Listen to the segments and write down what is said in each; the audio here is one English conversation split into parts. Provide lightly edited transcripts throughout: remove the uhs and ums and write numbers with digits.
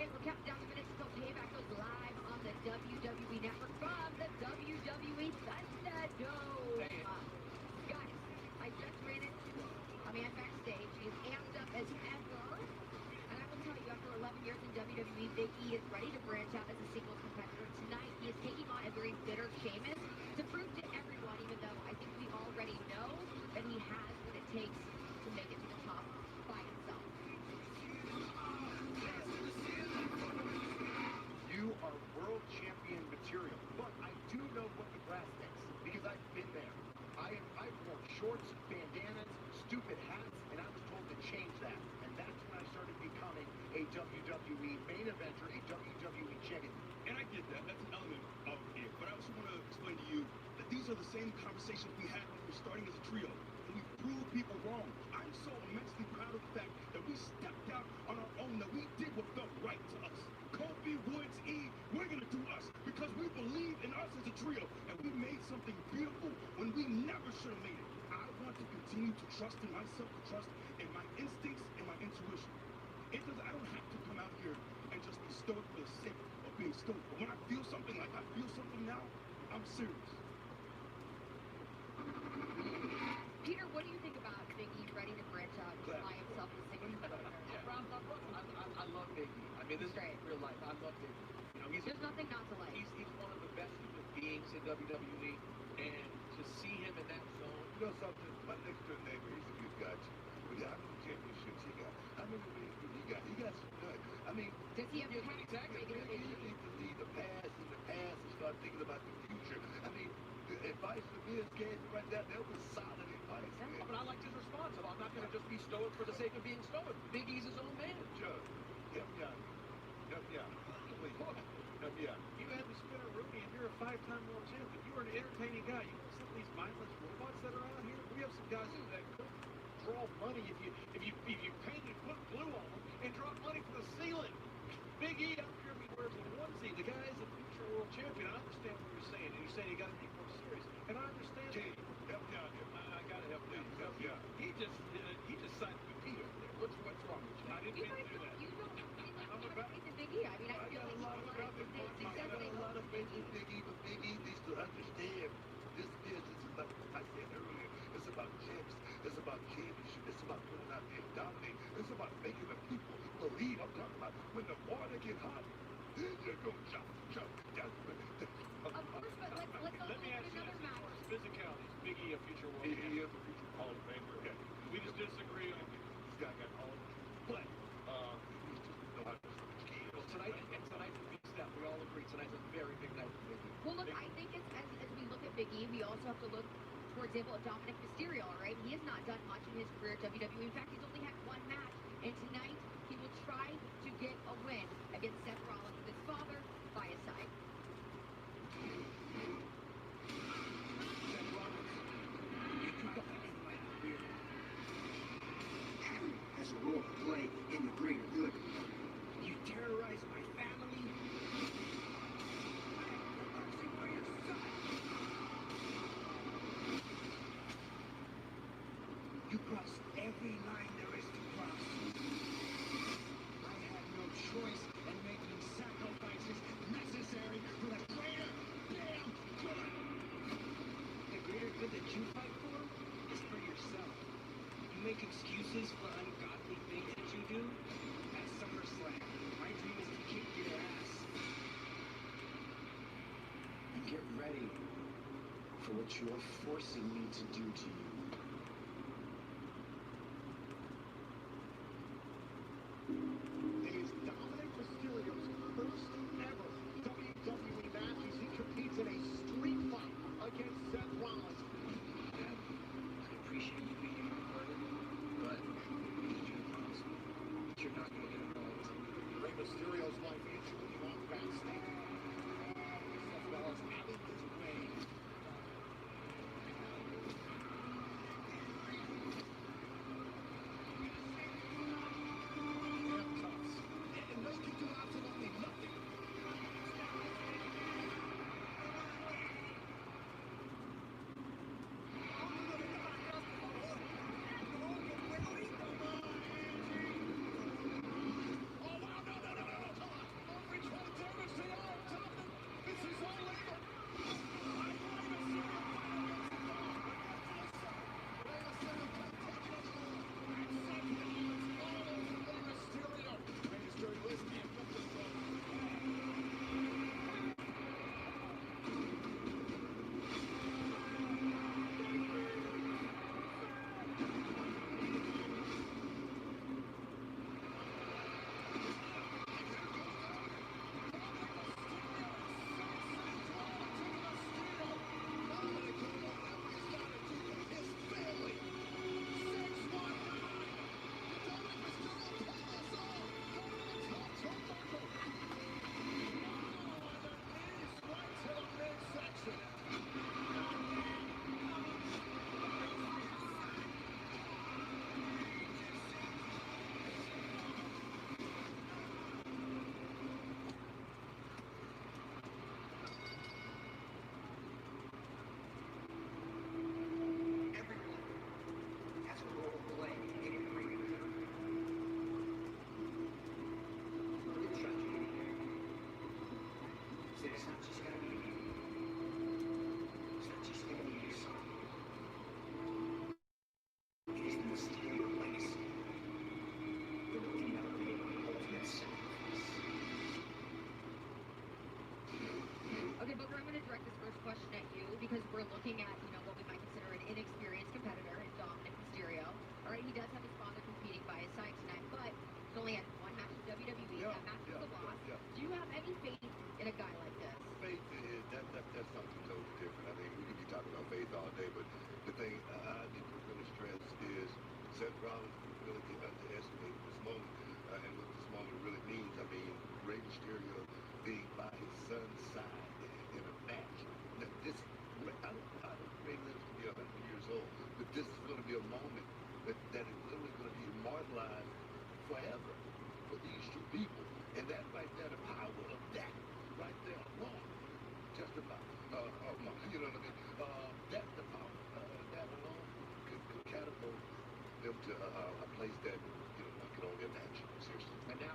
right, we're counting down the minutes until Payback goes live on the WWE Network from the WWE Thunderdome. Guys, I just ran into a man backstage. He's amped up as ever. And I will tell you, after 11 years in WWE, Big E is ready to branch out as a singles competitor. Tonight, he is taking on a very bitter Sheamus to prove to everyone, even though I think we already know that he has what it takes to make it to the top by himself. You are world champion material, but I do know what the grass thinks because I've been there. I've worn shorts, bandanas, stupid hats, and I was told to change that. And that's when I started becoming a WWE main eventer, a WWE champion. And I get that. That's an element of it. But I also want to explain to you that these are the same conversations we had when we were starting as a trio. And we proved people wrong. I'm so immensely proud of the fact that we stepped out on our own, that we did what felt right to us. Kobe, Woods, E, we're going to do us because we believe in us as a trio. And we made something beautiful when we never should have made it. I want to continue to trust in myself, to trust in my instincts and my intuition. I don't have to come out here and just be stoic for the sake of being stoic. But when I feel something like I feel something now, I'm serious. Peter, what do you think about Big E ready to branch out by himself as a singles competitor? I love Big E. I mean, this is real life. I love Big E. You know, there's nothing not to like. He's one of the best human beings in WWE, and to see him in that zone. You know something? My next door neighbor, he's a good guy too. But how many championships he got? How many wins did he got? He got some good. I mean, does he have exactly? You need to leave the past in the past and start thinking about the future. I mean, the advice that Vince gave me right there, that was solid advice. Man. But I liked his response. I'm not going to just be stoic for the sake of being stoic. Big E's his own man. Judge, help me out. Help me out. Please. Help me out. You had the spinner Rooney, and you're a 5-time world champion. You are an entertaining guy. You know some of these mindless robots that are out here? We have some guys that could draw money if you painted, put glue on them, and draw money from the ceiling. Big E up here, he wears a onesie. The guy is a future world champion. I understand what you're saying, and you're saying you got to be more serious. And I understand. Jay, help me out here. I got to help you. Help me out. He just signed with Peter. What's wrong with you? I didn't mean to do that. You don't have faith in Big E. I mean, I feel like I got a lot of faith in Big E, but Big E needs to understand this business is like I said earlier. It's about champs. It's about championship. It's about putting out there and dominating. It's about making the people believe. I'm talking about when the water get hot, then you're going to jump. That's what of course, but let's Let me ask you another this. match. Physicality. Is Big E a future world champion? He is a future Hall of Famer. Yeah. We just disagree on This guy got all of it. But he needs to know how to ski. Tonight's a big step. We all agree. Tonight's a very big night for Big E. Well, look, I think as we look at Big E, we also have to look, for example, at Dominic Mysterio, all right? He has not done much in his career at WWE. In fact, he's only had one match. And tonight, he will try to get a win against Seth Rollins with his father by his side. Seth Rollins, you tried to end my career. Has a role to play in the greater good. You terrorize my family. You crossed every line there is to cross. I had no choice in making sacrifices necessary for the greater damn good. The greater good that you fight for is for yourself. You make excuses for ungodly things that you do. At SummerSlam, my dream is to kick your ass. And get ready for what you're forcing me to do to you. It is Dominic Mysterio's first ever WWE match as he competes in a street fight against Seth Rollins. I appreciate you being recorded, but I need you to promise me that you're not going to get involved. Rey Mysterio's life is shooting off backstage. Seth Rollins out of his way. we're looking at, what we might consider an inexperienced competitor in Dominic Mysterio. All right, he does have his father competing by his side tonight, but he's only had one match in WWE. That match was a loss. Do you have any faith in a guy like this? Faith is that's something totally different. I mean, we could be talking about faith all day, but the thing I need to really stress is Seth Rollins really get underestimated this moment, and what this moment really means. I mean, Rey Mysterio being by his son's side in a match. Now, this, I don't Rey lives to be 100 years old, but this is going to be a moment that is literally going to be immortalized forever for these two people, and that right there, the power of that right there alone, just about, you know what I mean? That's the power. That alone could catapult them to a place that one could only imagine. Seriously. And now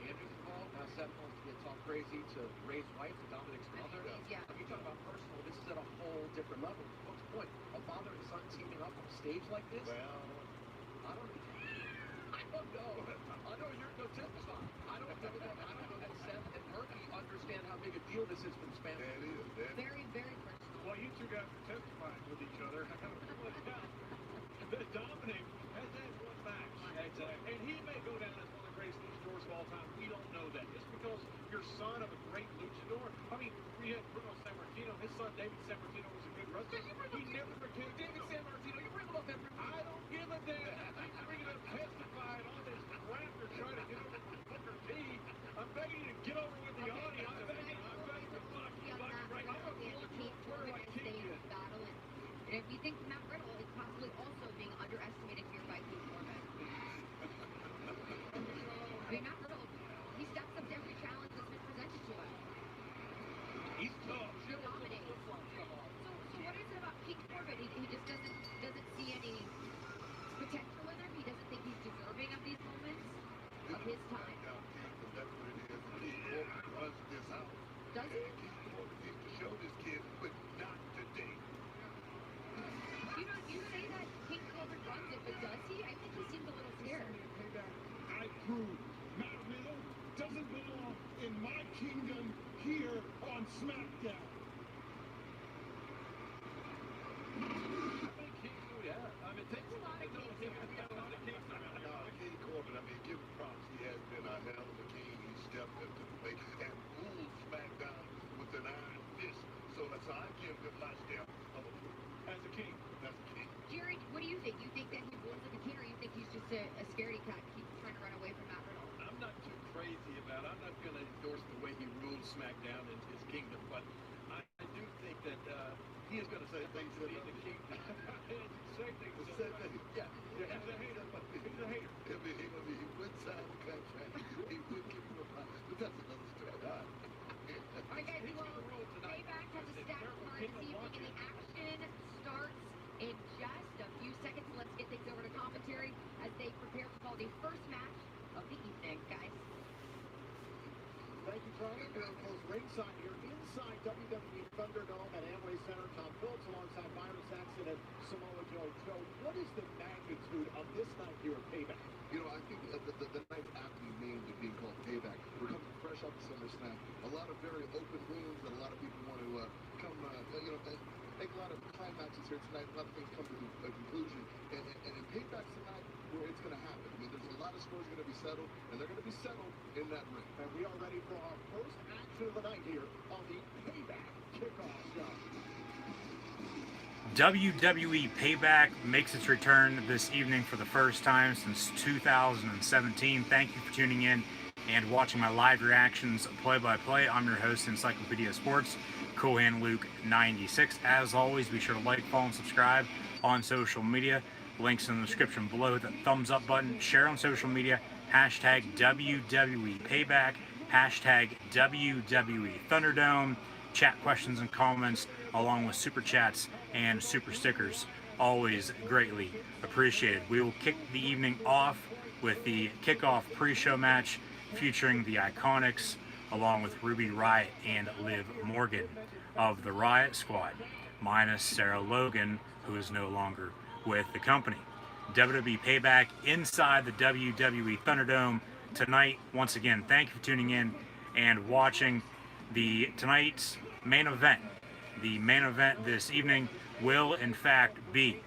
Andrew's involved. Now Seth wants to get talk crazy to Ray's wife, to Dominic's mother. Yeah. You talk about personal. This is at a whole different level. What's the point? A father and son teaming up on a stage like this? Well, I don't know. I know you're no testify. I don't know that Seth and Murphy understand how big a deal this is for this family. that is. Very, very personal. Well, you two guys are testifying with each other. I kind of feel like Dominic has had one match. Exactly. And he may go down as one of the greatest luchadors of all time. We don't know that. Just because you're son of a great luchador. I mean, we had Bruno Sammartino. His son, David Sammartino, was a good wrestler. He never became David Sammartino. You bring him up every week. I don't give a damn. He's bringing up testified on this crap you're trying to get over with Booker T. I'm begging you to get over with the audience. I'm begging you to fuck right now. And if you think Matt Riddle is possibly also being underestimated here by King Corbin. I mean, Matt Riddle, he steps up to every challenge that's been presented to him. He's tough. He dominates. So what is it about King Corbin? He just doesn't see any potential in him. He doesn't think he's deserving of these moments of his time. That's what it is. King Corbin runs this house. Does he? King Corbin needs to show this kid, but not today. You say that King Corbin runs it, but does he? I think he seems a little scared. I prove Matt Riddle doesn't belong in my kingdom here on SmackDown. It takes a lot of kings. King Corbin, I mean, give him props. He has been a hell of a king. He stepped up to the plate and ruled SmackDown with an iron fist. So I give him my stamp of approval. As a king. That's a king. Jerry, what do you think? You think that he rules like a king, or you think he's just a scaredy cat and keeps trying to run away from Matt Riddle? I'm not too crazy about it. I'm not going to endorse the way he rules SmackDown in his kingdom, but I do think that he is going to say things that he's the king. Yeah. He's a hater. He's a hater. He would sign the contract. He would give you a prize. But that's another story. All right, guys, well, Payback has a stacked card this evening, and the action starts in just a few seconds. Let's get things over to commentary as they prepare to call the first match of the evening, guys. Thank you, Tony. We're close ringside here inside WWE Thunderdome at Amway Center. Tom Phillips alongside Byron Saxton and Samoa Joe. Joe, what is the magnitude of this night here at Payback? I think the night after you named it being called Payback, we're coming fresh off the SummerSlam. A lot of very open wounds that a lot of people want to come, make a lot of climaxes here tonight. A lot of things come to a conclusion. And in Payback's tonight, where it's going to happen. I mean, there's a lot of scores going to be settled, and they're going to be settled in that ring. And we are ready for our first action of the night here on the Payback Kickoff Show. WWE Payback makes its return this evening for the first time since 2017. Thank you for tuning in and watching my live reactions play-by-play. I'm your host, Encyclopedia Sports, Cohan Luke 96. As always, be sure to like, follow, and subscribe on social media. Links in the description below. Hit the thumbs up button. Share on social media. Hashtag WWE Payback. Hashtag WWE Thunderdome. Chat questions and comments along with super chats and super stickers. Always greatly appreciated. We will kick the evening off with the kickoff pre-show match featuring the Iconics along with Ruby Riott and Liv Morgan of the Riott Squad, minus Sarah Logan, who is no longer with the company. WWE Payback inside the WWE Thunderdome tonight. Once again, thank you for tuning in and watching tonight's main event the main event this evening will in fact be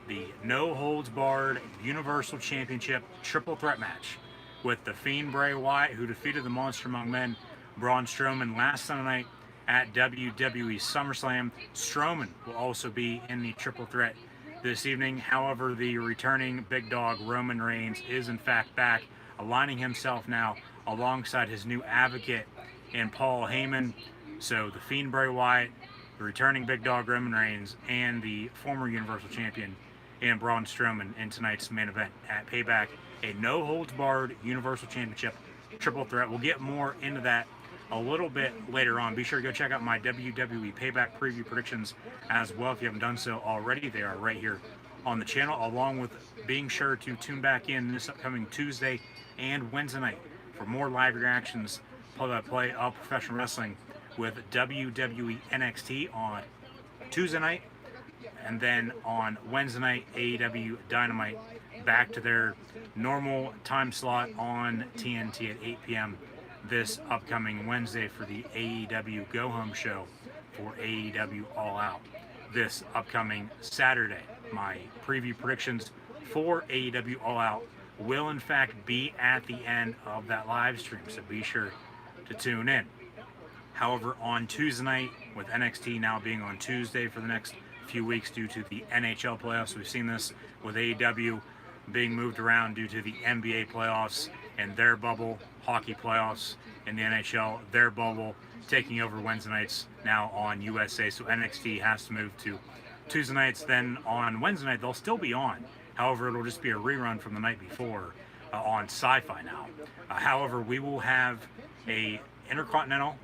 the no-holds-barred Universal Championship triple threat match with The Fiend Bray Wyatt, who defeated the Monster Among Men, Braun Strowman, last Sunday night at WWE SummerSlam. Strowman will also be in the triple threat this evening. However, the returning big dog Roman Reigns is in fact back, aligning himself now alongside his new advocate in Paul Heyman. So The Fiend Bray Wyatt, the returning big dog Roman Reigns, and the former Universal Champion in Braun Strowman in tonight's main event at Payback, a no-holds-barred Universal Championship triple threat. We'll get more into that a little bit later on. Be sure to go check out my WWE Payback preview predictions as well if you haven't done so already. They are right here on the channel, along with being sure to tune back in this upcoming Tuesday and Wednesday night for more live reactions, play-by-play of professional wrestling with WWE NXT on Tuesday night, and then on Wednesday night, AEW Dynamite back to their normal time slot on TNT at 8 p.m. this upcoming Wednesday for the AEW Go Home show for AEW All Out. This upcoming Saturday, my preview predictions for AEW All Out will in fact be at the end of that live stream, so be sure to tune in. However, on Tuesday night, with NXT now being on Tuesday for the next few weeks due to the NHL playoffs, we've seen this with AEW being moved around due to the NBA playoffs and their bubble, hockey playoffs in the NHL, their bubble, taking over Wednesday nights now on USA. So NXT has to move to Tuesday nights. Then on Wednesday night, they'll still be on. However, it'll just be a rerun from the night before on Sci-Fi now. However, we will have the Intercontinental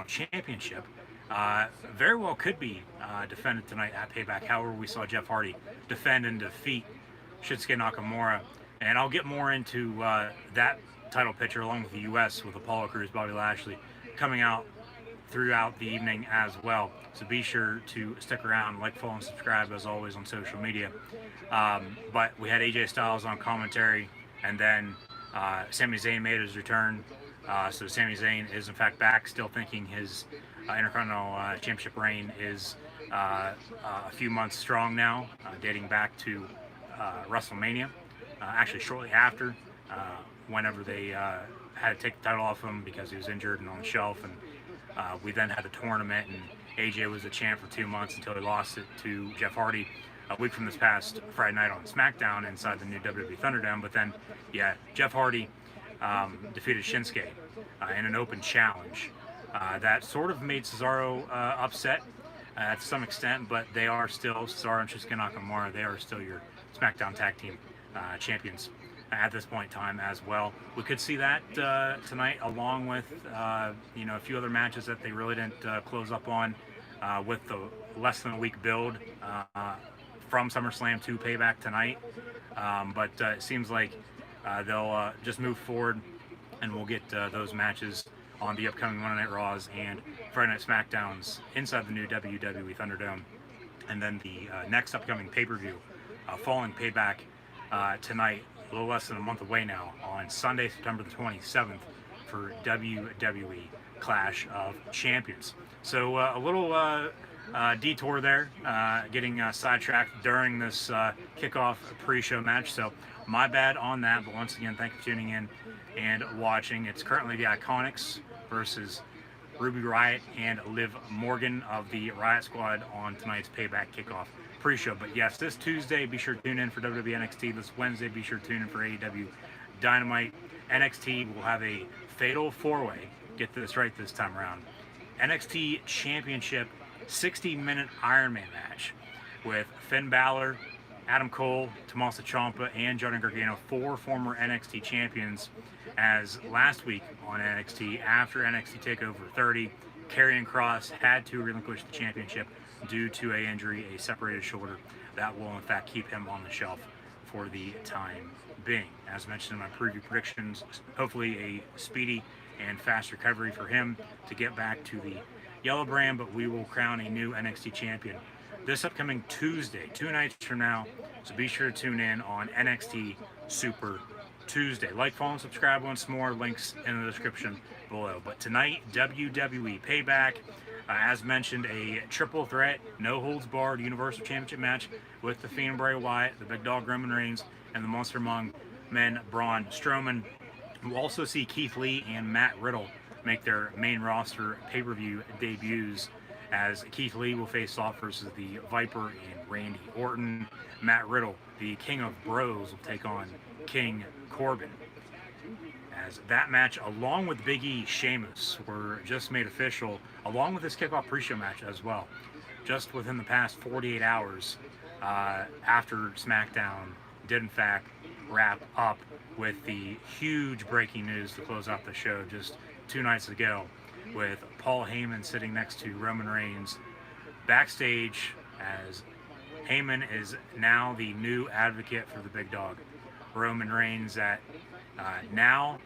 Championship very well could be defended tonight at Payback. However, we saw Jeff Hardy defend and defeat Shinsuke Nakamura, and I'll get more into that title picture along with the U.S. with Apollo Crews, Bobby Lashley coming out throughout the evening as well. So be sure to stick around, like, follow, and subscribe as always on social media. But we had AJ Styles on commentary, and then Sami Zayn made his return. So Sami Zayn is in fact back, still thinking his Intercontinental Championship reign is a few months strong now, dating back to WrestleMania. Actually, shortly after, whenever they had to take the title off him because he was injured and on the shelf, and we then had the tournament, and AJ was the champ for 2 months until he lost it to Jeff Hardy a week from this past Friday night on SmackDown inside the new WWE Thunderdome. But then, yeah, Jeff Hardy defeated Shinsuke in an open challenge. That sort of made Cesaro upset to some extent, but they are still, Cesaro and Shinsuke Nakamura, they are still your SmackDown Tag Team champions at this point in time as well. We could see that tonight, along with a few other matches that they really didn't close up on with the less than a week build from SummerSlam to Payback tonight. But it seems like they'll just move forward, and we'll get those matches on the upcoming Monday Night Raws and Friday Night SmackDowns inside the new WWE Thunderdome. And then the next upcoming pay-per-view following Payback tonight, a little less than a month away now, on Sunday, September the 27th for WWE Clash of Champions. So a little detour there, getting sidetracked during this kickoff pre-show match. So my bad on that, but once again, thank you for tuning in and watching. It's currently the Iconics versus Ruby Riott and Liv Morgan of the Riot Squad on tonight's Payback kickoff pre-show. But yes, this Tuesday, be sure to tune in for WWE NXT. This Wednesday, be sure to tune in for AEW Dynamite. NXT will have a fatal four-way, get this right this time around, NXT Championship 60-minute Iron Man match with Finn Balor, Adam Cole, Tommaso Ciampa, and Johnny Gargano, 4 former NXT champions, as last week on NXT, after NXT TakeOver 30, Karrion Kross had to relinquish the championship due to an injury, a separated shoulder, that will in fact keep him on the shelf for the time being. As mentioned in my preview predictions, hopefully a speedy and fast recovery for him to get back to the yellow brand, but we will crown a new NXT champion this upcoming Tuesday, 2 nights from now. So be sure to tune in on NXT Super Tuesday. Like, follow, and subscribe once more. Links in the description below. But tonight, WWE Payback. As mentioned, a triple threat, no holds barred Universal Championship match with the Fiend Bray Wyatt, the Big Dog Roman Reigns, and the Monster Among Men Braun Strowman. We'll also see Keith Lee and Matt Riddle make their main roster pay-per-view debuts, as Keith Lee will face off versus the Viper and Randy Orton. Matt Riddle, the King of Bros, will take on King Corbin. As that match, along with Big E, Sheamus, were just made official, along with this kickoff pre-show match as well, just within the past 48 hours after SmackDown did in fact wrap up with the huge breaking news to close out the show just 2 nights ago, with Paul Heyman sitting next to Roman Reigns backstage, as Heyman is now the new advocate for the Big Dog. Roman Reigns that now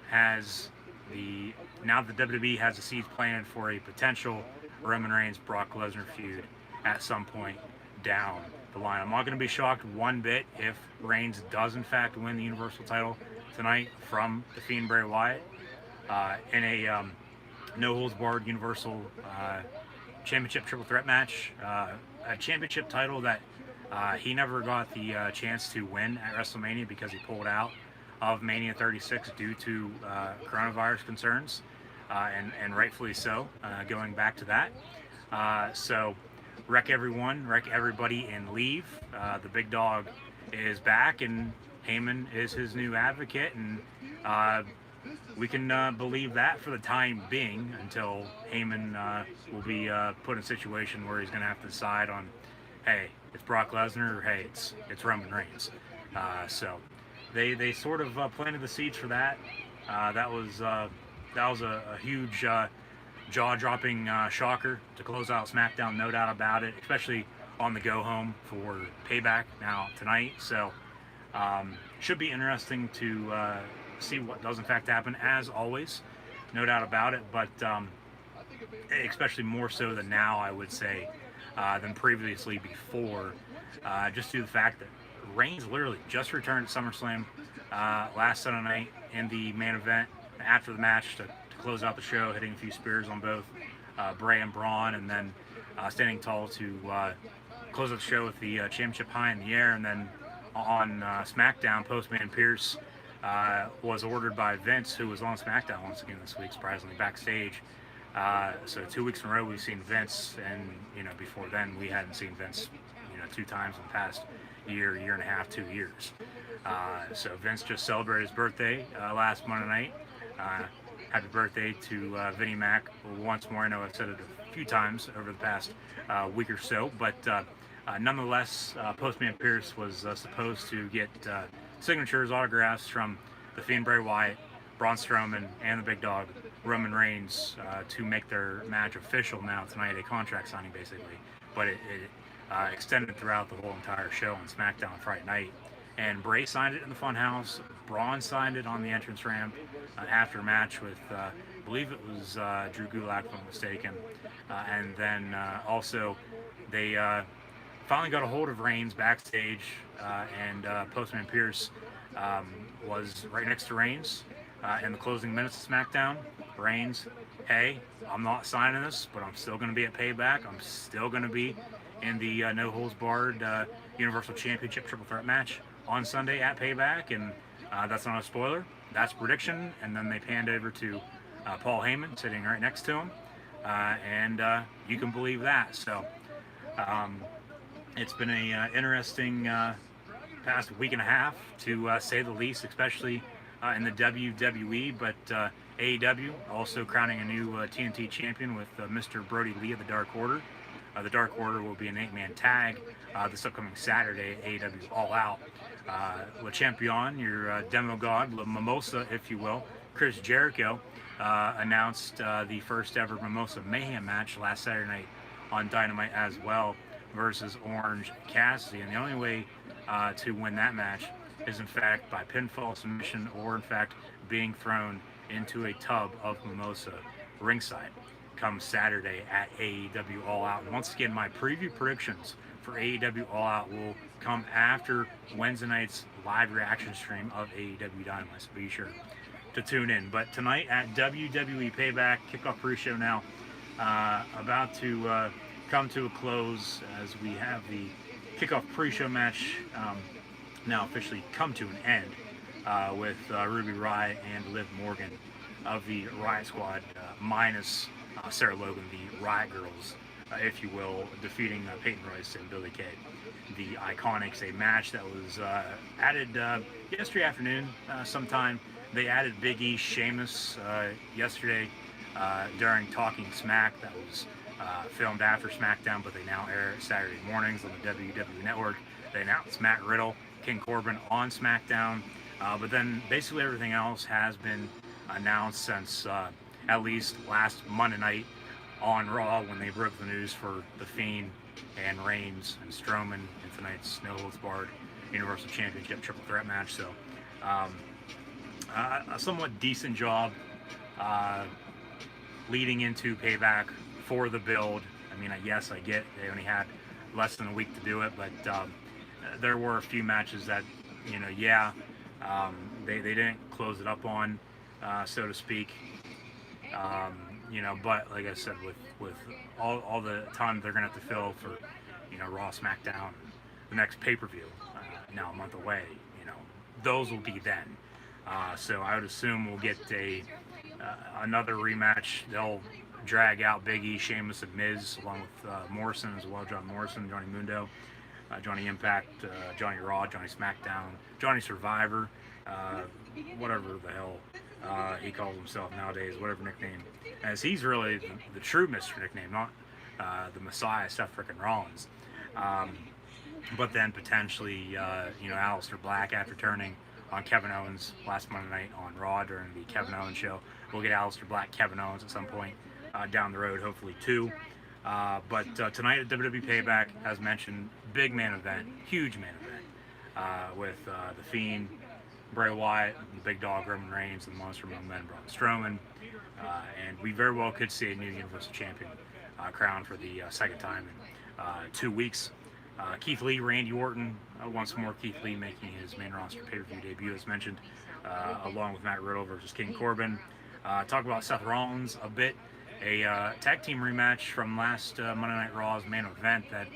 the WWE has the seeds planted for a potential Roman Reigns Brock Lesnar feud at some point down the line. I'm not going to be shocked one bit if Reigns does in fact win the Universal title tonight from the Fiend Bray Wyatt in a no holds barred Universal Championship triple threat match, a championship title that he never got the chance to win at WrestleMania because he pulled out of Mania 36 due to coronavirus concerns, and rightfully so, going back to that. So wreck everybody and leave. The Big Dog is back, and Heyman is his new advocate, and we can believe that for the time being until Heyman will be put in a situation where he's going to have to decide on, hey, it's Brock Lesnar, or hey, it's Roman Reigns. So they sort of planted the seeds for that. That was a huge jaw-dropping shocker to close out SmackDown, no doubt about it, especially on the go home for Payback now tonight. So should be interesting to see what does in fact happen, as always, no doubt about it, but especially more so than now, I would say, than previously before, just due to the fact that Reigns literally just returned to SummerSlam last Sunday night in the main event after the match to close out the show, hitting a few spears on both Bray and Braun, and then standing tall to close out the show with the championship high in the air. And then on SmackDown, Postman Pierce was ordered by Vince, who was on SmackDown once again this week, surprisingly, backstage. So 2 weeks in a row we've seen Vince, and before then we hadn't seen Vince 2 times in the past year and a half, 2 years. So Vince just celebrated his birthday last Monday night. Happy birthday to Vinnie Mac once more. I know I've said it a few times over the past week or so, but nonetheless, Postman Pierce was supposed to get signatures, autographs from the Fiend Bray Wyatt, Braun Strowman, and the Big Dog Roman Reigns to make their match official now tonight, a contract signing basically. But it extended throughout the whole entire show on SmackDown Friday night. And Bray signed it in the Funhouse. Braun signed it on the entrance ramp after a match with, I believe it was Drew Gulak, if I'm mistaken. And then also they finally got a hold of Reigns backstage, and Postman Pierce was right next to Reigns in the closing minutes of SmackDown. Reigns, hey, I'm not signing this, but I'm still going to be at Payback. I'm still going to be in the no holds barred Universal Championship triple threat match on Sunday at Payback, and that's not a spoiler, that's prediction. And then they panned over to Paul Heyman sitting right next to him, and you can believe that. So it's been a interesting past week and a half, to say the least, especially in the WWE. But AEW also crowning a new TNT champion with Mr. Brody Lee of the Dark Order. The Dark Order will be an 8-man tag this upcoming Saturday at AEW All Out. Le Champion, your demo god, Le Mimosa, if you will, Chris Jericho, announced the first ever Mimosa Mayhem match last Saturday night on Dynamite as well, versus Orange Cassidy. And the only way to win that match is in fact by pinfall, submission, or in fact being thrown into a tub of mimosa ringside come Saturday at AEW All Out. And once again, my preview predictions for AEW All Out will come after Wednesday night's live reaction stream of AEW Dynamite, so be sure to tune in. But tonight at WWE Payback, kickoff pre-show now, about to come to a close as we have the kickoff pre-show match now officially come to an end with Ruby Riott and Liv Morgan of the Riott Squad, minus Sarah Logan, the Riott Girls, if you will, defeating Peyton Royce and Billie Kay, the Iconics, a match that was added yesterday afternoon sometime. They added Big E, Sheamus yesterday during Talking Smack. That was filmed after SmackDown, but they now air Saturday mornings on the WWE Network. They announced Matt Riddle, King Corbin on SmackDown, but then basically everything else has been announced since at least last Monday night on Raw, when they broke the news for The Fiend and Reigns and Strowman in tonight's No Holds Barred Universal Championship Triple Threat match. So a somewhat decent job leading into Payback for the build. I mean, yes, I get they only had less than a week to do it, but there were a few matches that, you know, they didn't close it up on, so to speak. You know, but like I said, with all the time they're gonna have to fill for, you know, Raw, SmackDown, the next pay-per-view, now a month away, you know, those will be then. So I would assume we'll get another rematch. They'll drag out Big E, Sheamus, and Miz, along with Morrison as well, John Morrison, Johnny Mundo, Johnny Impact, Johnny Raw, Johnny SmackDown, Johnny Survivor, whatever the hell he calls himself nowadays, whatever nickname, as he's really the true Mr. Nickname, not the Messiah, Seth frickin' Rollins. But then potentially, you know, Aleister Black after turning on Kevin Owens last Monday night on Raw during the Kevin Owens show. We'll get Aleister Black, Kevin Owens at some point down the road, hopefully too. But tonight at WWE Payback, as mentioned, big main event, huge main event with The Fiend, Bray Wyatt, the Big Dog Roman Reigns, and the Monster Among Men Braun Strowman, and we very well could see a new Universal Champion crowned for the second time in 2 weeks. Keith Lee, Randy Orton, once more Keith Lee making his main roster pay-per-view debut, as mentioned, along with Matt Riddle versus King Corbin. Talk about Seth Rollins a bit, a tag team rematch from last Monday Night Raw's main event that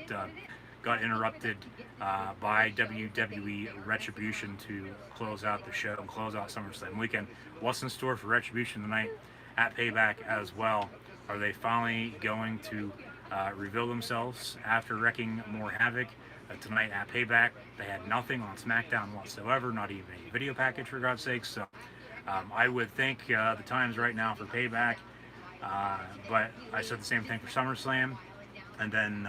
got interrupted by WWE Retribution to close out the show and close out SummerSlam weekend. What's in store for Retribution tonight at Payback as well? Are they finally going to reveal themselves after wrecking more havoc tonight at Payback? They had nothing on SmackDown whatsoever, not even a video package, for God's sakes. So I would think the time's right now for Payback, but I said the same thing for SummerSlam, and then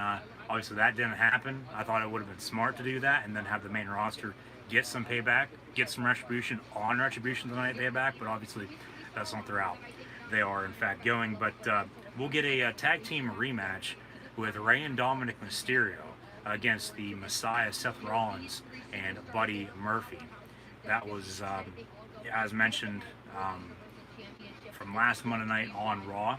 obviously that didn't happen. I thought it would have been smart to do that and then have the main roster get some Payback, get some Retribution on Retribution tonight at Payback, but obviously that's not the route they are in fact going. But we'll get a tag team rematch with Rey and Dominic Mysterio against the Messiah Seth Rollins and Buddy Murphy. That was, as mentioned, from last Monday night on Raw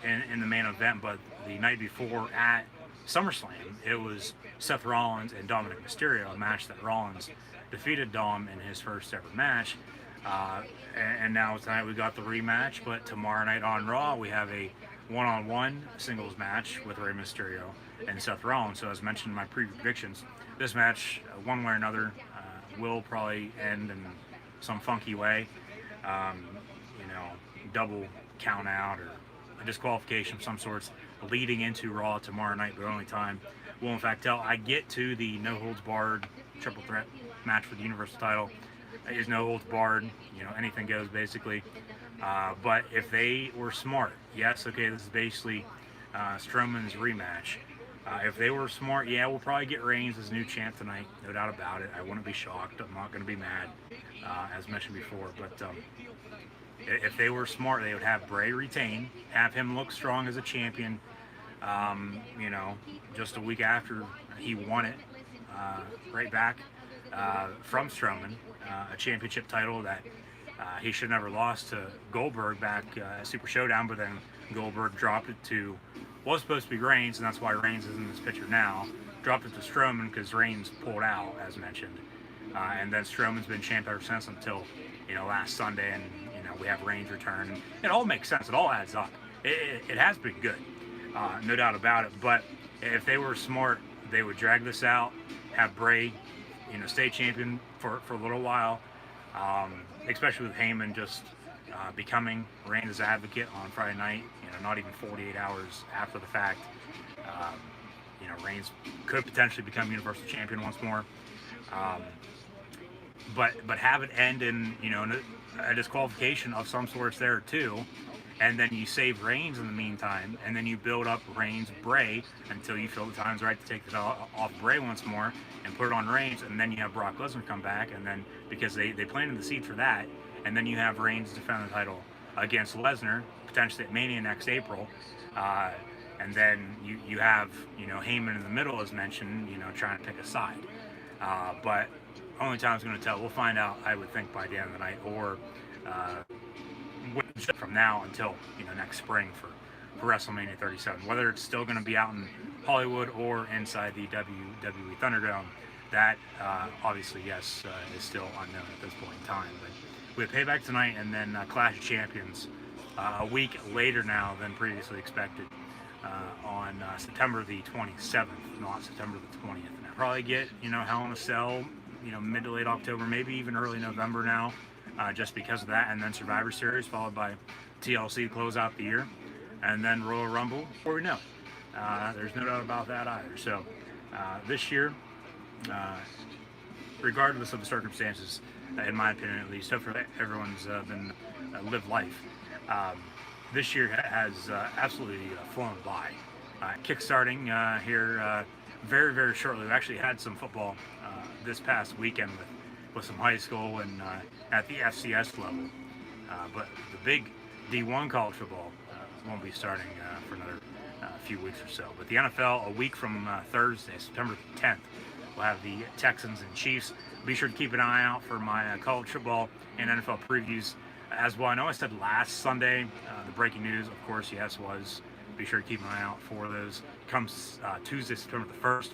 in the main event, but the night before at SummerSlam, it was Seth Rollins and Dominic Mysterio, a match that Rollins defeated Dom in his first ever match. And now tonight we got the rematch, but tomorrow night on Raw we have a one-on-one singles match with Rey Mysterio and Seth Rollins. So as mentioned in my preview predictions, this match, one way or another, will probably end in some funky way. You know, double count out or a disqualification of some sorts leading into Raw tomorrow night, but only time will in fact tell. I get to the no holds barred triple threat match for the Universal title. Is no holds barred, you know, anything goes basically. But if they were smart, yes, okay, this is basically Strowman's rematch. If they were smart, yeah, we'll probably get Reigns as new champ tonight, no doubt about it. I wouldn't be shocked. I'm not going to be mad, as mentioned before. But if they were smart, they would have Bray retain, have him look strong as a champion. You know, just a week after he won it, right back from Strowman, a championship title that he should have never lost to Goldberg back at Super Showdown, but then Goldberg dropped it to was supposed to be Reigns, and that's why Reigns is in this picture now. Dropped it to Strowman because Reigns pulled out, as mentioned. And then Strowman's been champ ever since until, last Sunday, and, we have Reigns return. It all makes sense. It all adds up. It has been good, no doubt about it. But if they were smart, they would drag this out, have Bray, stay champion for a little while, especially with Heyman just becoming Reigns' advocate on Friday night, not even 48 hours after the fact. Reigns could potentially become Universal Champion once more. But have it end in, a disqualification of some sorts there too. And then you save Reigns in the meantime, and then you build up Reigns Bray until you feel the time's right to take it off Bray once more and put it on Reigns, and then you have Brock Lesnar come back, and then because they planted the seed for that, and then you have Reigns defend the title against Lesnar, potentially at Mania next April, and then you have Heyman in the middle as mentioned, trying to pick a side, but only time's going to tell. We'll find out, I would think, by the end of the night, or from now until next spring for WrestleMania 37. Whether it's still going to be out in Hollywood or inside the WWE Thunderdome, that obviously, yes, is still unknown at this point in time. But we have Payback tonight, and then Clash of Champions a week later now than previously expected, on September the 27th, not September the 20th. And I'll probably get Hell in a Cell, mid to late October, maybe even early November now. Just because of that, and then Survivor Series, followed by TLC to close out the year, and then Royal Rumble, before we know. There's no doubt about that either. So this year, regardless of the circumstances, in my opinion at least, hopefully everyone's been lived life. This year has absolutely flown by. Kickstarting here very, very shortly. We actually had some football this past weekend with some high school and at the FCS level, but the big D1 college football won't be starting for another few weeks or so. But the NFL, a week from Thursday, September 10th, we'll have the Texans and Chiefs. Be sure to keep an eye out for my college football and NFL previews as well. I know I said last Sunday, the breaking news, of course, yes, was. Be sure to keep an eye out for those. Comes Tuesday, September the 1st.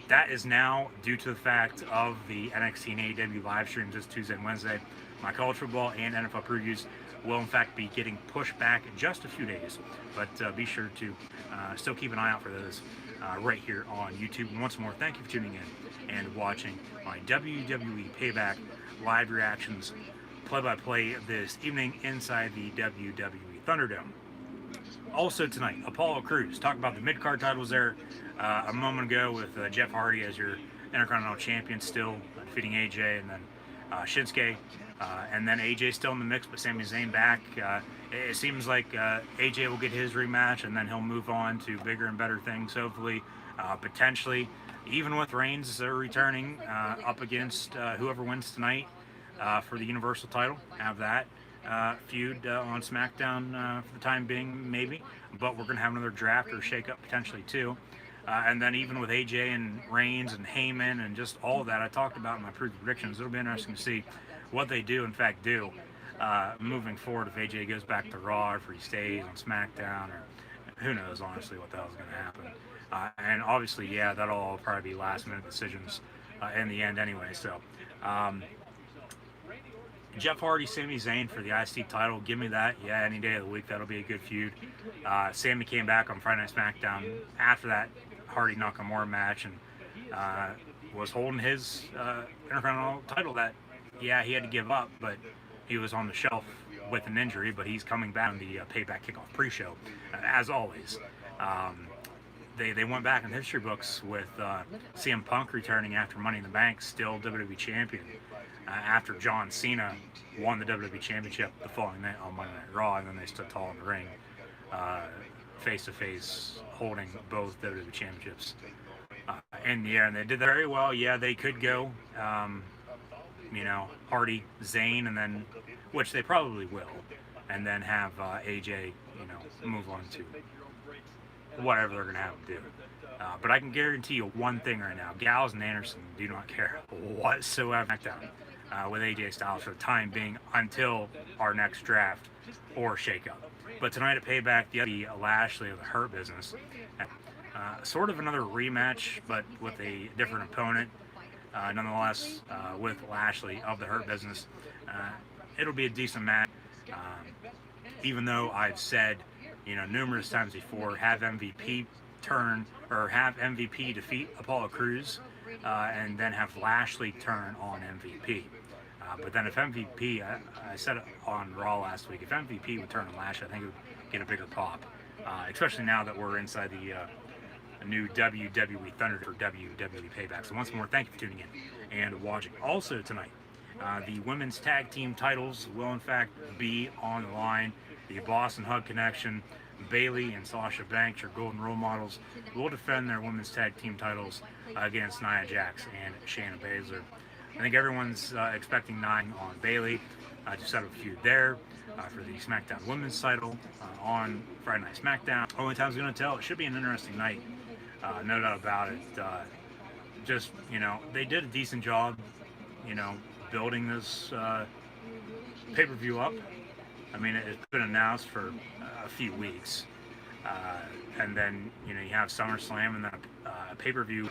That is now due to the fact of the NXT and AEW live streams this Tuesday and Wednesday. My college football and NFL previews will in fact be getting pushed back just a few days, but be sure to still keep an eye out for those right here on YouTube. And once more, thank you for tuning in and watching my WWE Payback live reactions play-by-play this evening inside the WWE Thunderdome. Also tonight, Apollo Crews. Talk about the mid-card titles there a moment ago with Jeff Hardy as your Intercontinental Champion, still defeating AJ, and then Shinsuke, and then AJ still in the mix, but Sami Zayn back. It seems like AJ will get his rematch, and then he'll move on to bigger and better things, hopefully, potentially, even with Reigns returning up against whoever wins tonight for the Universal title. Have that feud on SmackDown for the time being, maybe, but we're going to have another draft or shake-up potentially too. And then even with AJ and Reigns and Heyman and just all of that I talked about in my predictions, it'll be interesting to see what they do, in fact, do moving forward, if AJ goes back to Raw or if he stays on SmackDown, or who knows, honestly, what the hell's going to happen. And obviously, yeah, that'll all probably be last-minute decisions in the end anyway. So Jeff Hardy, Sami Zayn for the IC title, give me that. Yeah, any day of the week, that'll be a good feud. Sami came back on Friday Night SmackDown after that Hardy Nakamura match and was holding his Intercontinental title that, yeah, he had to give up, but he was on the shelf with an injury, but he's coming back on the Payback Kickoff pre-show, as always. They went back in history books with CM Punk returning after Money in the Bank, still WWE Champion, after John Cena won the WWE Championship the following night on Monday Night Raw, and then they stood tall in the ring, face-to-face, holding both WWE Championships in the air, and they did that very well. Yeah, they could go, Hardy, Zayn, and then, which they probably will, and then have AJ, move on to whatever they're going to have him do. But I can guarantee you one thing right now: Gallows and Anderson do not care whatsoever. with AJ Styles for the time being until our next draft or shakeup. But tonight at Payback, the Lashley of the Hurt Business. Sort of another rematch, but with a different opponent. Nonetheless, with Lashley of the Hurt Business, it'll be a decent match. Even though I've said, numerous times before, have MVP defeat Apollo Crews, and then have Lashley turn on MVP. But then if MVP, I said it on Raw last week, if MVP would turn on Lashley, I think it would get a bigger pop, especially now that we're inside the new WWE Thunder for WWE Payback. So once more, thank you for tuning in and watching. Also tonight, the women's tag team titles will in fact be on the line. The Boston Hug Connection, Bayley and Sasha Banks, your golden role models, will defend their women's tag team titles against Nia Jax and Shayna Baszler. I think everyone's expecting Nia on Bayley to set up a feud there for the SmackDown Women's title on Friday Night SmackDown. Only time's going to tell. It should be an interesting night, no doubt about it. Just, they did a decent job, building this pay-per-view up. I mean, it's been announced for a few weeks. And then, you have SummerSlam and then a pay-per-view.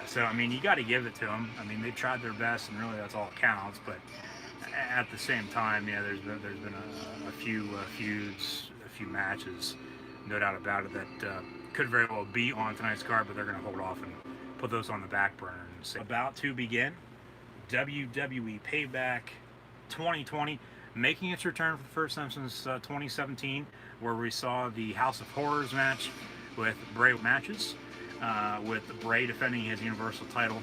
So, I mean, you got to give it to them. I mean, they tried their best, and really that's all that counts. But at the same time, there's been a few feuds, a few matches, no doubt about it, that could very well be on tonight's card, but they're going to hold off and put those on the back burner. So, about to begin, WWE Payback 2020, making its return for the first time since 2017, where we saw the House of Horrors match with Bray matches, with Bray defending his Universal title.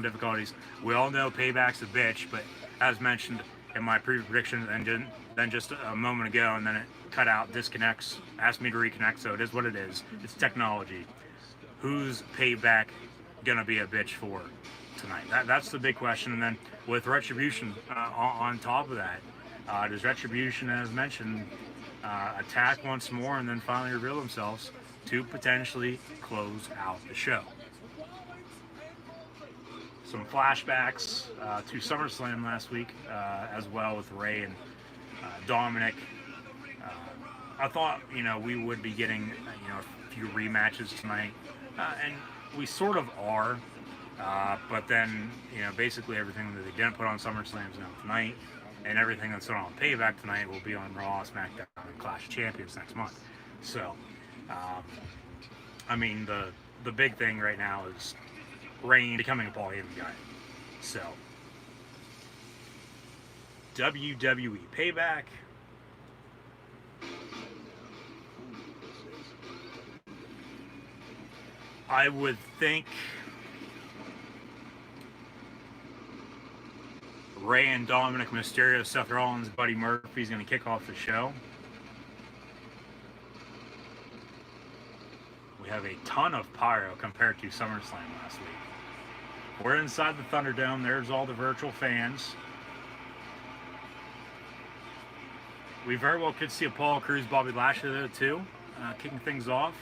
Difficulties. We all know Payback's a bitch, but as mentioned in my prediction, and then just a moment ago, and then it cut out, disconnects, asked me to reconnect, so it is what it is. It's technology. Who's Payback gonna be a bitch for tonight? That's the big question. And then with Retribution on top of that, does Retribution, as mentioned, attack once more and then finally reveal themselves to potentially close out the show? Some flashbacks to SummerSlam last week, as well with Ray and Dominic. I thought, we would be getting, a few rematches tonight, and we sort of are. But then, basically everything that they didn't put on SummerSlam is now tonight, and everything that's on Payback tonight will be on Raw, SmackDown, and Clash of Champions next month. So, I mean, the big thing right now is Reign becoming a Paul Heyman guy. So, WWE Payback. I would think Ray and Dominic Mysterio, Seth Rollins, Buddy Murphy's going to kick off the show. We have a ton of pyro compared to SummerSlam last week. We're inside the Thunderdome. There's all the virtual fans. We very well could see Apollo Crews, Bobby Lashley there too, kicking things off.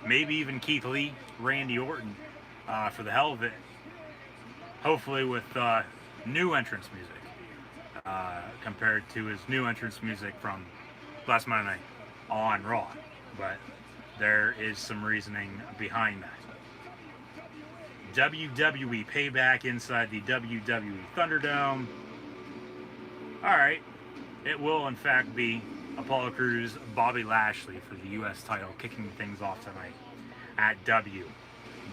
Maybe even Keith Lee, Randy Orton, for the hell of it. Hopefully with new entrance music, compared to his new entrance music from last Monday night on Raw. But there is some reasoning behind that. WWE Payback inside the WWE Thunderdome. Alright, it will in fact be Apollo Crews, Bobby Lashley for the U.S. title, kicking things off tonight at WWE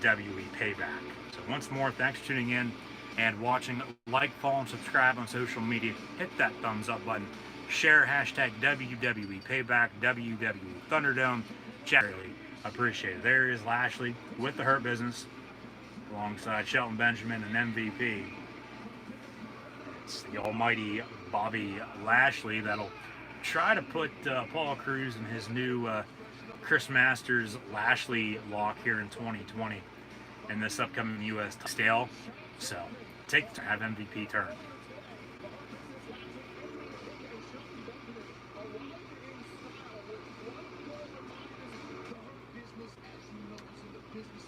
Payback. So once more, thanks for tuning in and watching. Like, follow, and subscribe on social media. Hit that thumbs up button. Share hashtag WWE Payback, WWE Thunderdome. Chat, really appreciate it. There is Lashley with the Hurt Business alongside Shelton Benjamin and MVP. It's the almighty Bobby Lashley that'll try to put Apollo Crews in his new Chris Masters Lashley lock here in 2020 in this upcoming U.S. stale. So take to have MVP turn.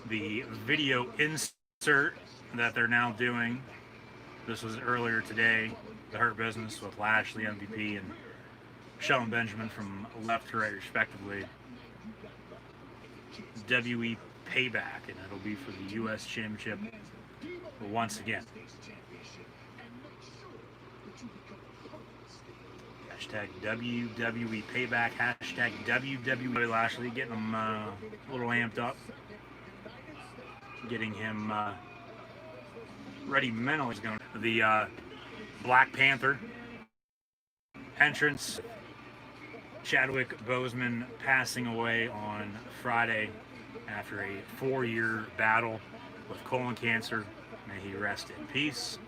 the video insert that they're now doing. This was earlier today, the Hurt Business with Lashley, MVP, and Shelton Benjamin from left to right, respectively. WWE Payback, and it'll be for the U.S. Championship once again. Hashtag WWE Payback, hashtag WWE Lashley, getting him a little amped up, getting him ready mentally. The Black Panther entrance, Chadwick Boseman passing away on Friday after a 4-year battle with colon cancer. May he rest in peace.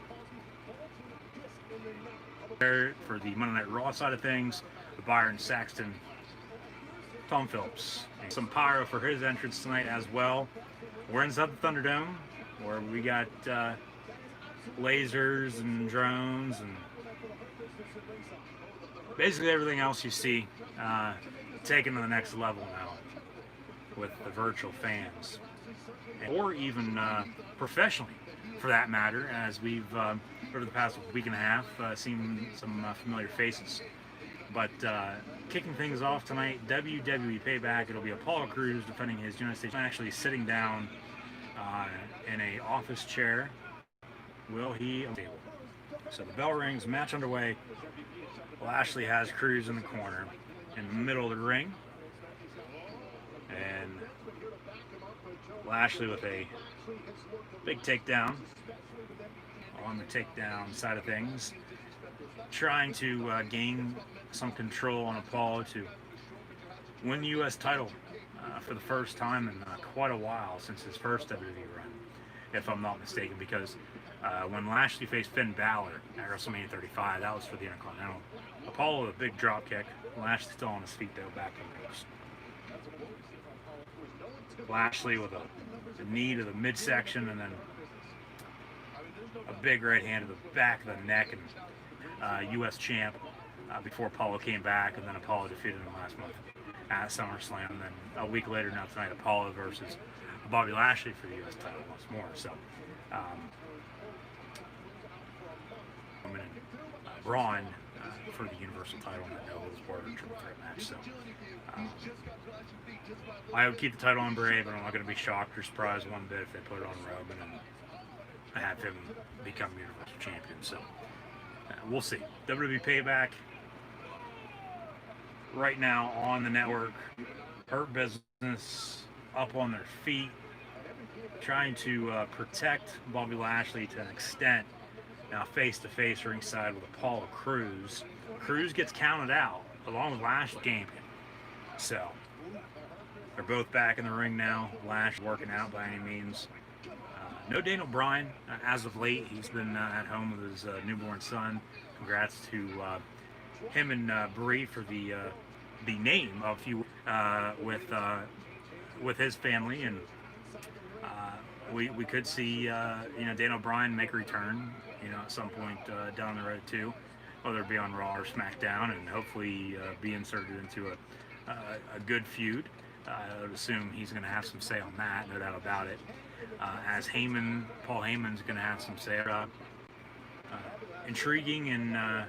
For the Monday Night Raw side of things, Byron Saxton, Tom Phillips, and some pyro for his entrance tonight as well. We're inside the Thunderdome, where we got lasers and drones and basically everything else you see taken to the next level now with the virtual fans, or even professionally for that matter, as we've over the past week and a half seen some familiar faces. But kicking things off tonight, WWE Payback. It'll be Apollo Crews defending his United States, actually sitting down in a office chair. Will he? So the bell rings, match underway. Lashley has Crews in the corner, in the middle of the ring, and Lashley with a big takedown on the takedown side of things, trying to gain some control on Apollo to win the U.S. title for the first time in quite a while, since his first WWE run, if I'm not mistaken, because when Lashley faced Finn Balor at WrestleMania 35, that was for the Intercontinental. Apollo with a big drop kick. Lashley still on his feet though, back in the post. Lashley with a knee to the midsection, and then a big right hand to the back of the neck, and U.S. champ before Apollo came back, and then Apollo defeated him last month at SummerSlam. And then a week later, now tonight, Apollo versus Bobby Lashley for the U.S. title once more. So, Braun for the Universal title in the no holds barred triple threat match. So, I would keep the title on Bray, but I'm not going to be shocked or surprised one bit if they put it on Roman and have him become Universal Champion. So, we'll see. WWE Payback right now on the network. Hurt Business up on their feet, trying to protect Bobby Lashley to an extent. Now face-to-face ringside with Apollo Crews. Crews gets counted out along with Lashley champion. So they're both back in the ring now. Lash working out by any means. No Daniel Bryan as of late. He's been at home with his newborn son. Congrats to him and Brie for the name of you with his family, and we could see Daniel Bryan make a return at some point down the road too, whether it be on Raw or SmackDown, and hopefully be inserted into a good feud. I would assume he's going to have some say on that, no doubt about it. As Paul Heyman's going to have some say. Intriguing and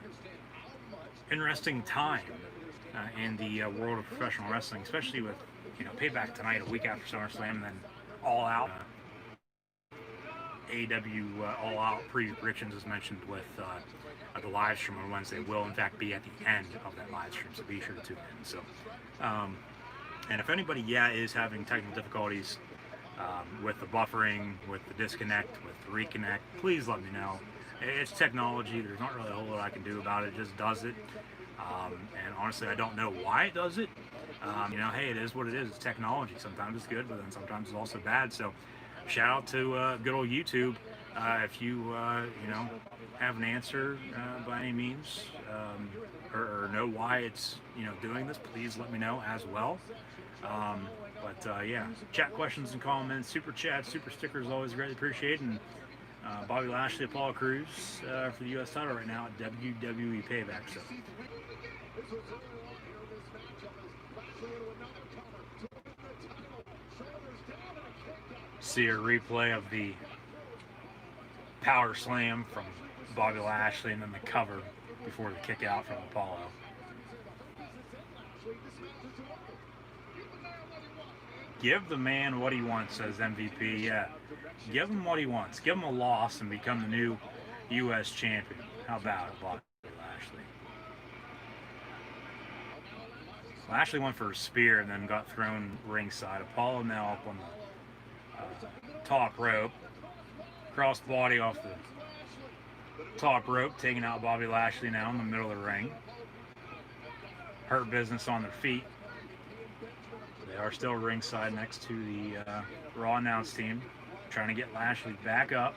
interesting time in the world of professional wrestling, especially with Payback tonight, a week after SummerSlam, and then All Out. AEW All Out predictions, as mentioned, with the live stream on Wednesday, will in fact be at the end of that live stream, so be sure to tune in. So, and if anybody is having technical difficulties with the buffering, with the disconnect, with the reconnect, please let me know. It's technology. There's not really a whole lot I can do about it. It just does it. And honestly, I don't know why it does it. Hey, it is what it is. It's technology. Sometimes it's good, but then sometimes it's also bad. So shout out to good old YouTube. If you, have an answer by any means, or know why it's, doing this, please let me know as well. Chat questions and comments, super chats, super stickers, always greatly appreciated. And Bobby Lashley, Apollo Crews for the U.S. title right now at WWE Payback. So. see a replay of the power slam from Bobby Lashley and then the cover before the kick out from Apollo. Give the man what he wants, says MVP. Yeah, give him what he wants. Give him a loss and become the new U.S. champion. How about it, Bobby Lashley? Lashley went for a spear and then got thrown ringside. Apollo now up on the top rope. Cross body off the top rope, taking out Bobby Lashley now in the middle of the ring. Hurt Business on their feet. They are still ringside next to the Raw announce team, trying to get Lashley back up.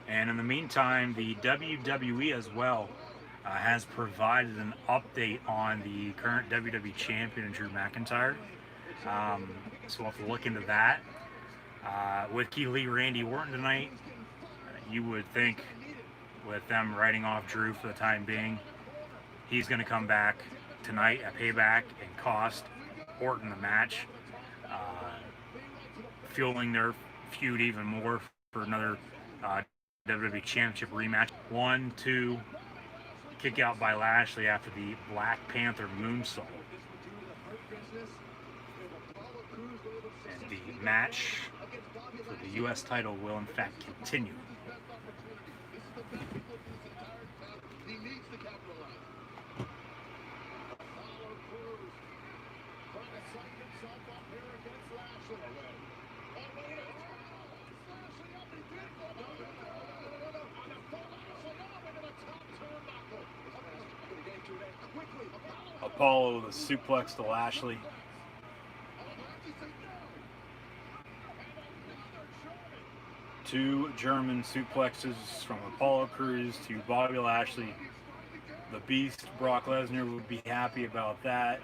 And in the meantime, the WWE as well has provided an update on the current WWE Champion, Drew McIntyre. So we'll have to look into that. With Keith Lee, Randy Orton tonight, you would think with them writing off Drew for the time being, he's going to come back tonight at Payback and cost Orton the match, fueling their feud even more for another WWE Championship rematch. 1, 2, kick out by Lashley after the Black Panther moonsault. And the match for the U.S. title will in fact continue. Apollo with a suplex to Lashley. Two German suplexes from Apollo Crews to Bobby Lashley. The Beast, Brock Lesnar, would be happy about that.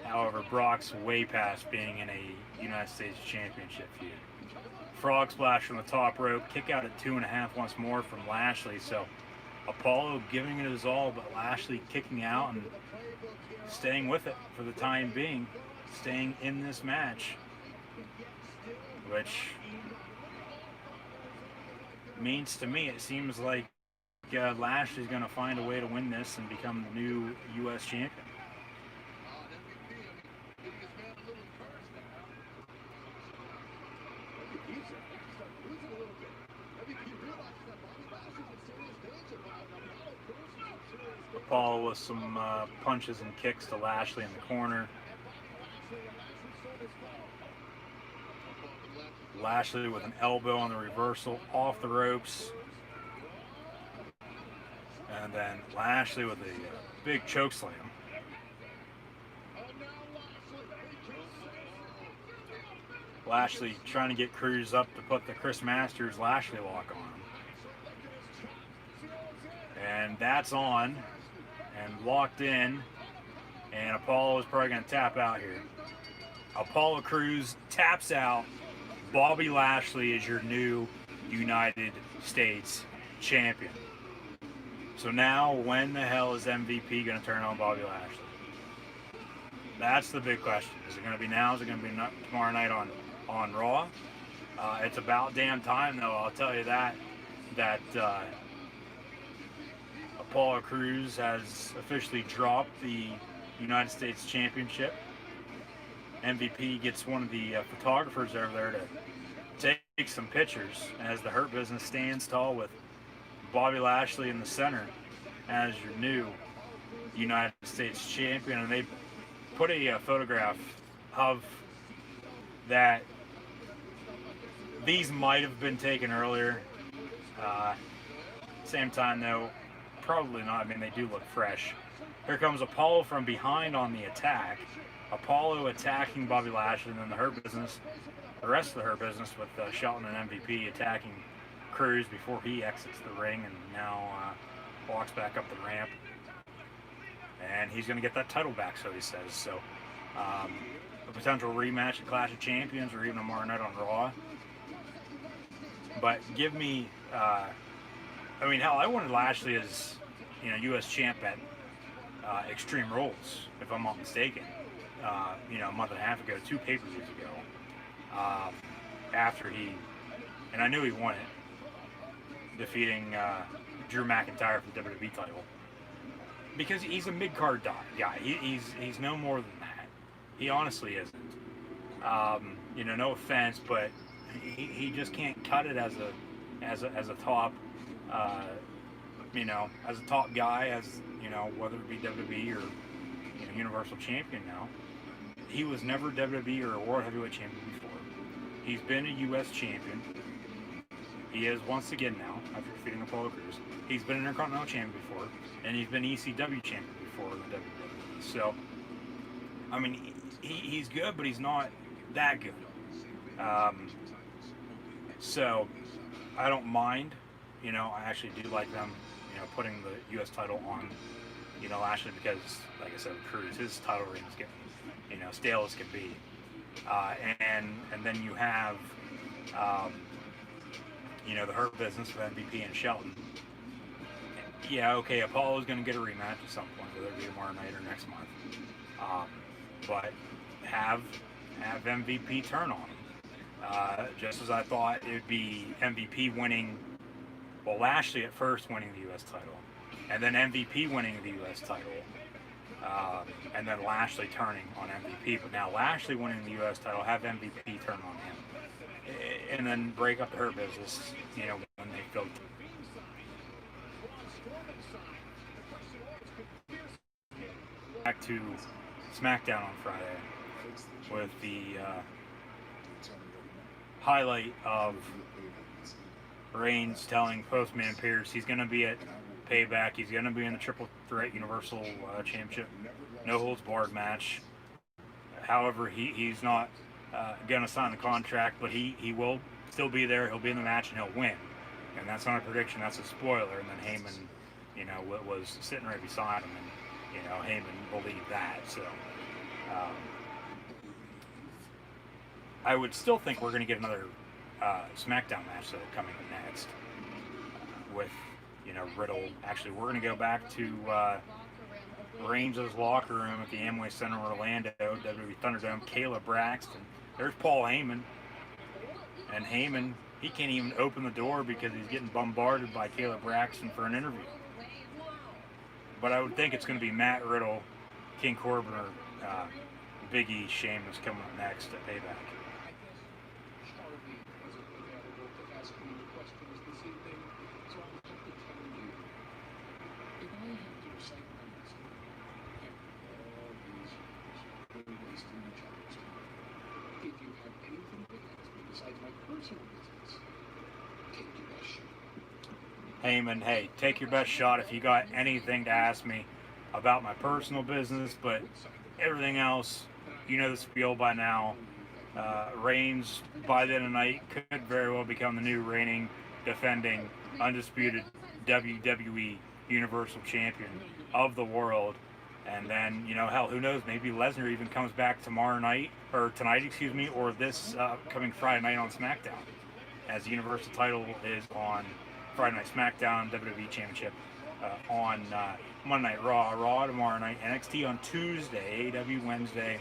However, Brock's way past being in a United States Championship feud. Frog splash from the top rope, kick out at 2.5 once more from Lashley. So Apollo giving it his all, but Lashley kicking out and staying with it for the time being, staying in this match, which means to me it seems like Lashley's going to find a way to win this and become the new U.S. champion. Apollo with some punches and kicks to Lashley in the corner. Lashley with an elbow on the reversal off the ropes. And then Lashley with a big choke slam. Lashley trying to get Crews up to put the Chris Masters Lashley lock on him. And that's on and locked in. And Apollo is probably going to tap out here. Apollo Crews taps out. Bobby Lashley is your new United States champion. So now, when the hell is MVP going to turn on Bobby Lashley? That's the big question. Is it going to be now? Is it going to be tomorrow night on Raw? It's about damn time, though. I'll tell you that Apollo Crews has officially dropped the United States Championship. MVP gets one of the photographers over there to take some pictures as the Hurt Business stands tall with Bobby Lashley in the center as your new United States champion. And they put a photograph of that. These might have been taken earlier. Same time though, probably not. I mean, they do look fresh. Here comes Apollo from behind on the attack. Apollo attacking Bobby Lashley, and then the Hurt Business, the rest of the Hurt Business with Shelton and MVP attacking Crews before he exits the ring and now walks back up the ramp. And he's going to get that title back, so he says. So a potential rematch at Clash of Champions or even tomorrow night on Raw. But give me I mean, hell, I wanted Lashley as, you know, U.S. champ at Extreme Rules, if I'm not mistaken. You know, a month and a half ago, 2 pay-per-views ago. After he, and I knew he won it, defeating Drew McIntyre for the WWE title. Because he's a mid-card guy. He's no more than that. He honestly isn't. You know, no offense, but he just can't cut it as a top, you know, as a top guy, as, you know, whether it be WWE or, you know, Universal Champion now. He was never WWE or World Heavyweight Champion before. He's been a U.S. Champion. He is once again now, after defeating Apollo Crews. He's been an Intercontinental Champion before, and he's been ECW Champion before in the WWE. So, I mean, he's good, but he's not that good. So, I don't mind. You know, I actually do like them, you know, putting the U.S. title on, you know, Lashley, because, like I said, with Crews, his title reign is getting, you know, stale as can be. And then you have, you know, the Hurt Business with MVP and Shelton. Yeah, okay, Apollo's going to get a rematch at some point, whether it be tomorrow night or next month. But have MVP turn on him. Just as I thought it would be MVP winning, well, Lashley at first winning the U.S. title, and then MVP winning the U.S. title, and then Lashley turning on MVP. But now Lashley winning the U.S. title, have MVP turn on him, and then break up the Hurt Business, you know, when they feel. Back to SmackDown on Friday with the highlight of Reigns telling Postman Pierce he's going to be at Payback. He's going to be in the Triple Threat Universal Championship no holds barred match. However, he's not going to sign the contract, but he will still be there. He'll be in the match and he'll win. And that's not a prediction. That's a spoiler. And then Heyman, you know, was sitting right beside him, and you know, Heyman believed that. So I would still think we're going to get another SmackDown match coming up next with, you know, Riddle. Actually, we're going to go back to Reigns' locker room at the Amway Center in Orlando, WWE Thunderdome. Kayla Braxton. There's Paul Heyman. And Heyman, he can't even open the door because he's getting bombarded by Kayla Braxton for an interview. But I would think it's going to be Matt Riddle, King Corbin, or Big E, Sheamus coming up next at Payback. Heyman, hey, take your best shot if you got anything to ask me about my personal business, but everything else, you know the spiel by now. Reigns, by the end of the night, could very well become the new reigning, defending, undisputed WWE Universal Champion of the world. And then, you know, hell, who knows, maybe Lesnar even comes back tomorrow night, or tonight, excuse me, or this coming Friday night on SmackDown, as the Universal title is on Friday Night SmackDown, WWE Championship on Monday Night Raw tomorrow night, NXT on Tuesday, AEW Wednesday,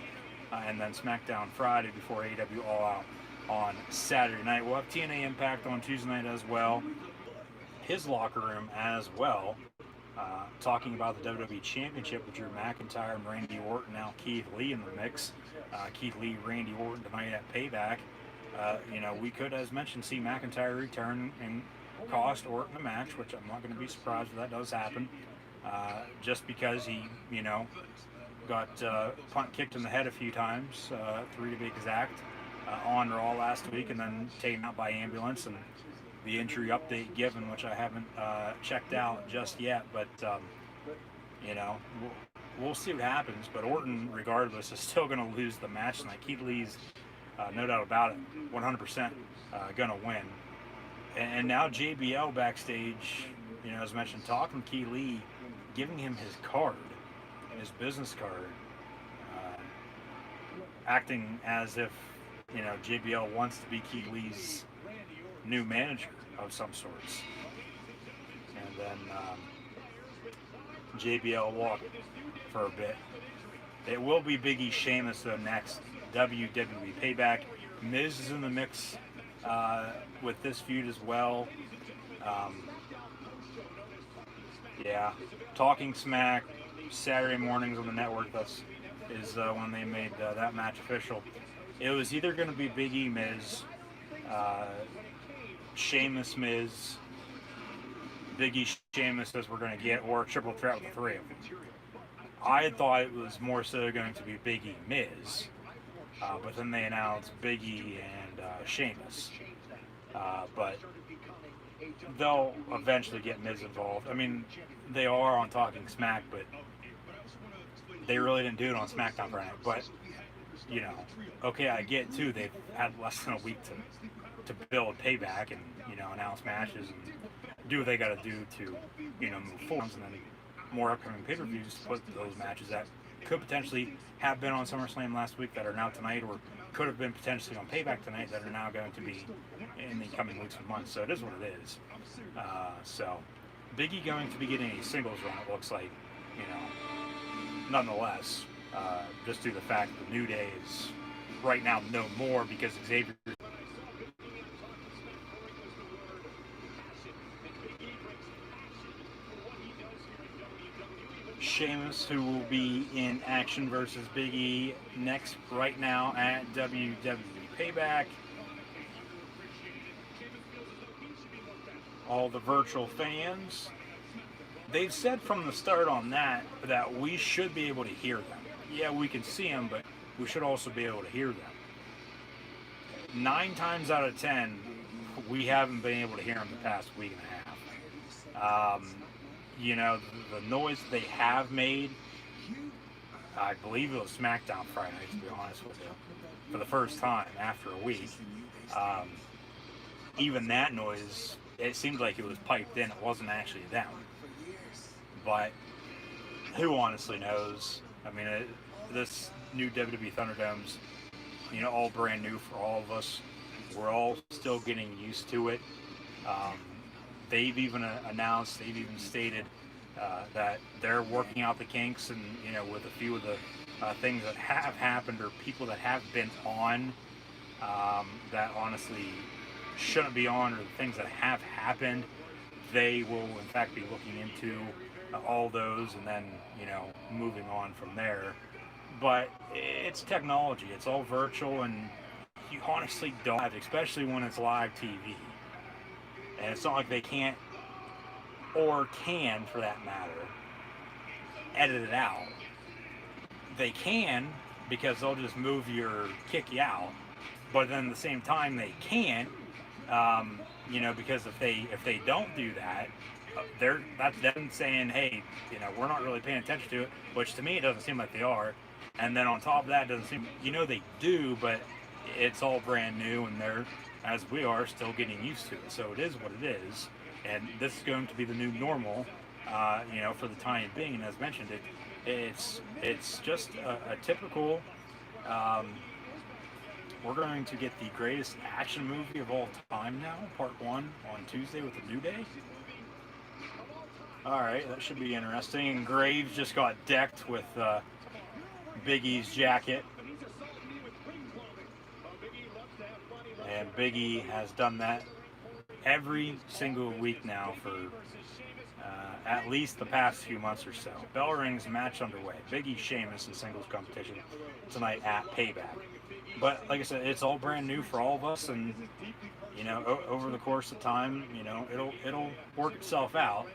and then SmackDown Friday before AEW All Out on Saturday night. We'll have TNA Impact on Tuesday night as well. His locker room as well, talking about the WWE Championship with Drew McIntyre and Randy Orton, now Keith Lee in the mix. Keith Lee, Randy Orton tonight at Payback. You know, we could, as mentioned, see McIntyre return and cost Orton a match, which I'm not going to be surprised if that does happen, just because he, you know, got punt kicked in the head a few times, 3 to be exact, on Raw last week, and then taken out by ambulance, and the injury update given, which I haven't checked out just yet, but you know, we'll see what happens. But Orton, regardless, is still going to lose the match tonight. Keith Lee's, no doubt about it, 100% going to win. And now JBL backstage, you know, as mentioned, talking to Keith Lee, giving him his card, his business card, acting as if, you know, JBL wants to be Keith Lee's new manager of some sorts. and then JBL walk for a bit. It will be Big E Sheamus though next. WWE Payback. Miz is in the mix with this feud as well. Yeah, Talking Smack Saturday mornings on the network. That's when they made that match official. It was either going to be Big E Miz, Sheamus Miz, Big E Sheamus as we're going to get, or a triple threat with the three of them. I thought it was more so going to be Big E Miz, but then they announced Big E and Sheamus. But they'll eventually get Miz involved. I mean, they are on Talking Smack, but they really didn't do it on SmackDown Friday. But you know, okay, I get too. They've had less than a week to build Payback and announce matches and do what they got to do to move forward, and then more upcoming pay-per-views to put those matches that could potentially have been on SummerSlam last week that are now tonight, or could have been potentially on Payback tonight that are now going to be in the coming weeks and months. So it is what it is. So Big E going to be getting a singles run, it looks like, nonetheless, just due to the fact that the New Day is right now no more because Xavier. Sheamus, who will be in action versus Big E next right now at WWE Payback. All the virtual fans, they've said from the start on that we should be able to hear them. Yeah, we can see them, but we should also be able to hear them. 9 times out of 10, we haven't been able to hear them the past week and a half. The noise they have made, I believe it was SmackDown Friday, to be honest with you, for the first time after a week. Even that noise, it seemed like it was piped in. It wasn't actually them. But who honestly knows? I mean, this new WWE Thunderdome's, all brand new for all of us. We're all still getting used to it. They've even announced, they've even stated that they're working out the kinks, and with a few of the things that have happened or people that have been on that honestly shouldn't be on, or the things that have happened, they will in fact be looking into all those and then moving on from there. But it's technology, it's all virtual, and you honestly don't have, especially when it's live TV. And it's not like they can't, or can for that matter, edit it out. They can, because they'll just kick you out. But then at the same time they can't, because if they don't do that, that's them saying, hey, we're not really paying attention to it, which to me it doesn't seem like they are. And then on top of that, it doesn't seem, they do, but it's all brand new, and they're, as we are, still getting used to it. So it is what it is, and this is going to be the new normal, for the time being. And as mentioned, it's just a typical. We're going to get the greatest action movie of all time now, part 1 on Tuesday with the New Day. All right, that should be interesting. And Graves just got decked with Big E's jacket. And Big E has done that every single week now for at least the past few months or so. Bell rings, match underway. Big E Sheamus in singles competition tonight at Payback. But like I said, it's all brand new for all of us, and over the course of time, it'll work itself out.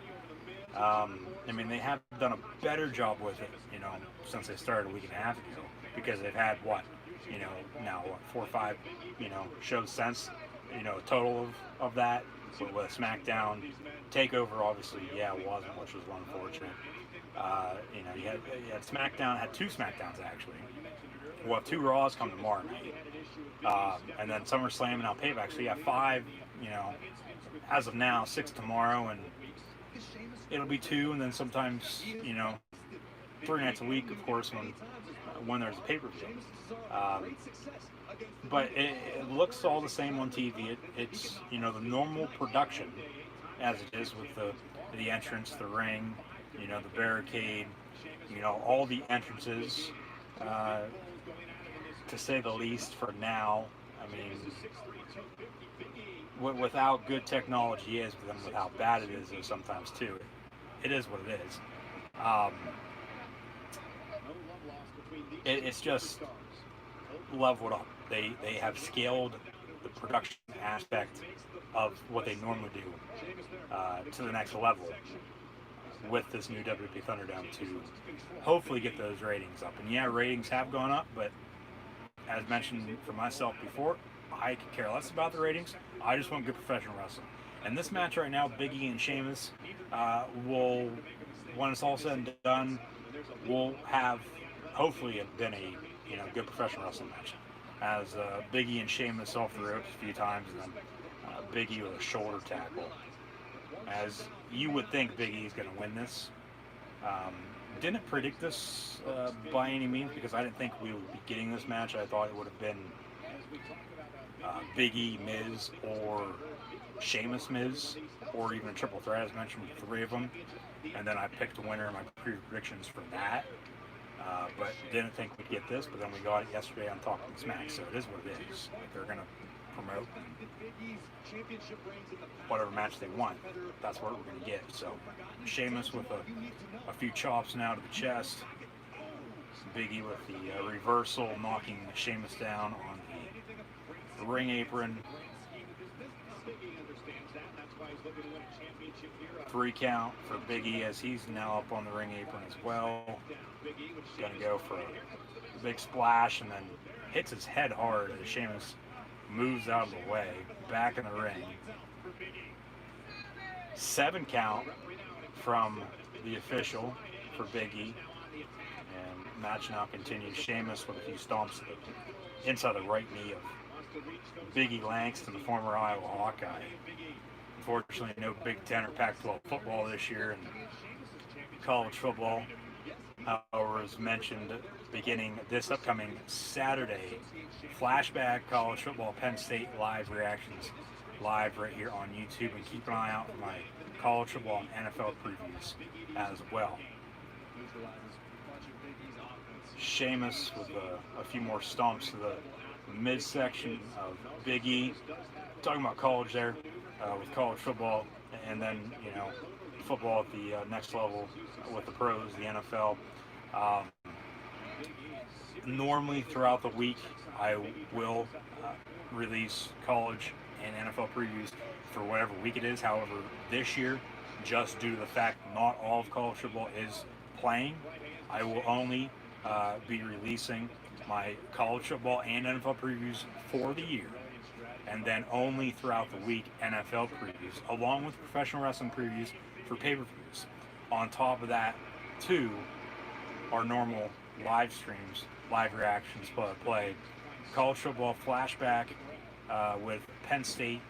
They have done a better job with it, since they started a week and a half ago, because they've had now 4 or 5, shows since, total of that, with SmackDown. TakeOver, obviously, it wasn't, which was unfortunate. You had SmackDown, had 2 SmackDowns actually. We'll have 2 Raws come tomorrow night. And then SummerSlam and now Payback. So you have 5, as of now, 6 tomorrow, and it'll be 2, and then sometimes, 3 nights a week, of course, when there's a pay-per-view. But it looks all the same on TV. It's, the normal production as it is with the entrance, the ring, the barricade, all the entrances, to say the least for now. I mean, without good technology is, but then with how bad it is sometimes too. It is what it is. It's just love what they have scaled the production aspect of what they normally do to the next level with this new WWE Thunderdome to hopefully get those ratings up. And yeah, ratings have gone up, but as mentioned for myself before, I could care less about the ratings. I just want good professional wrestling. And this match right now, Big E and Sheamus, will, when it's all said and done, will have hopefully been a good professional wrestling match. As Big E and Sheamus off the ropes a few times, and then Big E with a shoulder tackle. As you would think Big E is going to win this. Didn't predict this by any means, because I didn't think we would be getting this match. I thought it would have been Big E, Miz, or Sheamus, Miz, or even a triple threat, as mentioned, with 3 of them. And then I picked a winner in my predictions for that. But didn't think we'd get this, but then we got it yesterday on Talking Smack, so it is what it is. Like, they're going to promote whatever match they want. That's what we're going to get. So Sheamus with a few chops now to the chest. Big E with the reversal, knocking Sheamus down on the ring apron. 3 count for Big E as he's now up on the ring apron as well. Gonna go for a big splash and then hits his head hard as Sheamus moves out of the way, back in the ring. 7 count from the official for Big E. And match now continues. Sheamus with a few stomps inside the right knee of Big E Langston, the former Iowa Hawkeye. Unfortunately, no Big Ten or Pac-12 football this year, and college football, however, as mentioned, beginning this upcoming Saturday. Flashback college football, Penn State live reactions, live right here on YouTube, and keep an eye out for my college football and NFL previews as well. Sheamus with a few more stomps to the midsection of Big E. Talking about college there, with college football, and then football at the next level with the pros, the NFL. Normally throughout the week I will release college and NFL previews for whatever week it is. However, this year, just due to the fact not all of college football is playing, I will only be releasing my college football and NFL previews for the year, and then only throughout the week NFL previews, along with professional wrestling previews for pay-per-views. On top of that, too, our normal live streams, live reactions, play college football flashback with Penn State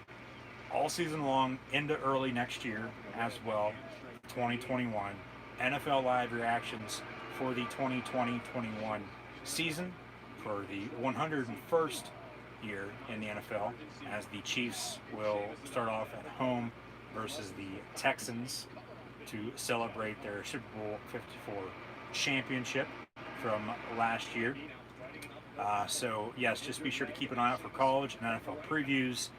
all season long into early next year as well, 2021. NFL live reactions for the 2020-21 season for the 101st year in the NFL, as the Chiefs will start off at home versus the Texans to celebrate their Super Bowl 54 championship from last year. So yes, just be sure to keep an eye out for college and NFL previews,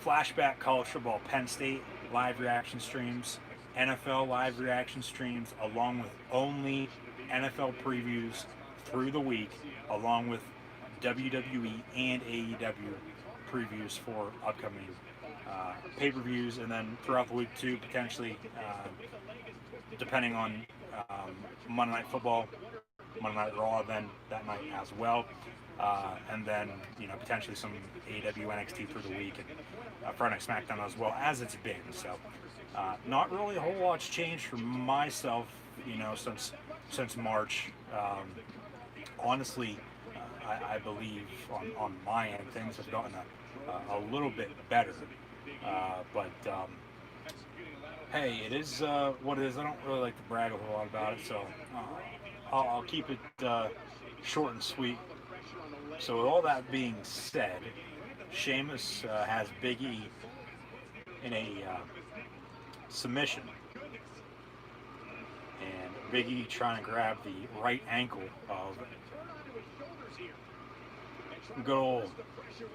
flashback college football Penn State live reaction streams, NFL live reaction streams, along with only NFL previews through the week, along with WWE and AEW previews for upcoming pay-per-views, and then throughout the week too, potentially, depending on Monday Night Football, Monday Night Raw, then that night as well, and then potentially some AEW NXT through the week, and Friday Night SmackDown as well, as it's been. So not really a whole lot's changed for myself, since March. Honestly, I believe on my end things have gotten a little bit better, but hey, it is what it is. I don't really like to brag a whole lot about it, so I'll keep it short and sweet. So with all that being said, Sheamus has Big E in a submission. And Big E trying to grab the right ankle of good old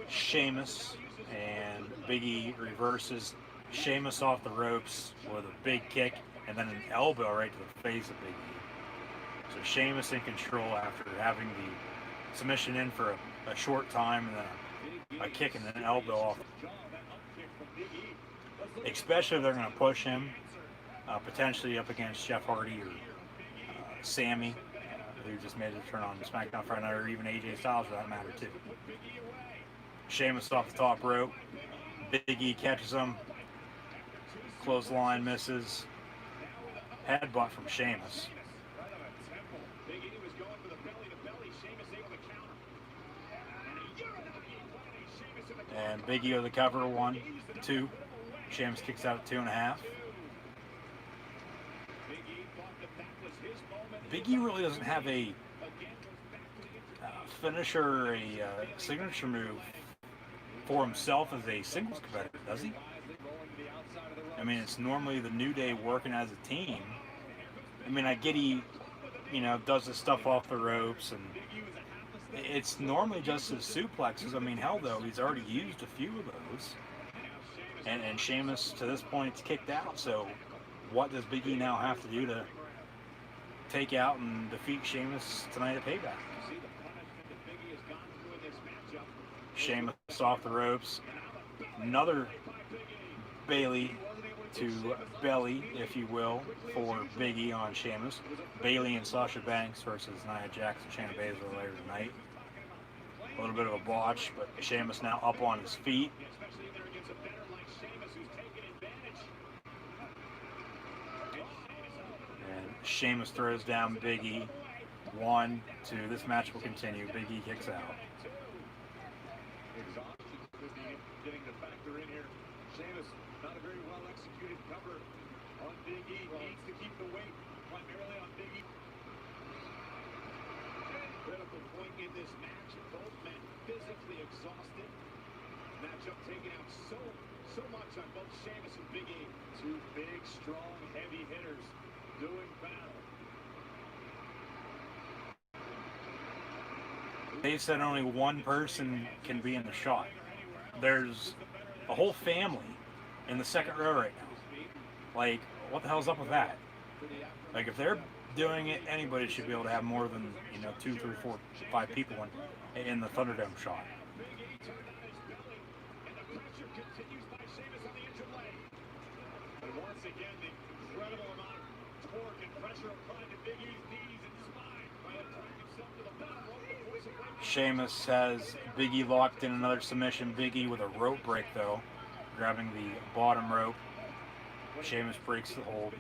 Sheamus, and Big E reverses Sheamus off the ropes with a big kick and then an elbow right to the face of Big E. So Sheamus in control after having the submission in for a short time and then a kick and an elbow off. Especially if they're going to push him potentially up against Jeff Hardy or Sammy, who just made a turn on SmackDown Friday Night, or even AJ Styles for that matter too. Sheamus off the top rope. Big E catches him. Clothesline misses. Headbutt from Sheamus. And Big E with the cover, 1, 2. Sheamus kicks out at 2.5. Big E really doesn't have a finisher or a signature move for himself as a singles competitor, does he? I mean, it's normally the New Day working as a team. I mean, I get he, does his stuff off the ropes, and it's normally just his suplexes. I mean, hell, though, he's already used a few of those. And Sheamus, to this point, is kicked out. So what does Big E now have to do to take out and defeat Sheamus tonight at Payback? Sheamus off the ropes. Another Bailey to belly, if you will, for Big E on Sheamus. Bailey and Sasha Banks versus Nia Jax and Shayna Baszler later tonight. A little bit of a botch, but Sheamus now up on his feet. And Sheamus throws down Big E. 1, 2. This match will continue. Big E kicks out. Getting the factor in here. Sheamus, not a very well executed cover on Big E. Needs to keep the weight primarily on Big E. Critical point in this match. Both men physically exhausted. Matchup taking out so much on both Sheamus and Big E. Two big, strong, heavy hitters doing battle. They said only one person can be in the shot. There's a whole family in the second row right now. Like, what the hell's up with that? Like, if they're doing it, anybody should be able to have more than, 2, 3, 4, 5 people in the Thunderdome shot. Once again, the incredible amount of torque and pressure applied to Big E's knees and spine by applying himself to the bottom rope. Sheamus has Big E locked in another submission. Big E with a rope break, though, grabbing the bottom rope. Sheamus breaks the hold.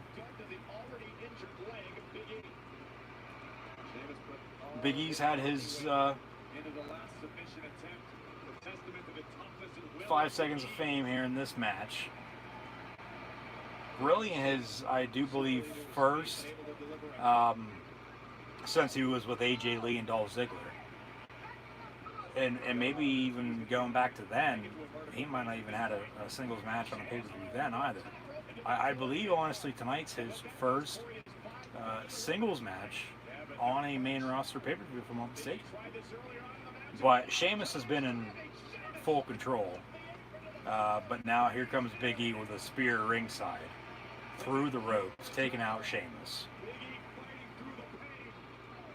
Big E's had his 5 seconds of fame here in this match. Really his, I do believe, first since he was with AJ Lee and Dolph Ziggler. And maybe even going back to then, he might not even had a singles match on a pay-per-view then either. I believe, honestly, tonight's his first singles match on a main roster pay-per-view, if I'm not mistaken. But Sheamus has been in full control. But now here comes Big E with a spear ringside through the ropes, taking out Sheamus.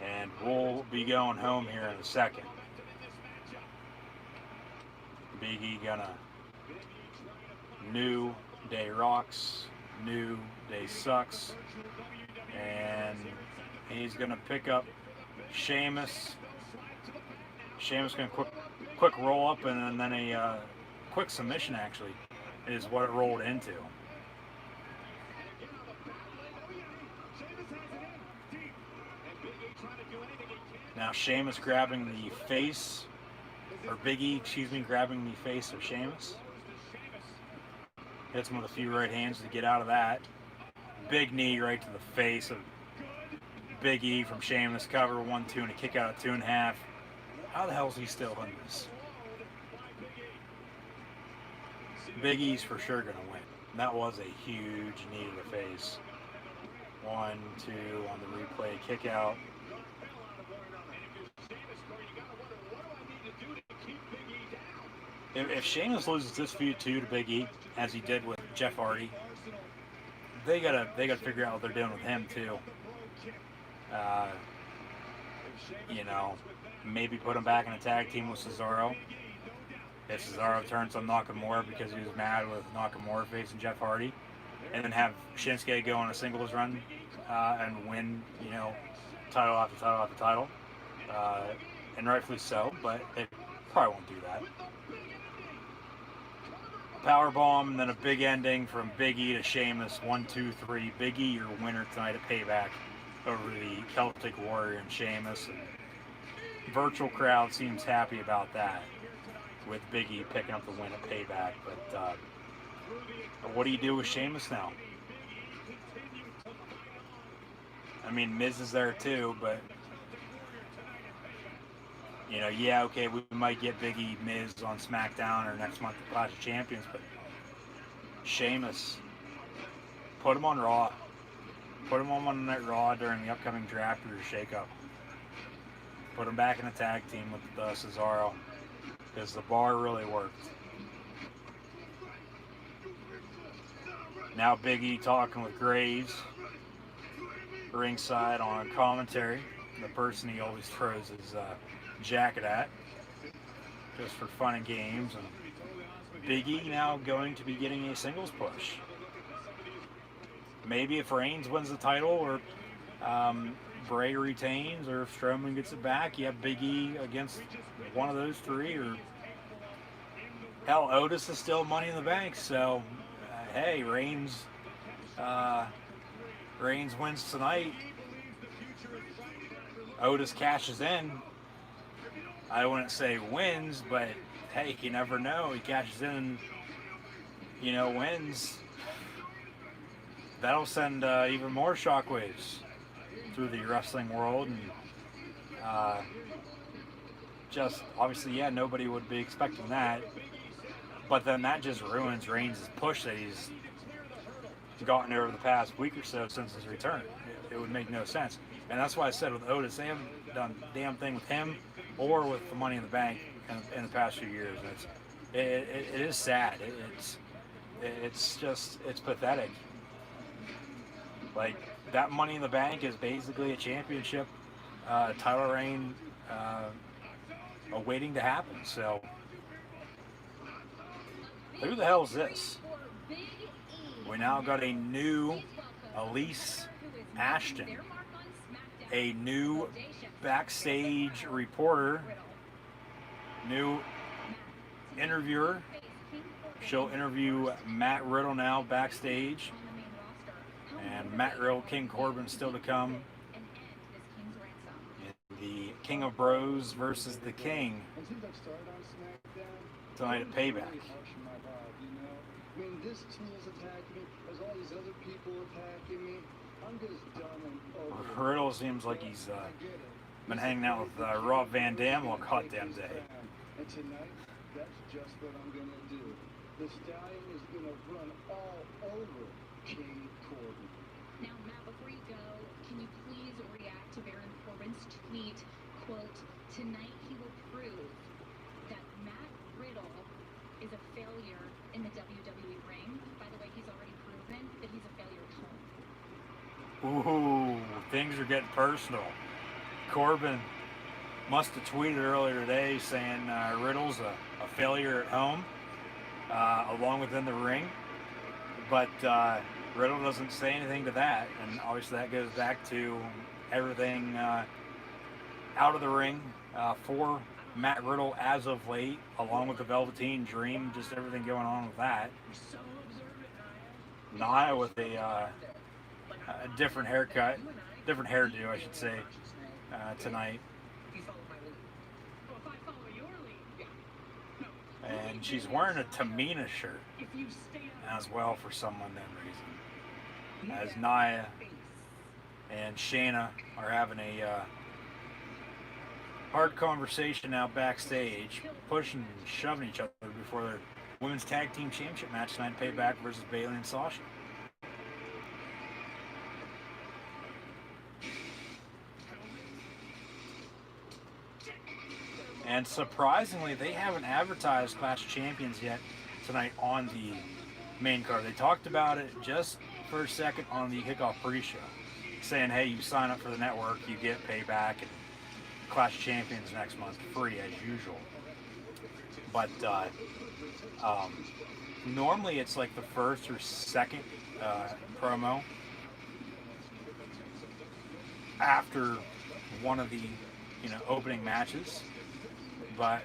And we'll be going home here in a second. Big E gonna New Day rocks, New Day sucks, and he's gonna pick up Sheamus. Sheamus gonna quick roll up, and then a quick submission actually is what it rolled into. Now Sheamus grabbing the face, or Big E, grabbing the face of Sheamus. Hits him with a few right hands to get out of that. Big knee right to the face of Big E from Sheamus. Cover 1, 2, and a kick out at 2.5. How the hell is he still in this? Big E's for sure gonna win. That was a huge knee to the face. 1, 2 on the replay, kick out. If Sheamus loses this feud too to Big E, as he did with Jeff Hardy, they gotta figure out what they're doing with him too. You know, maybe put him back in a tag team with Cesaro. If Cesaro turns on Nakamura because he was mad with Nakamura facing Jeff Hardy, and then have Shinsuke go on a singles run and win, you know, title after title after title, and rightfully so, but they probably won't do that. Powerbomb, and then a big ending from Big E to Sheamus. 1, 2, 3. Big E, your winner tonight at Payback over the Celtic Warrior and Sheamus. And virtual crowd seems happy about that, with Big E picking up the win at Payback. But what do you do with Sheamus now? I mean, Miz is there too, but you know, yeah, okay, we might get Big E Miz on SmackDown or next month at Clash of Champions, but Sheamus, put him on Raw. Put him on Monday Night Raw during the upcoming draft or shakeup. Put him back in a tag team with Cesaro, because the bar really worked. Now Big E talking with Graves, ringside on commentary, the person he always throws his jacket at, just for fun and games. And Big E now going to be getting a singles push. Maybe if Reigns wins the title, or Bray retains, or if Strowman gets it back, you have Big E against one of those three, or hell, Otis is still Money in the Bank, so hey, Reigns wins tonight, Otis cashes in. I wouldn't say wins, but hey, you never know. He cashes in, you know, wins. That'll send even more shockwaves through the wrestling world, and just obviously, yeah, nobody would be expecting that. But then that just ruins Reigns' push that he's gotten over the past week or so since his return. It would make no sense. And that's why I said with Otis, they haven't done a damn thing with him or with the Money in the Bank in the past few years. And it is sad. It's pathetic. Like, that Money in the Bank is basically a championship title reign awaiting to happen. So, who the hell is this? We now got a new Elise Ashton, a new backstage reporter, new interviewer. She'll interview Matt Riddle now backstage, and Matt Riddle, King Corbin still to come. The King of Bros versus the King tonight at Payback. I mean, this team's attacking me. There's all these other people attacking me. I'm just done and over. Riddle seems like he's been hanging out with Rob Van Dam all goddamn day. And tonight, that's just what I'm going to do. The Stallion is going to run all over King Corbin. Now, Matt, before you go, can you please react to Baron Corbin's tweet, quote, "Tonight he will prove that Matt Riddle is a failure in the WWE ring." By the way, he's already proven that he's a failure at home. Ooh, things are getting personal. Corbin must have tweeted earlier today saying Riddle's a failure at home, along with in the ring. But Riddle doesn't say anything to that, and obviously that goes back to everything out of the ring for Matt Riddle as of late, along with the Velveteen Dream, just everything going on with that. Nia with a different haircut, different hairdo, I should say, tonight. And she's wearing a Tamina shirt as well for some unknown reason. As Nia and Shayna are having a hard conversation now backstage, pushing and shoving each other before they're Women's Tag Team Championship match tonight, Payback versus Bayley and Sasha. And surprisingly, they haven't advertised Clash of Champions yet tonight on the main card. They talked about it just for a second on the kickoff pre-show, saying, hey, you sign up for the network, you get Payback and Clash of Champions next month free as usual. But normally it's like the first or second promo after one of the opening matches. But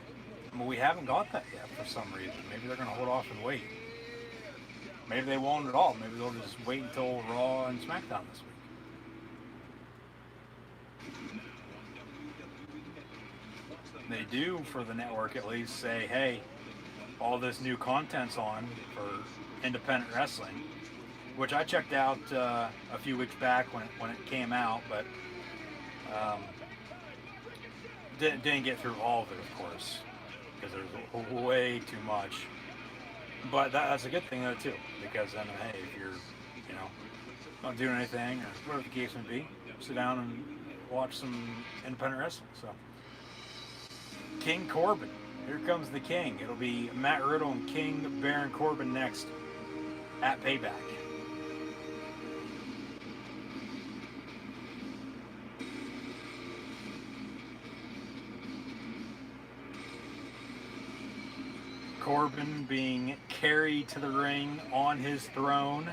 we haven't got that yet for some reason. Maybe they're going to hold off and wait. Maybe they won't at all. Maybe they'll just wait until Raw and SmackDown this week. They do, for the network at least, say, hey, all this new content's on for independent wrestling, which I checked out a few weeks back when it came out, but didn't get through all of it, of course, because there's way too much. But that's a good thing though too, because then hey, if you're not doing anything or whatever the case may be, sit down and watch some independent wrestling. So King Corbin, here comes the King. It'll be Matt Riddle and King Baron Corbin next at Payback. Corbin being carried to the ring on his throne.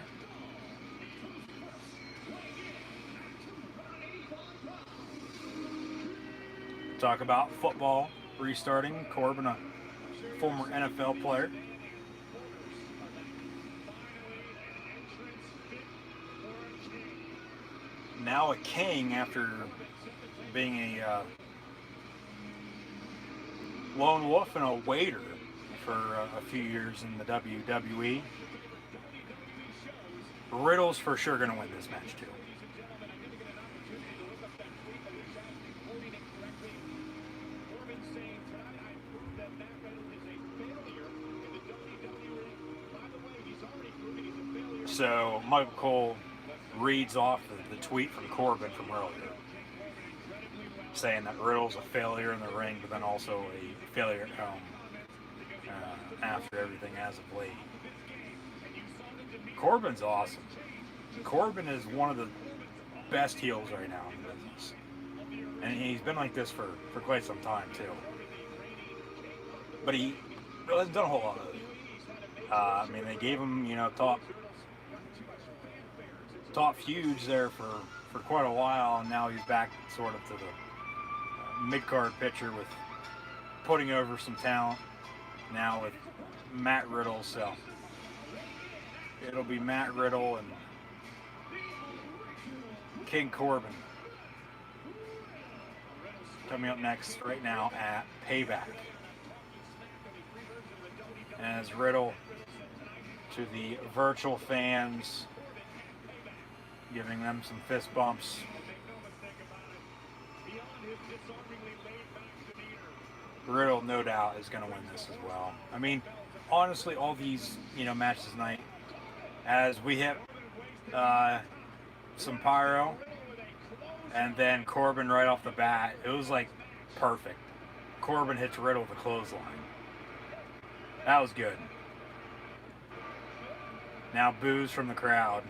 Talk about football restarting. Corbin, a former NFL player. Now a king after being a lone wolf and a waiter for a few years in the WWE. Riddle's for sure going to win this match too. So Michael Cole reads off the tweet from Corbin from earlier, saying that Riddle's a failure in the ring, but then also a failure at home. After everything as of late. Corbin's awesome. Corbin is one of the best heels right now in the business. And he's been like this for quite some time too. But he hasn't done a whole lot of it. I mean, they gave him, top feuds there for quite a while, and now he's back sort of to the mid-card picture with putting over some talent now with Matt Riddle. So it'll be Matt Riddle and King Corbin coming up next right now at Payback. As Riddle to the virtual fans, giving them some fist bumps. Riddle, no doubt, is going to win this as well. I mean, honestly, all these, matches tonight, as we hit some pyro, and then Corbin right off the bat, it was like perfect. Corbin hits Riddle with a clothesline. That was good. Now boos from the crowd.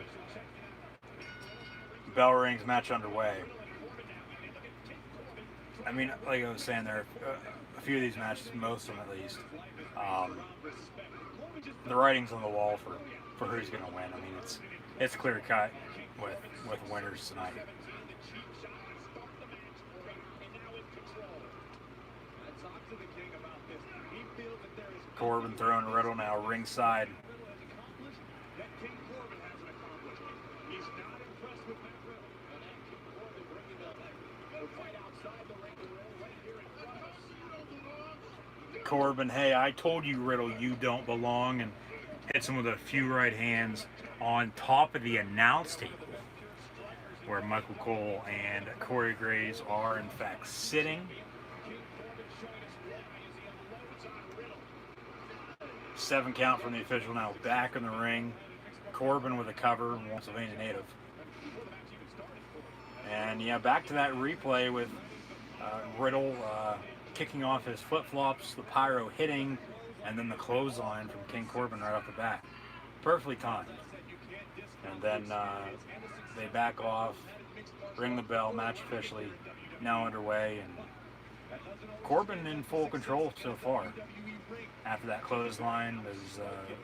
Bell rings, match underway. I mean, like I was saying, there are a few of these matches, most of them at least, the writing's on the wall for who's going to win. I mean, it's clear cut with winners tonight. Corbin throwing Riddle now ringside. Corbin, hey, I told you, Riddle, you don't belong, and hits him with a few right hands on top of the announce table, where Michael Cole and Corey Graves are, in fact, sitting. 7 count from the official. Now back in the ring. Corbin with a cover, Pennsylvania native. And yeah, back to that replay with Riddle kicking off his flip-flops, the pyro hitting, and then the clothesline from King Corbin right off the bat. Perfectly timed. And then they back off, ring the bell, match officially now underway, and Corbin in full control so far. After that clothesline, his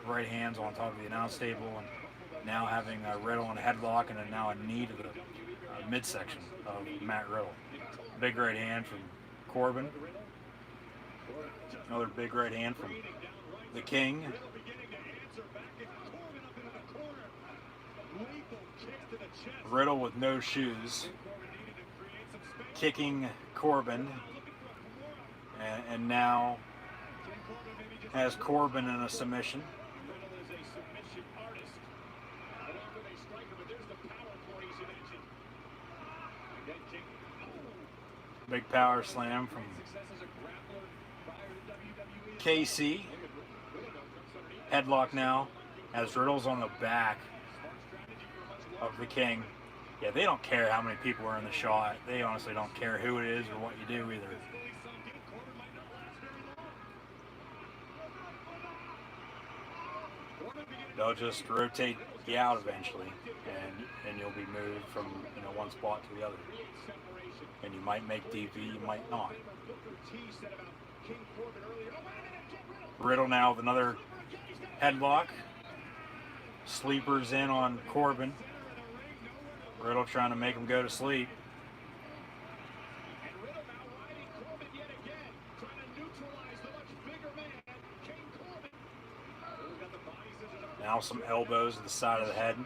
right hand's on top of the announce table, and now having Riddle in a headlock, and then now a knee to the midsection of Matt Riddle. Big right hand from Corbin. Another big right hand from the King. Riddle with no shoes, kicking Corbin, and now has Corbin in a submission. Big power slam from KC. Headlock now as Riddle's on the back of the King. Yeah, they don't care how many people are in the shot. They honestly don't care who it is or what you do either. They'll just rotate you out eventually, and you'll be moved from one spot to the other. And you might make DV, you might not. Riddle now with another headlock. Sleepers in on Corbin. Riddle trying to make him go to sleep. Now some elbows to the side of the head.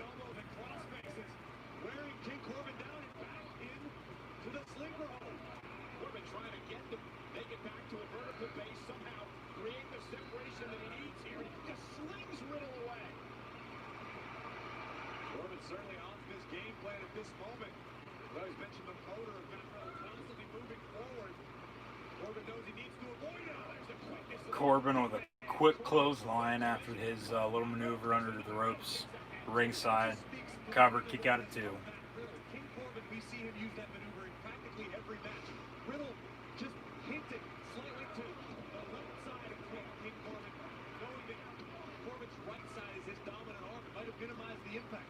Corbin with a quick clothesline after his little maneuver under the ropes, ringside, cover, kick out at 2. King Corbin, we see him use that maneuver in practically every match. Riddle just hinted slightly to the left side of King Corbin, knowing that Corbin's right side is his dominant arm. It might have minimized the impact.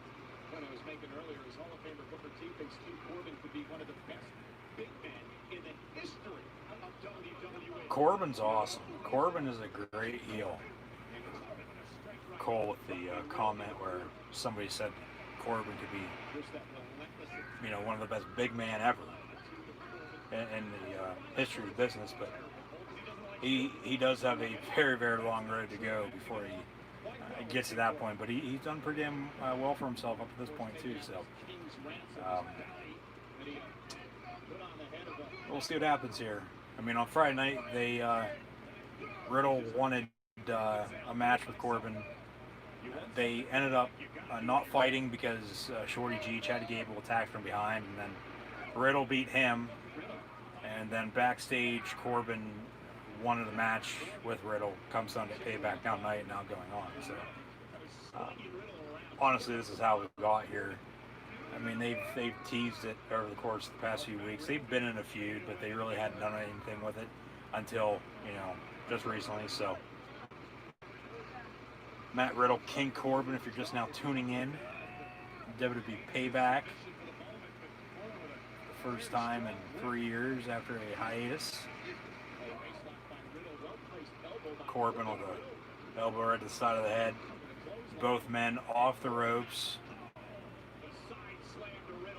When I was making earlier, his Hall of Famer Booker T thinks King Corbin could be one of the best big men in the history of WWE. Corbin's awesome. Corbin is a great heel. Cole with the comment where somebody said Corbin could be, one of the best big man ever in the history of the business, but he does have a very, very long road to go before he gets to that point. But he's done pretty damn well for himself up to this point too. So we'll see what happens here. I mean, on Friday night, Riddle wanted a match with Corbin. They ended up not fighting because Shorty G, Chad Gable attacked from behind, and then Riddle beat him. And then backstage, Corbin wanted a match with Riddle come Sunday, Payback now night, now going on. So, honestly, this is how we got here. I mean, they've teased it over the course of the past few weeks. They've been in a feud, but they really hadn't done anything with it until, just recently. So, Matt Riddle, King Corbin, if you're just now tuning in, WWE Payback. The first time in 3 years after a hiatus. Corbin with an elbow right to the side of the head. Both men off the ropes.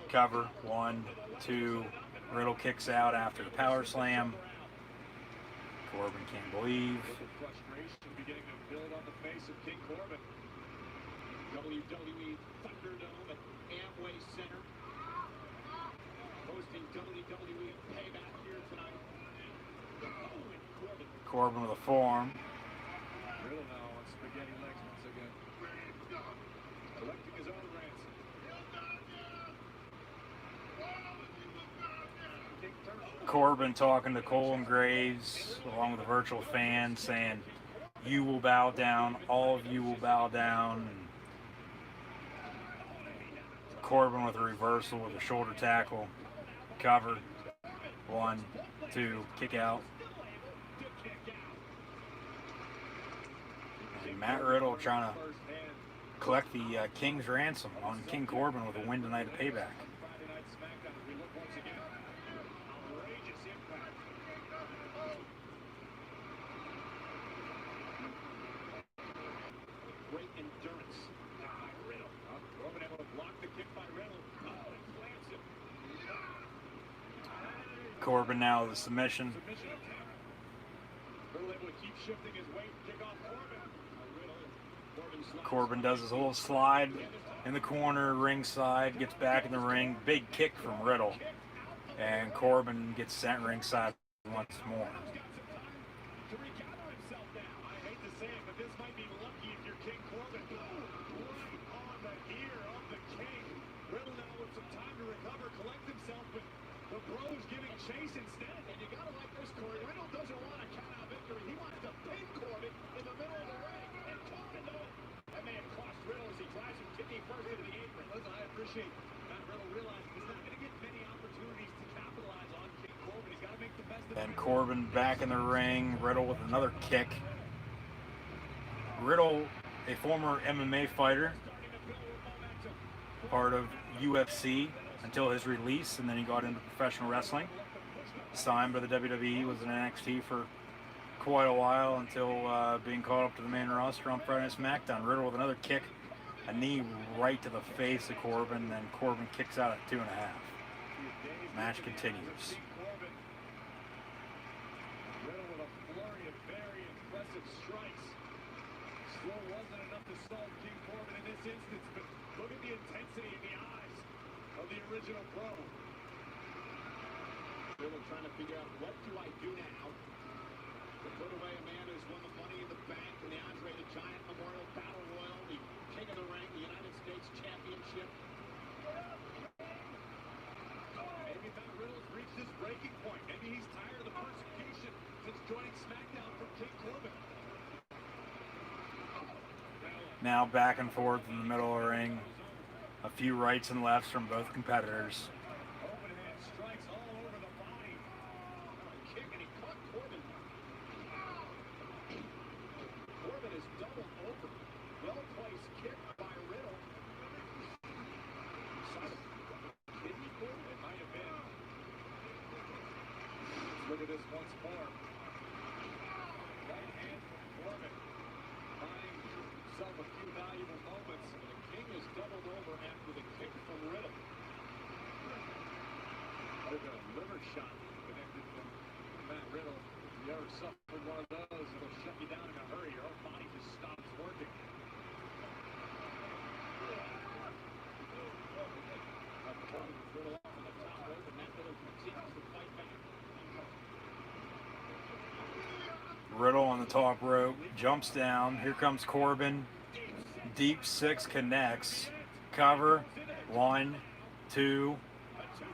Cover, 1, 2. Riddle kicks out after the power slam. Corbin can't believe. Frustration beginning to build on the face of King Corbin. WWE Thunderdome at Amway Center, hosting WWE Payback here tonight. Corbin with a forearm. Riddle now on spaghetti legs once again. Collecting his own ransom. Corbin talking to Cole and Graves along with a virtual fan saying, You will bow down. All of you will bow down. Corbin with a reversal with a shoulder tackle. Cover. 1, 2, kick out. And Matt Riddle trying to collect the King's ransom on King Corbin with a win tonight at Payback. Great endurance by Riddle. Corbin able to block the kick by Riddle. Plants it. Corbin now with a submission. Riddle able to keep shifting his weight. Kick off Corbin. Corbin does his little slide in the corner, ringside, gets back in the ring. Big kick from Riddle. And Corbin gets sent ringside once more. To recover himself now. I hate to say it, but this might be lucky if you're King Corbin. Right on the ear of the King. Riddle now with some time to recover, collect himself, but the Bro's giving chase instead. And you gotta like this, Corey. Riddle doesn't want a count-out victory. He wants to pin Corbin in the middle of the ring. And Corbin, though, that may have cost Riddle as he drives him kicking first into the apron. Listen, I appreciate Matt Riddle realizing he's not going to get many opportunities to capitalize on King Corbin. He's got to make the best of it. And Corbin back in the ring. Riddle with another kick. Riddle, a former MMA fighter, part of UFC until his release, and then he got into professional wrestling. Signed by the WWE, was in NXT for quite a while until being called up to the main roster on Friday Night SmackDown. Riddle with another kick, a knee right to the face of Corbin, then Corbin kicks out at 2.5. Match continues. Riddle with a flurry of very impressive strikes. Still wasn't enough to solve King Corbin in this instance, but look at the intensity in the eyes of the original Pro. Riddle trying to figure out, what do I do now? To put away a man who's won the Money in the Bank and the Andre the Giant Memorial Battle Royal, the King of the Ring, the United States Championship. Maybe Matt Riddle's reached his breaking point. Maybe he's tired of the persecution since joining SmackDown from King Corbin. Now back and forth in the middle of the ring. A few rights and lefts from both competitors. Open hand strikes all over the body. Kick, and he caught Corbin. Corbin is doubled over. Well-placed kick by Riddle. Kidney Corbin, it might have been. Let's look at this once more. Right hand from Corbin. Buying himself a few valuable moments. The King is doubled over after the kick from Riddle. There's a liver shot connected from Matt Riddle. If you ever suffered one of those, it'll shut you down in a hurry. Your whole body just stops working. Riddle off on the top rope, and Matt Riddle continues to fight back. Riddle on the top rope, jumps down. Here comes Corbin. Deep six connects. Cover. 1, 2,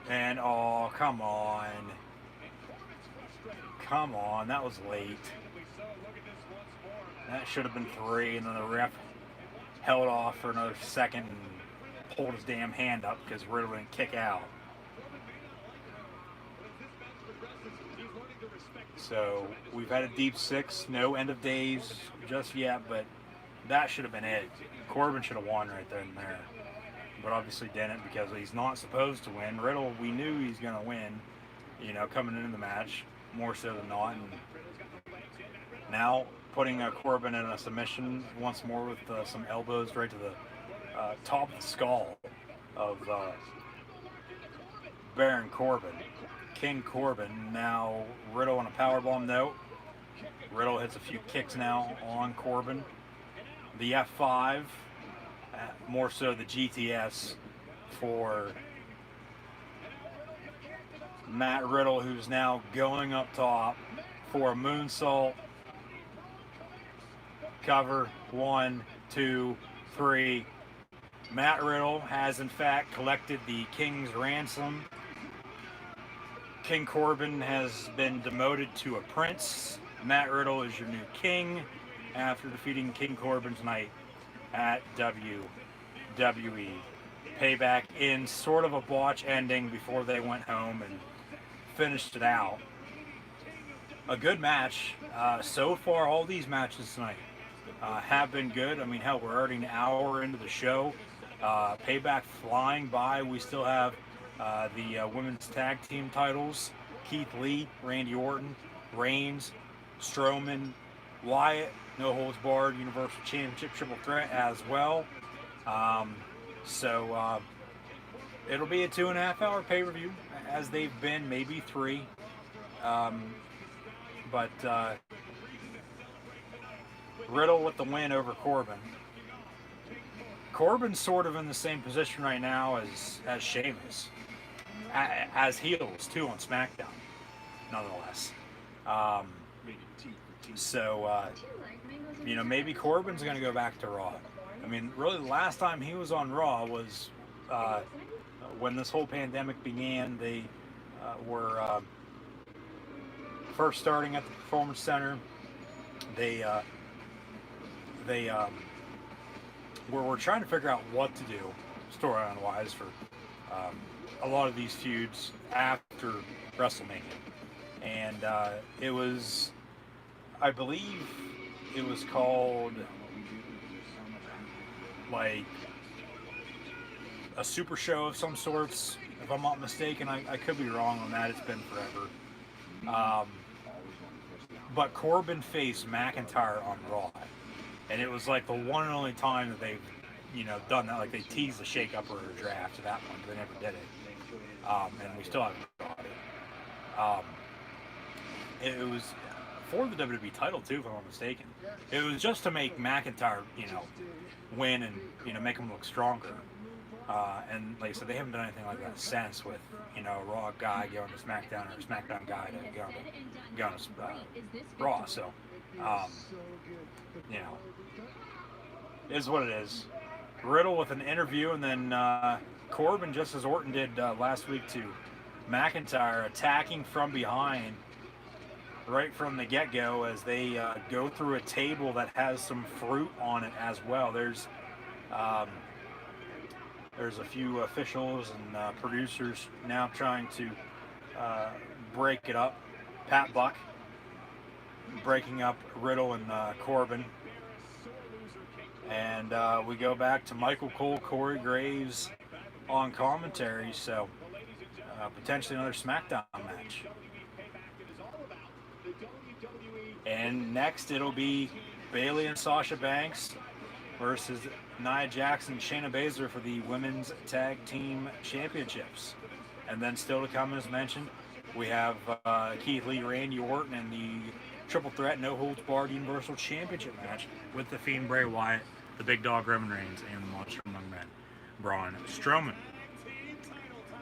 and oh, come on. Come on, that was late. That should have been 3, and then the ref held off for another second and pulled his damn hand up because Riddle didn't kick out. So we've had a deep 6, no end of days just yet, but that should have been it. Corbin should have won right then and there, but obviously didn't because he's not supposed to win. Riddle, we knew he's going to win, you know, coming into the match, more so than not. And now putting Corbin in a submission once more with some elbows right to the top of the skull of Baron Corbin. King Corbin. Now Riddle on a powerbomb. No. Riddle hits a few kicks now on Corbin. The F5, more so the GTS for Matt Riddle, who's now going up top for a moonsault. Cover. 1, 2, 3. Matt Riddle has in fact collected the King's ransom. King Corbin has been demoted to a prince. Matt Riddle is your new king. after defeating King Corbin tonight at WWE Payback in sort of a botch ending before they went home and finished it out. A good match. So far, all these matches tonight have been good. I mean, hell, we're already an hour into the show. Payback flying by. We still have the women's tag team titles. Keith Lee, Randy Orton, Reigns, Strowman, Wyatt, no holds barred, Universal Championship triple threat as well. So it'll be a 2.5 hour pay-per-view, as they've been, maybe 3. But Riddle with the win over Corbin. Corbin's sort of in the same position right now as Sheamus, as heels too on SmackDown, nonetheless. So you know, maybe Corbin's going to go back to Raw. I mean, really, the last time he was on Raw was when this whole pandemic began. They were first starting at the Performance Center. They were trying to figure out what to do storyline wise for a lot of these feuds after WrestleMania, and it was, I believe, it was called like a super show of some sorts, if I'm not mistaken. I could be wrong on that. It's been forever. But Corbin faced McIntyre on Raw, and it was like the one and only time that they've, you know, done that. Like, they teased the shake-up or a draft to that point, but they never did it. And we still haven't got it. It was for the WWE title too, if I'm not mistaken. It was just to make McIntyre, you know, win and, you know, make him look stronger. And like I said, they haven't done anything like that since, with, you know, a Raw guy going to SmackDown or a SmackDown guy to go to Raw. So, you know, it is what it is. Riddle with an interview, and then Corbin, just as Orton did last week to McIntyre, attacking from behind right from the get-go as they go through a table that has some fruit on it as well. There's a few officials and producers now trying to break it up. Pat Buck breaking up Riddle and Corbin. And we go back to Michael Cole, Corey Graves on commentary, so potentially another SmackDown match. And next it'll be Bayley and Sasha Banks versus Nia Jax and Shayna Baszler for the Women's Tag Team Championships. And then still to come, as mentioned, we have Keith Lee, Randy Orton, and the Triple Threat No Holds Barred Universal Championship match with the Fiend Bray Wyatt, the Big Dog Roman Reigns, and the Monster Among Men, Braun Strowman.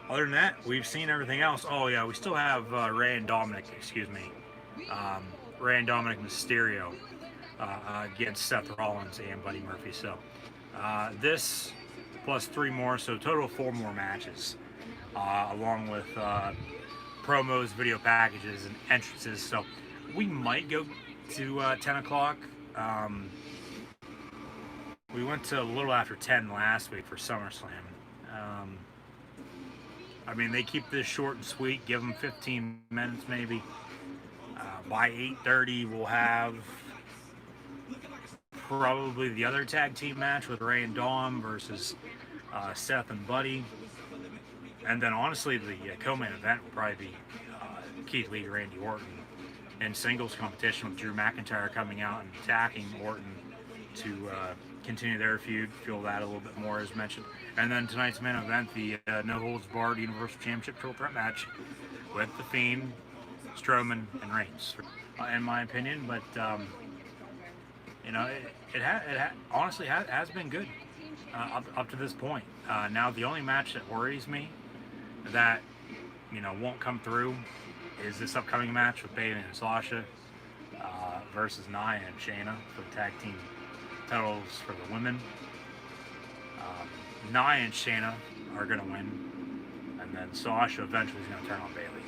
Other than that, we've seen everything else. Oh yeah, we still have Rey and Dominic Mysterio against Seth Rollins and Buddy Murphy. So this plus 3 more, so total of 4 more matches, along with promos, video packages, and entrances. So we might go to 10 o'clock. We went to a little after 10 last week for SummerSlam. I mean, they keep this short and sweet, give them 15 minutes maybe. By 8:30, we'll have probably the other tag team match with Rey and Dom versus Seth and Buddy. And then, honestly, the co-main event will probably be Keith Lee, Randy Orton in singles competition, with Drew McIntyre coming out and attacking Orton to continue their feud, fuel that a little bit more, as mentioned. And then tonight's main event, the No Holds Barred Universal Championship Triple Threat match with The Fiend, Strowman, and Reigns, in my opinion. But you know, it honestly has been good up to this point. Now the only match that worries me that, you know, won't come through is this upcoming match with Bayley and Sasha versus Nia and Shayna for the tag team titles for the women. Nia and Shayna are going to win, and then Sasha eventually is going to turn on Bayley,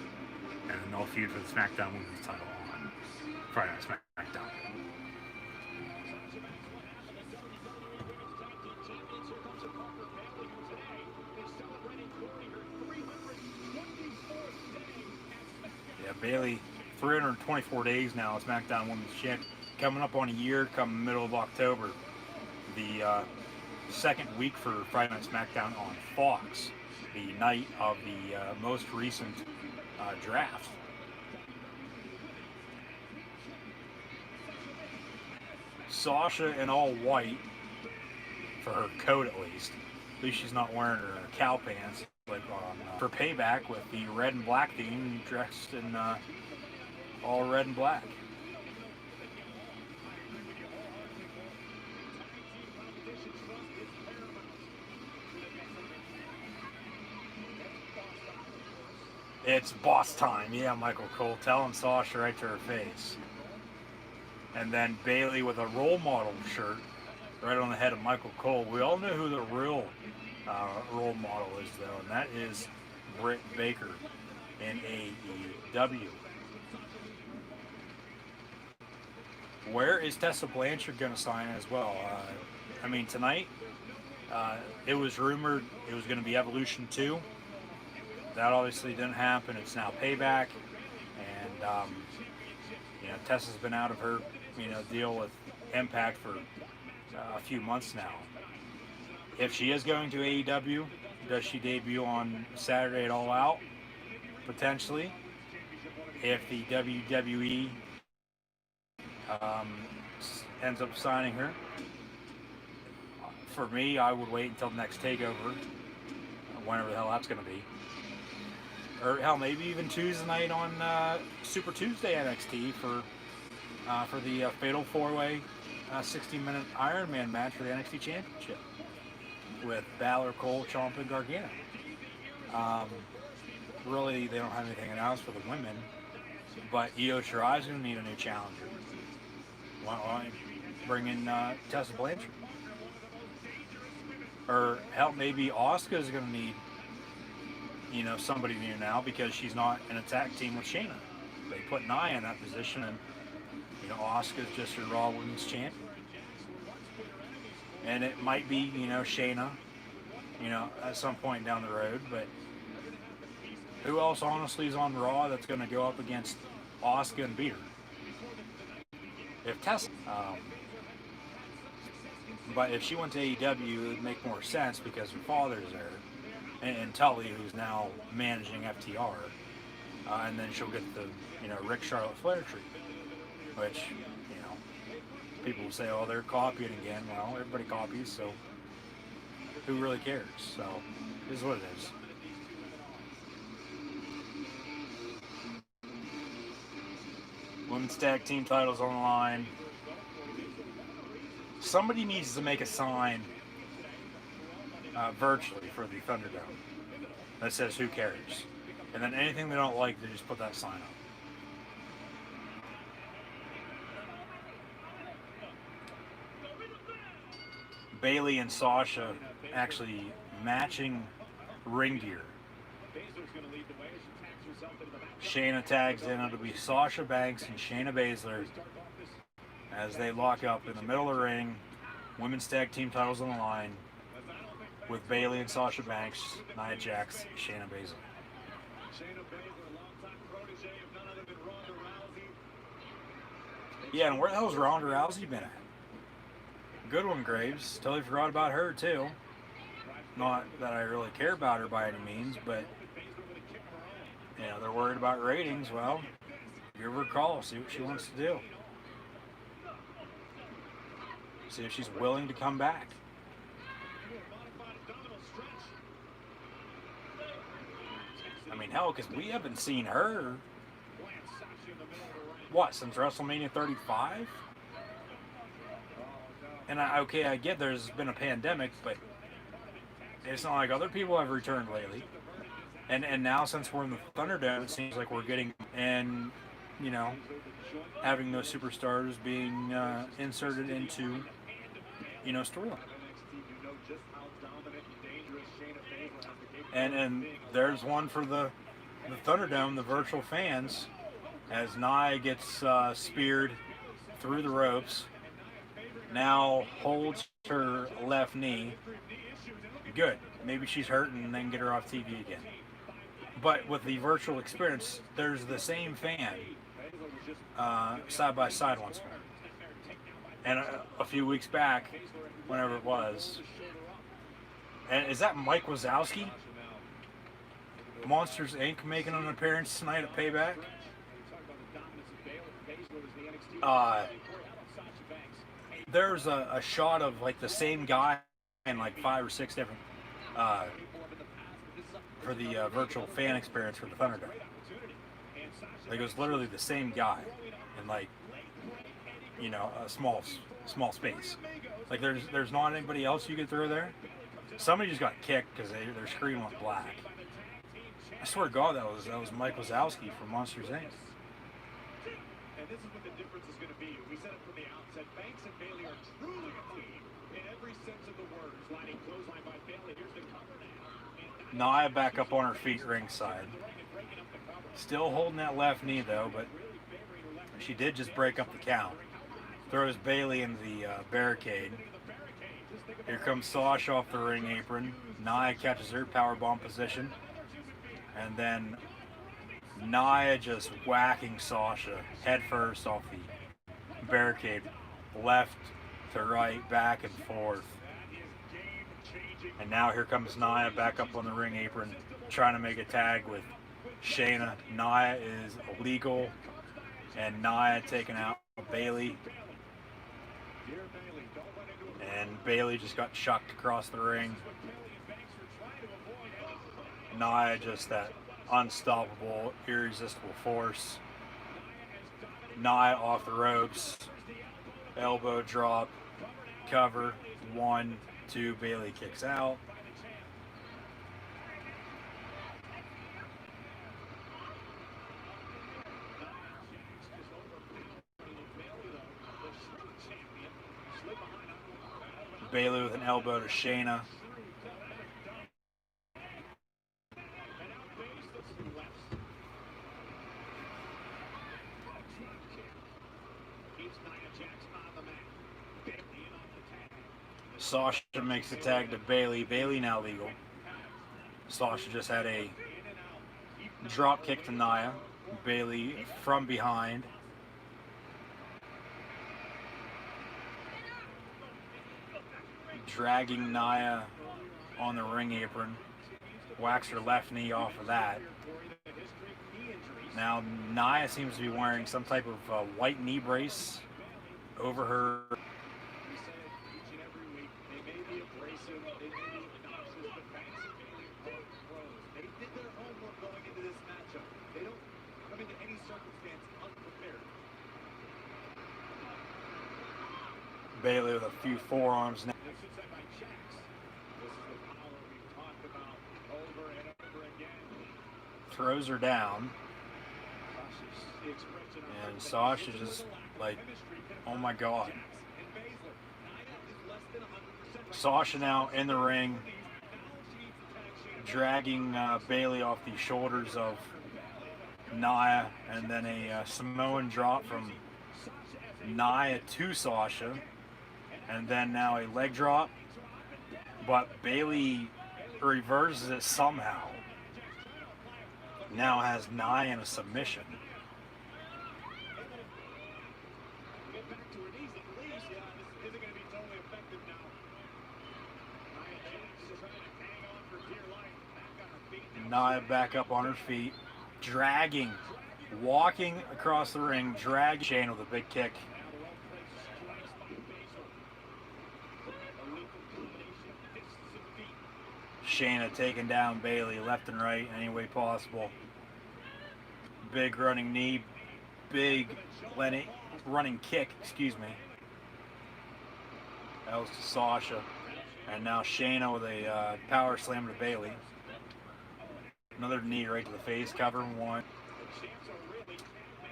and then they'll feud for the SmackDown Women's title on Friday Night SmackDown. Bayley, 324 days now, SmackDown Women's Champ. Coming up on a year, come middle of October. The second week for Friday Night SmackDown on Fox, the night of the most recent draft. Sasha in all white, for her coat at least. At least she's not wearing her cow pants like for Payback with the red and black theme, dressed in all red and black. It's boss time, yeah, Michael Cole telling Sasha right to her face. And then Bayley with a role model shirt right on the head of Michael Cole. We all know who the real role model is, though, and that is Britt Baker in AEW. Where is Tessa Blanchard going to sign as well? I mean, tonight, it was rumored it was going to be Evolution 2. That obviously didn't happen. It's now Payback, and you know, Tessa's been out of her deal with Impact for a few months now. If she is going to AEW, does she debut on Saturday at All Out? Potentially. If the WWE ends up signing her, for me, I would wait until the next takeover, whenever the hell that's going to be. Or hell, maybe even Tuesday night on Super Tuesday NXT for the Fatal 4-Way 60-minute Iron Man match for the NXT Championship with Balor, Cole, Ciampa, and Gargano. Really, they don't have anything announced for the women, but Io Shirai's going to need a new challenger. Why don't bring in Tessa Blanchard? Or hell, maybe Asuka's going to need somebody new now because she's not in a tag team with Shayna. They put Nia in that position, and Asuka's just your Raw Women's Champion. And it might be Shayna, at some point down the road. But who else honestly is on Raw that's going to go up against Asuka and beat her? If Tessa, but if she went to AEW, it would make more sense because her father's there. And Tully, who's now managing FTR, and then she'll get the Rick Charlotte Flair treatment, which people will say, oh, they're copying again. Well, everybody copies, so who really cares? So it is what it is. Women's tag team titles on the line. Somebody needs to make a sign virtually for the Thunderdome that says who cares, and then anything they don't like, they just put that sign up. Bayley and Sasha actually matching ring gear. Shayna tags in. It'll be Sasha Banks and Shayna Baszler as they lock up in the middle of the ring. Women's tag team titles on the line with Bayley and Sasha Banks, Nia Jax, Shayna Baszler. Yeah, and where the hell's Ronda Rousey been at? Good one, Graves. Totally forgot about her, too. Not that I really care about her by any means, but they're worried about ratings. Well, give her a call, see what she wants to do. See if she's willing to come back. I mean, hell, because we haven't seen her, since WrestleMania 35? And I get there's been a pandemic, but it's not like other people have returned lately. And now since we're in the Thunderdome, it seems like we're getting, and, having those superstars being inserted into, storyline. And there's one for the Thunderdome, the virtual fans, as Nia gets speared through the ropes. Now holds her left knee. Good. Maybe she's hurt and then get her off TV again. But with the virtual experience, there's the same fan side by side once more. And a few weeks back, whenever it was, and is that Mike Wazowski? Monsters Inc. making an appearance tonight at Payback. There's a shot of like the same guy and like 5 or 6 different for the virtual fan experience for the Thunderdome. Like it was literally the same guy in like, you know, a small space. Like there's not anybody else you could throw there. Somebody just got kicked because their screen went black. I swear to God, that was Mike Wazowski from Monsters Inc. And this is what the difference is going to be. We said it from the outset. Banks and Bailey are truly a team in every sense of the word. Sliding clothesline by Bailey. Here's the cover now. Naya back up on her feet ringside. Still holding that left knee though, but she did just break up the count. Throws Bailey into the barricade. Here comes Sasha off the ring apron. Naya catches her powerbomb position. And then Naya just whacking Sasha head first off the barricade, left to right, back and forth. And now here comes Naya back up on the ring apron, trying to make a tag with Shayna. Naya is illegal, and Naya taking out Bailey. And Bailey just got chucked across the ring. Naya just that unstoppable, irresistible force. Naya off the ropes. Elbow drop. Cover. 1, 2. Bailey kicks out. Bailey with an elbow to Shayna. Sasha makes the tag to Bailey. Bailey now legal. Sasha just had a drop kick to Nia. Bailey from behind. Dragging Nia on the ring apron. Whacks her left knee off of that. Now Nia seems to be wearing some type of white knee brace over her. Bailey with a few forearms now. Throws her down. And Sasha just like, oh my God. Sasha now in the ring, dragging Bailey off the shoulders of Nia, and then a Samoan drop from Nia to Sasha. And then now a leg drop, but Bailey reverses it somehow. Now has Nia in a submission. Nia back up on her feet, dragging, walking across the ring, drag Shane with a big kick. Shayna taking down Bailey left and right any way possible. Big running knee, big running kick, excuse me. That was to Sasha. And now Shayna with a power slam to Bailey. Another knee right to the face, cover 1.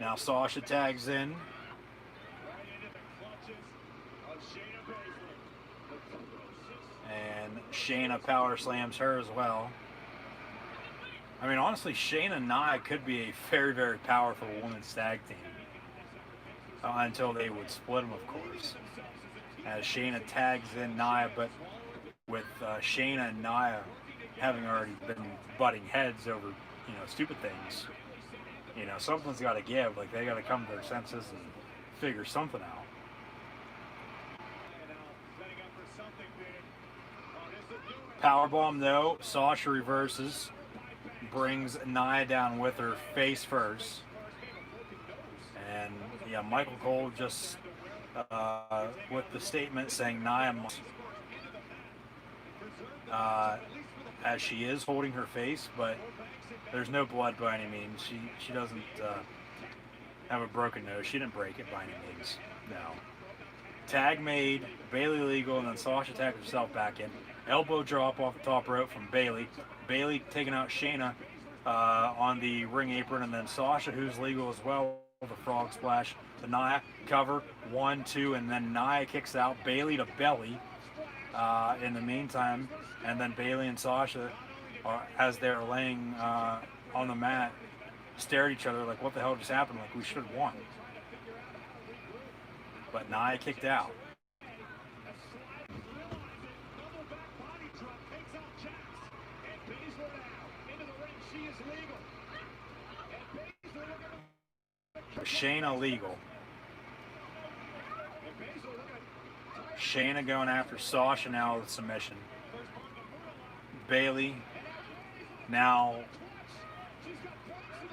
Now Sasha tags in. And Shayna power slams her as well. I mean, honestly, Shayna and Nia could be a very, very powerful women's tag team. Until they would split them, of course. As Shayna tags in Nia, but with Shayna and Nia having already been butting heads over stupid things. Something's got to give. Like, they got to come to their senses and figure something out. Powerbomb, though. Sasha reverses. Brings Nia down with her face first. And, yeah, Michael Cole just with the statement saying Nia must, as she is holding her face, but there's no blood by any means. She doesn't have a broken nose. She didn't break it by any means. No. Tag made, Bayley legal, and then Sasha tagged herself back in. Elbow drop off the top rope from Bayley. Bayley taking out Shayna on the ring apron, and then Sasha, who's legal as well, the frog splash to Nia. Cover, 1, 2, and then Nia kicks out Bayley to belly in the meantime, and then Bayley and Sasha, as they're laying on the mat, stare at each other like, what the hell just happened? Like, we should have won. But Nia kicked out. Shayna legal. Shayna going after Sasha now with submission. Bayley now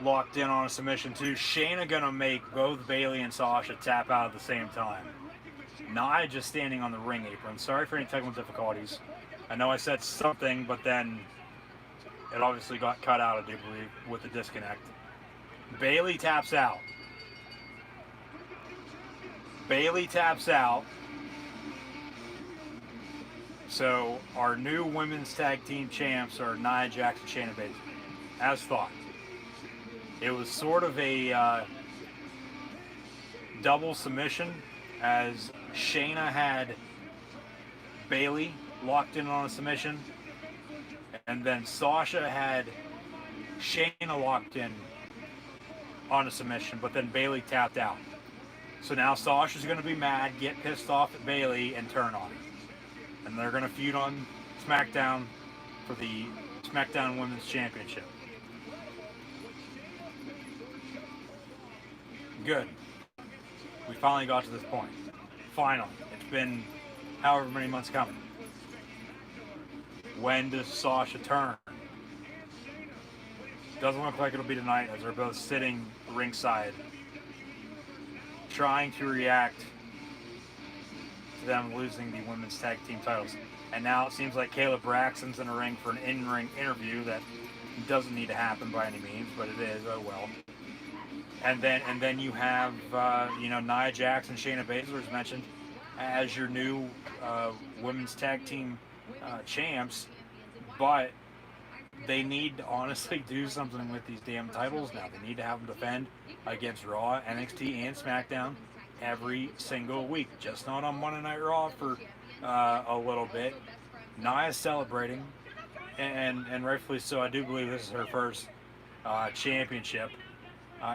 locked in on a submission too. Shayna gonna make both Bayley and Sasha tap out at the same time. Nia just standing on the ring apron. Sorry for any technical difficulties. I know I said something, but then it obviously got cut out, I do believe, with the disconnect. Bayley taps out. Bayley taps out. So our new women's tag team champs are Nia Jax and Shayna Baszler, as thought. It was sort of a double submission, as Shayna had Bayley locked in on a submission, and then Sasha had Shayna locked in on a submission, but then Bayley tapped out. So now Sasha's going to be mad, get pissed off at Bayley, and turn on her. And they're going to feud on SmackDown for the SmackDown Women's Championship. Good. We finally got to this point. Finally. It's been however many months coming. When does Sasha turn? Doesn't look like it'll be tonight, as they're both sitting ringside, trying to react to them losing the women's tag team titles. And now it seems like Kayla Braxton's in a ring for an in-ring interview that doesn't need to happen by any means, but it is, oh well. And then you have Nia Jax and Shayna Baszler, as mentioned, as your new women's tag team champs, but they need to honestly do something with these damn titles now. They need to have them defend against Raw, NXT, and SmackDown every single week, just not on Monday Night Raw for a little bit. Nia's celebrating, and rightfully so. I do believe this is her first championship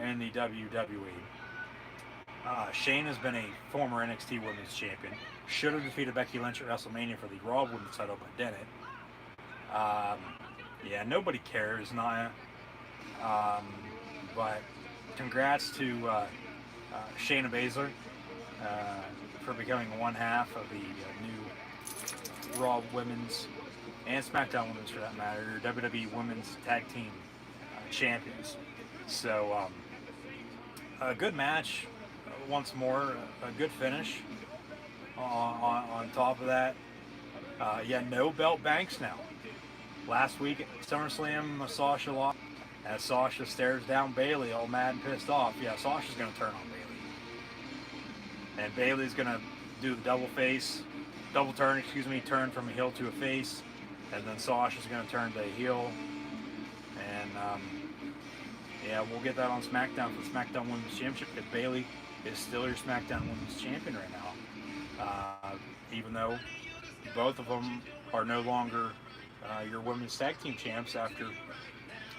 in the WWE. Shayna's been a former NXT Women's Champion. Should have defeated Becky Lynch at WrestleMania for the Raw Women's title, but didn't. Yeah, nobody cares, Nia. But congrats to Shayna Baszler for becoming one half of the new Raw Women's and SmackDown Women's, for that matter, WWE Women's Tag Team Champions. So, a good match, once more, a good finish. On top of that, yeah, no belt banks now. Last week at SummerSlam, Sasha lost, as Sasha stares down Bayley, all mad and pissed off. Yeah, Sasha's going to turn on Bayley. And Bayley's going to do the turn from a heel to a face. And then Sasha's going to turn to a heel. And, yeah, we'll get that on SmackDown for the SmackDown Women's Championship, because Bayley is still your SmackDown Women's Champion right now. Even though both of them are no longer your women's tag team champs after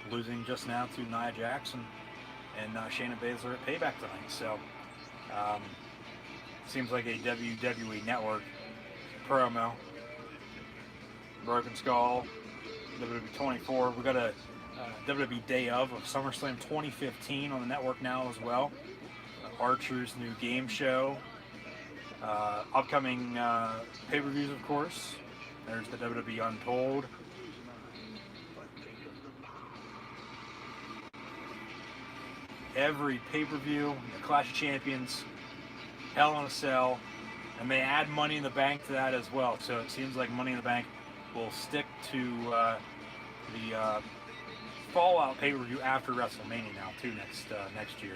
losing just now to Nia Jax and Shayna Baszler at Payback tonight. So, seems like a WWE Network promo. Broken Skull, WWE 24. We got a WWE Day of SummerSlam 2015 on the network now as well. Archer's new game show. Upcoming pay-per-views, of course. There's the WWE Untold. Every pay-per-view, the Clash of Champions, Hell in a Cell, and they add Money in the Bank to that as well. So it seems like Money in the Bank will stick to the Fallout pay-per-view after WrestleMania now too next year.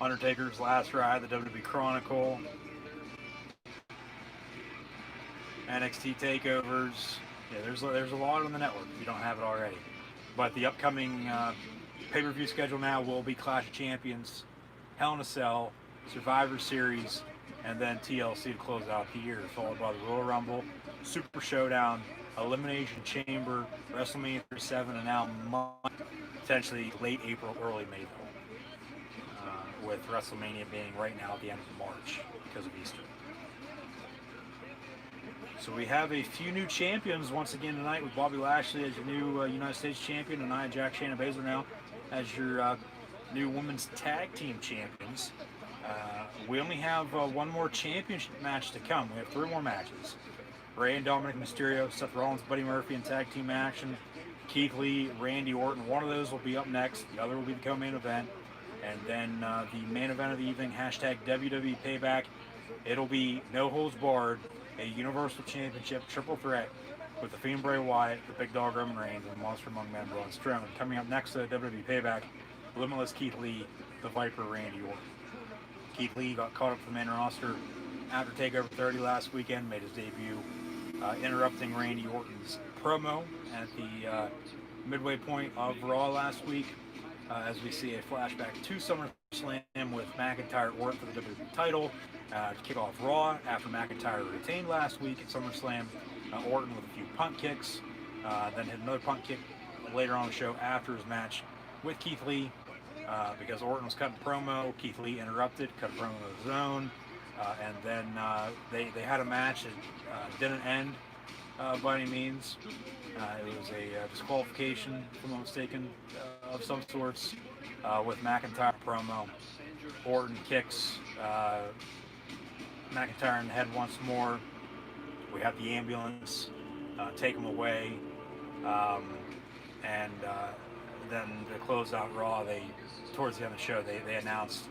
Undertaker's Last Ride, the WWE Chronicle, NXT takeovers. Yeah, there's a lot on the network if you don't have it already. But the upcoming pay-per-view schedule now will be Clash of Champions, Hell in a Cell, Survivor Series, and then TLC to close out the year, followed by the Royal Rumble, Super Showdown, Elimination Chamber, WrestleMania 37, and now potentially late April, early May, with WrestleMania being right now at the end of March because of Easter. So we have a few new champions once again tonight, with Bobby Lashley as your new United States champion, and Nia Jax, Shayna Baszler now as your new women's tag team champions. We only have one more championship match to come. We have 3 more matches. Rey and Dominic Mysterio, Seth Rollins, Buddy Murphy in tag team action, Keith Lee, Randy Orton. One of those will be up next. The other will be the co-main event. And then the main event of the evening, hashtag WWE Payback. It'll be no holds barred, a Universal Championship triple threat with the Fiend Bray Wyatt, the Big Dog Roman Reigns, and the Monster Among Men Braun Strowman. Coming up next to WWE Payback, Limitless Keith Lee, the Viper Randy Orton. Keith Lee got caught up for the main roster after TakeOver 30 last weekend, made his debut, interrupting Randy Orton's promo at the midway point of Raw last week, as we see a flashback to SummerSlam with McIntyre Orton for the WWE title to kick off Raw after McIntyre retained last week at SummerSlam. Orton with a few punt kicks, then hit another punt kick later on the show after his match with Keith Lee. Because Orton was cutting promo, Keith Lee interrupted, cut a promo of his own, and then they had a match that didn't end by any means. It was a disqualification, if I'm not mistaken, of some sorts, with McIntyre promo. Orton kicks McIntyre in the head once more. We have the ambulance take him away, and then to close out Raw, towards the end of the show, they announced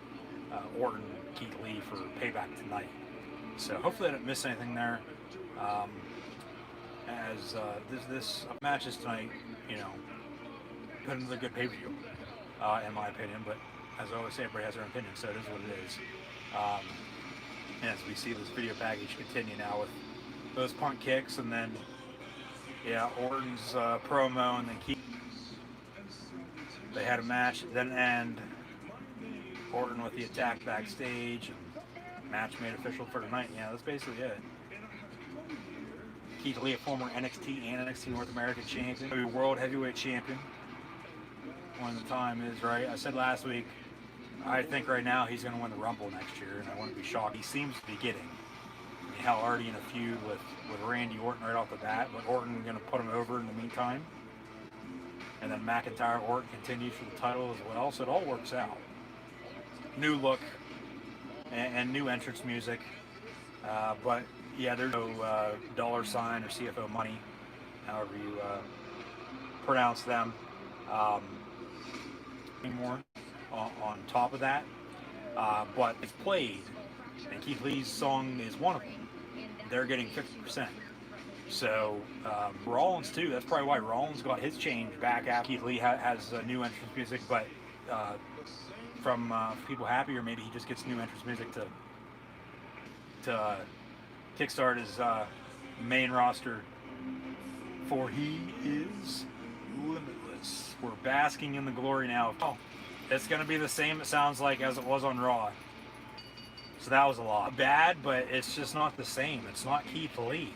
Orton and Keith Lee for Payback tonight. So hopefully I didn't miss anything there. As this matches tonight, put another good pay-per-view, in my opinion. But as I always say, everybody has their opinion, so it is what it is. And as we see this video package continue now with those punt kicks, and then Orton's promo, and then Keith. They had a match that didn't end. Orton with the attack backstage, and match made official for tonight. Yeah, that's basically it. Keith Lee, a former NXT and NXT North American champion, World Heavyweight Champion. When the time is right. I said last week, I think right now he's going to win the Rumble next year, and I wouldn't be shocked. He seems to be getting, hell, already in a feud with Randy Orton right off the bat, but Orton going to put him over in the meantime. And then McIntyre Orton continues for the title as well, so it all works out. New look and new entrance music, but yeah, there's no dollar sign or CFO money, however you pronounce them, anymore on top of that. But it's played, and Keith Lee's song is one of them. They're getting 50%. So Rollins too. That's probably why Rollins got his change back after Keith Lee has new entrance music. But from people happy, or maybe he just gets new entrance music to kickstart his main roster. For he is limitless. We're basking in the glory now. Oh, it's gonna be the same. It sounds like as it was on Raw. So that was a lot bad, but it's just not the same. It's not Keith Lee.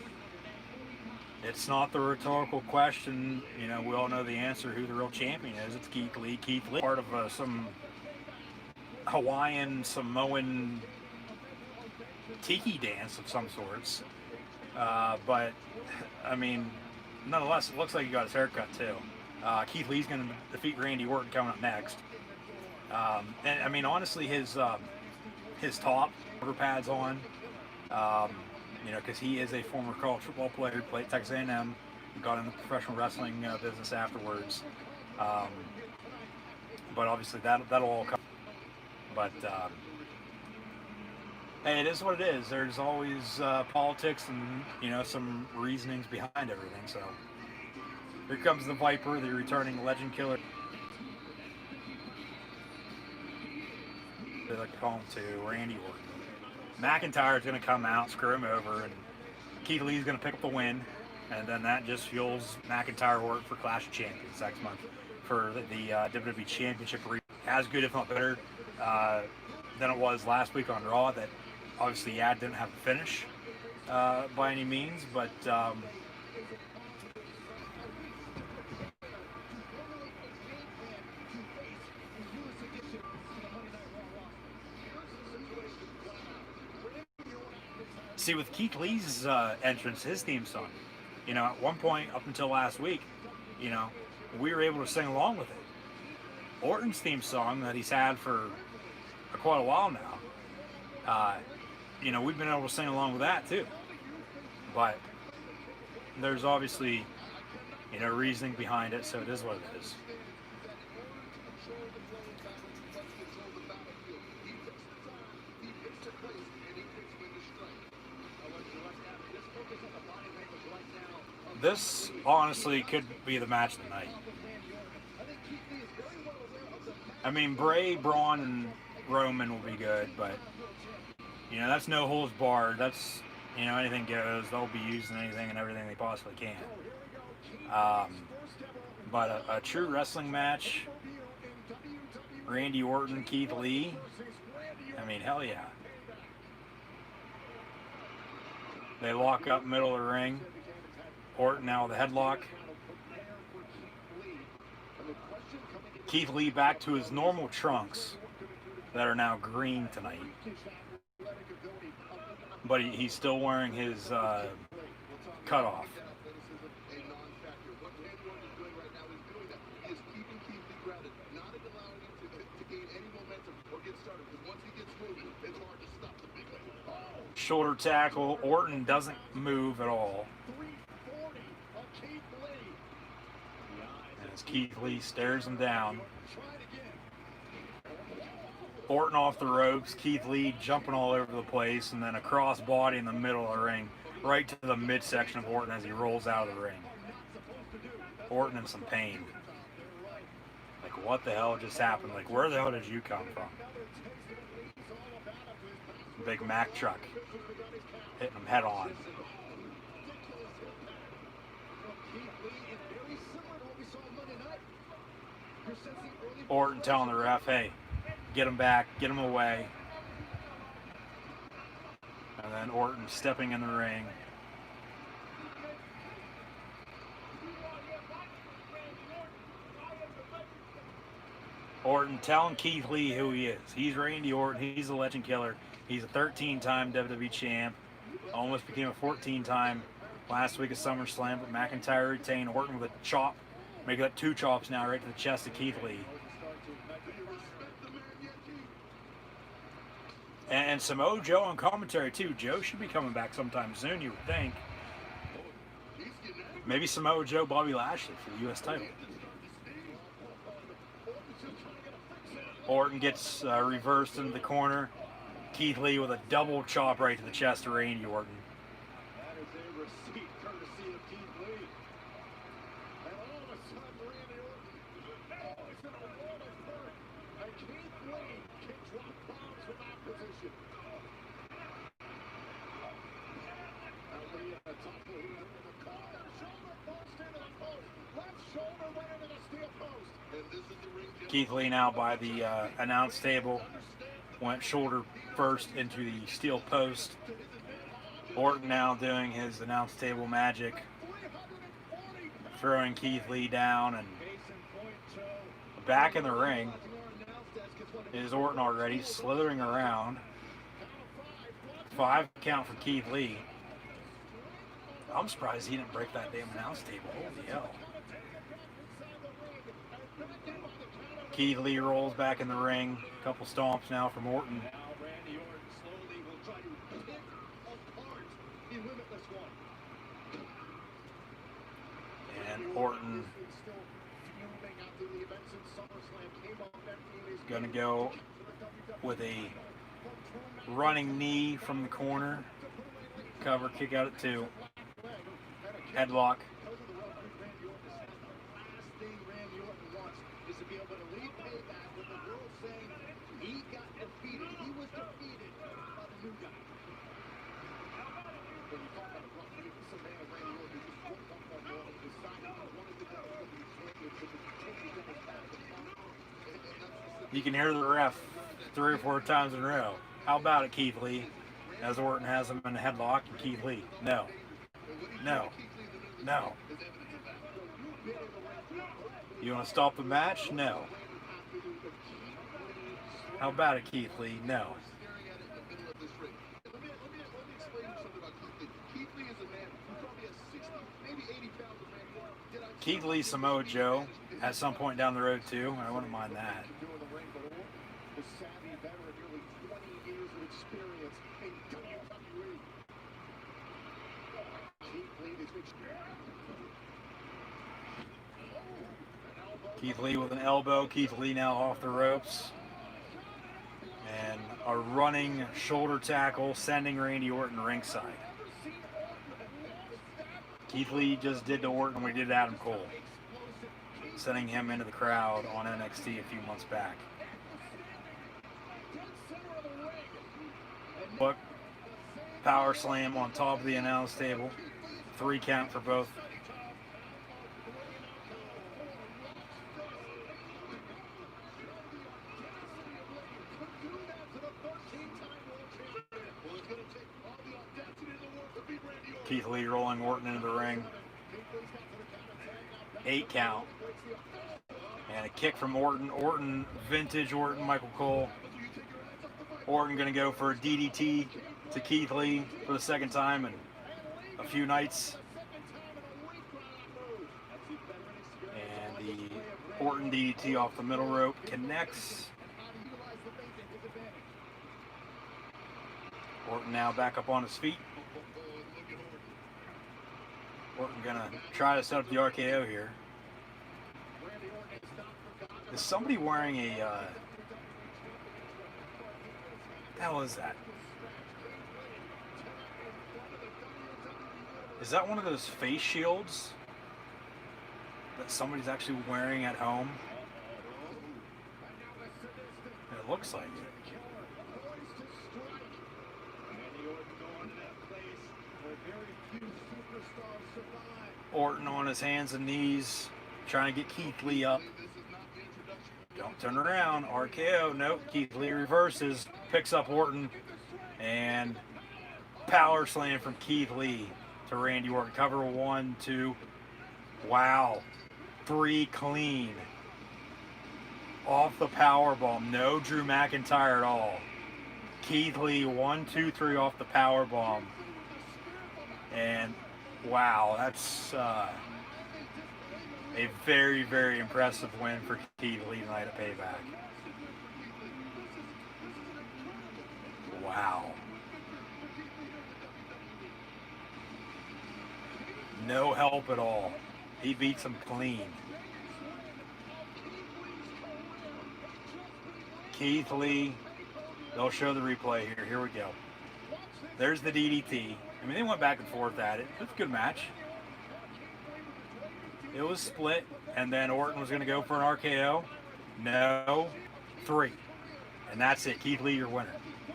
It's not the rhetorical question, we all know the answer who the real champion is. It's Keith Lee. Keith Lee, part of some Hawaiian, Samoan tiki dance of some sorts. But, I mean, nonetheless, it looks like he got his haircut too. Keith Lee's going to defeat Randy Orton coming up next. And I mean, honestly, his top shoulder pads on, you know, because he is a former college football player, played at Texas A&M, got into the professional wrestling business afterwards. But obviously that'll all come. But hey, it is what it is. There's always politics and, you know, some reasonings behind everything. So here comes the Viper, the returning legend killer. They like to call him to Randy Orton. McIntyre's going to come out, screw him over, and Keith Lee's going to pick up the win. And then that just fuels McIntyre Orton for Clash of Champions next month for the WWE Championship. As good, if not better, than it was last week on Raw. That obviously, yeah, didn't have the finish by any means, but see, with Keith Lee's entrance, his theme song, you know, at one point up until last week, you know, we were able to sing along with it. Orton's theme song that he's had for quite a while now, you know, we've been able to sing along with that too. But there's obviously, you know, reasoning behind it, so it is what it is. This honestly could be the match of the night. I mean, Bray, Braun, and Roman will be good, but, you know, that's no holds barred. That's, you know, anything goes. They'll be using anything and everything they possibly can. But a true wrestling match, Randy Orton, Keith Lee, I mean, hell yeah. They lock up middle of the ring. Orton now with a headlock. Keith Lee back to his normal trunks that are now green tonight. But he's still wearing his cutoff. Shoulder tackle. Orton doesn't move at all. As Keith Lee stares him down. Orton off the ropes. Keith Lee jumping all over the place, and then a cross body in the middle of the ring, right to the midsection of Orton as he rolls out of the ring. Orton in some pain. Like, what the hell just happened? Like, where the hell did you come from? Big Mack truck hitting him head on. Orton telling the ref, hey, get him back, get him away. And then Orton stepping in the ring. Orton telling Keith Lee who he is. He's Randy Orton. He's a legend killer. He's a 13-time WWE champ. Almost became a 14-time last week at SummerSlam, but McIntyre retained. Orton with a chop. Make that 2 chops now right to the chest of Keith Lee. And Samoa Joe on commentary too. Joe should be coming back sometime soon, you would think. Maybe Samoa Joe, Bobby Lashley for the U.S. title. Orton gets reversed into the corner. Keith Lee with a double chop right to the chest of Randy Orton. That is a receipt courtesy of Keith Lee. And all of a sudden, Randy Orton, it's in a world of hurt. And Keith Lee can drop bombs from that position. Lee at the top of the corner, shoulder post into the post. Left shoulder went into the steel post. And this is the ring. Keith Lee now by the announce table. Went shoulder first into the steel post. Orton now doing his announce table magic. Throwing Keith Lee down, and back in the ring is Orton already, slithering around. 5 count for Keith Lee. I'm surprised he didn't break that damn announce table. Holy hell. Keith Lee rolls back in the ring. Couple stomps now from Orton. Now Randy Orton slowly will try to pick apart the Limitless One. And Orton gonna go with a running knee from the corner. Cover, kick out at 2. Headlock. Is to be able to leave Payback with the world saying he got defeated. He was defeated by the new guy. When you talk about a rough week, this is a man of Randy Orton who just woke up one morning, decided he wanted to go to the championship and continue to his path to power. You can hear the ref 3 or 4 times in a row. How about it, Keith Lee? As Orton has him in a headlock, and Keith Lee, no, no, no. You want to stop the match? No. How about it, Keith Lee? No. Keith Lee, Samoa Joe, at some point down the road too. I wouldn't mind that. Keith Lee with an elbow. Keith Lee now off the ropes. And a running shoulder tackle sending Randy Orton ringside. Keith Lee just did to Orton what he did to Adam Cole, sending him into the crowd on NXT a few months back. But power slam on top of the announce table. 3 count for both. Keith Lee rolling Orton into the ring. 8 count. And a kick from Orton. Orton, vintage Orton, Michael Cole. Orton going to go for a DDT to Keith Lee for the 2nd time in a few nights. And the Orton DDT off the middle rope connects. Orton now back up on his feet. Orton gonna try to set up the RKO here. Is somebody wearing a, what the hell is that? Is that one of those face shields that somebody's actually wearing at home? It looks like it. Orton on his hands and knees, trying to get Keith Lee up. Don't turn around. RKO. Nope. Keith Lee reverses, picks up Orton, and power slam from Keith Lee to Randy Orton. Cover 1, 2. Wow. 3 clean. Off the power bomb. No Drew McIntyre at all. Keith Lee 1, 2, 3 off the power bomb. And wow, that's a very, very impressive win for Keith Lee tonight at Payback. Wow. No help at all. He beats him clean. Keith Lee, they'll show the replay here. Here we go. There's the DDT. I mean, they went back and forth at it. It was a good match. It was split, and then Orton was going to go for an RKO. No. 3. And that's it. Keith Lee, your winner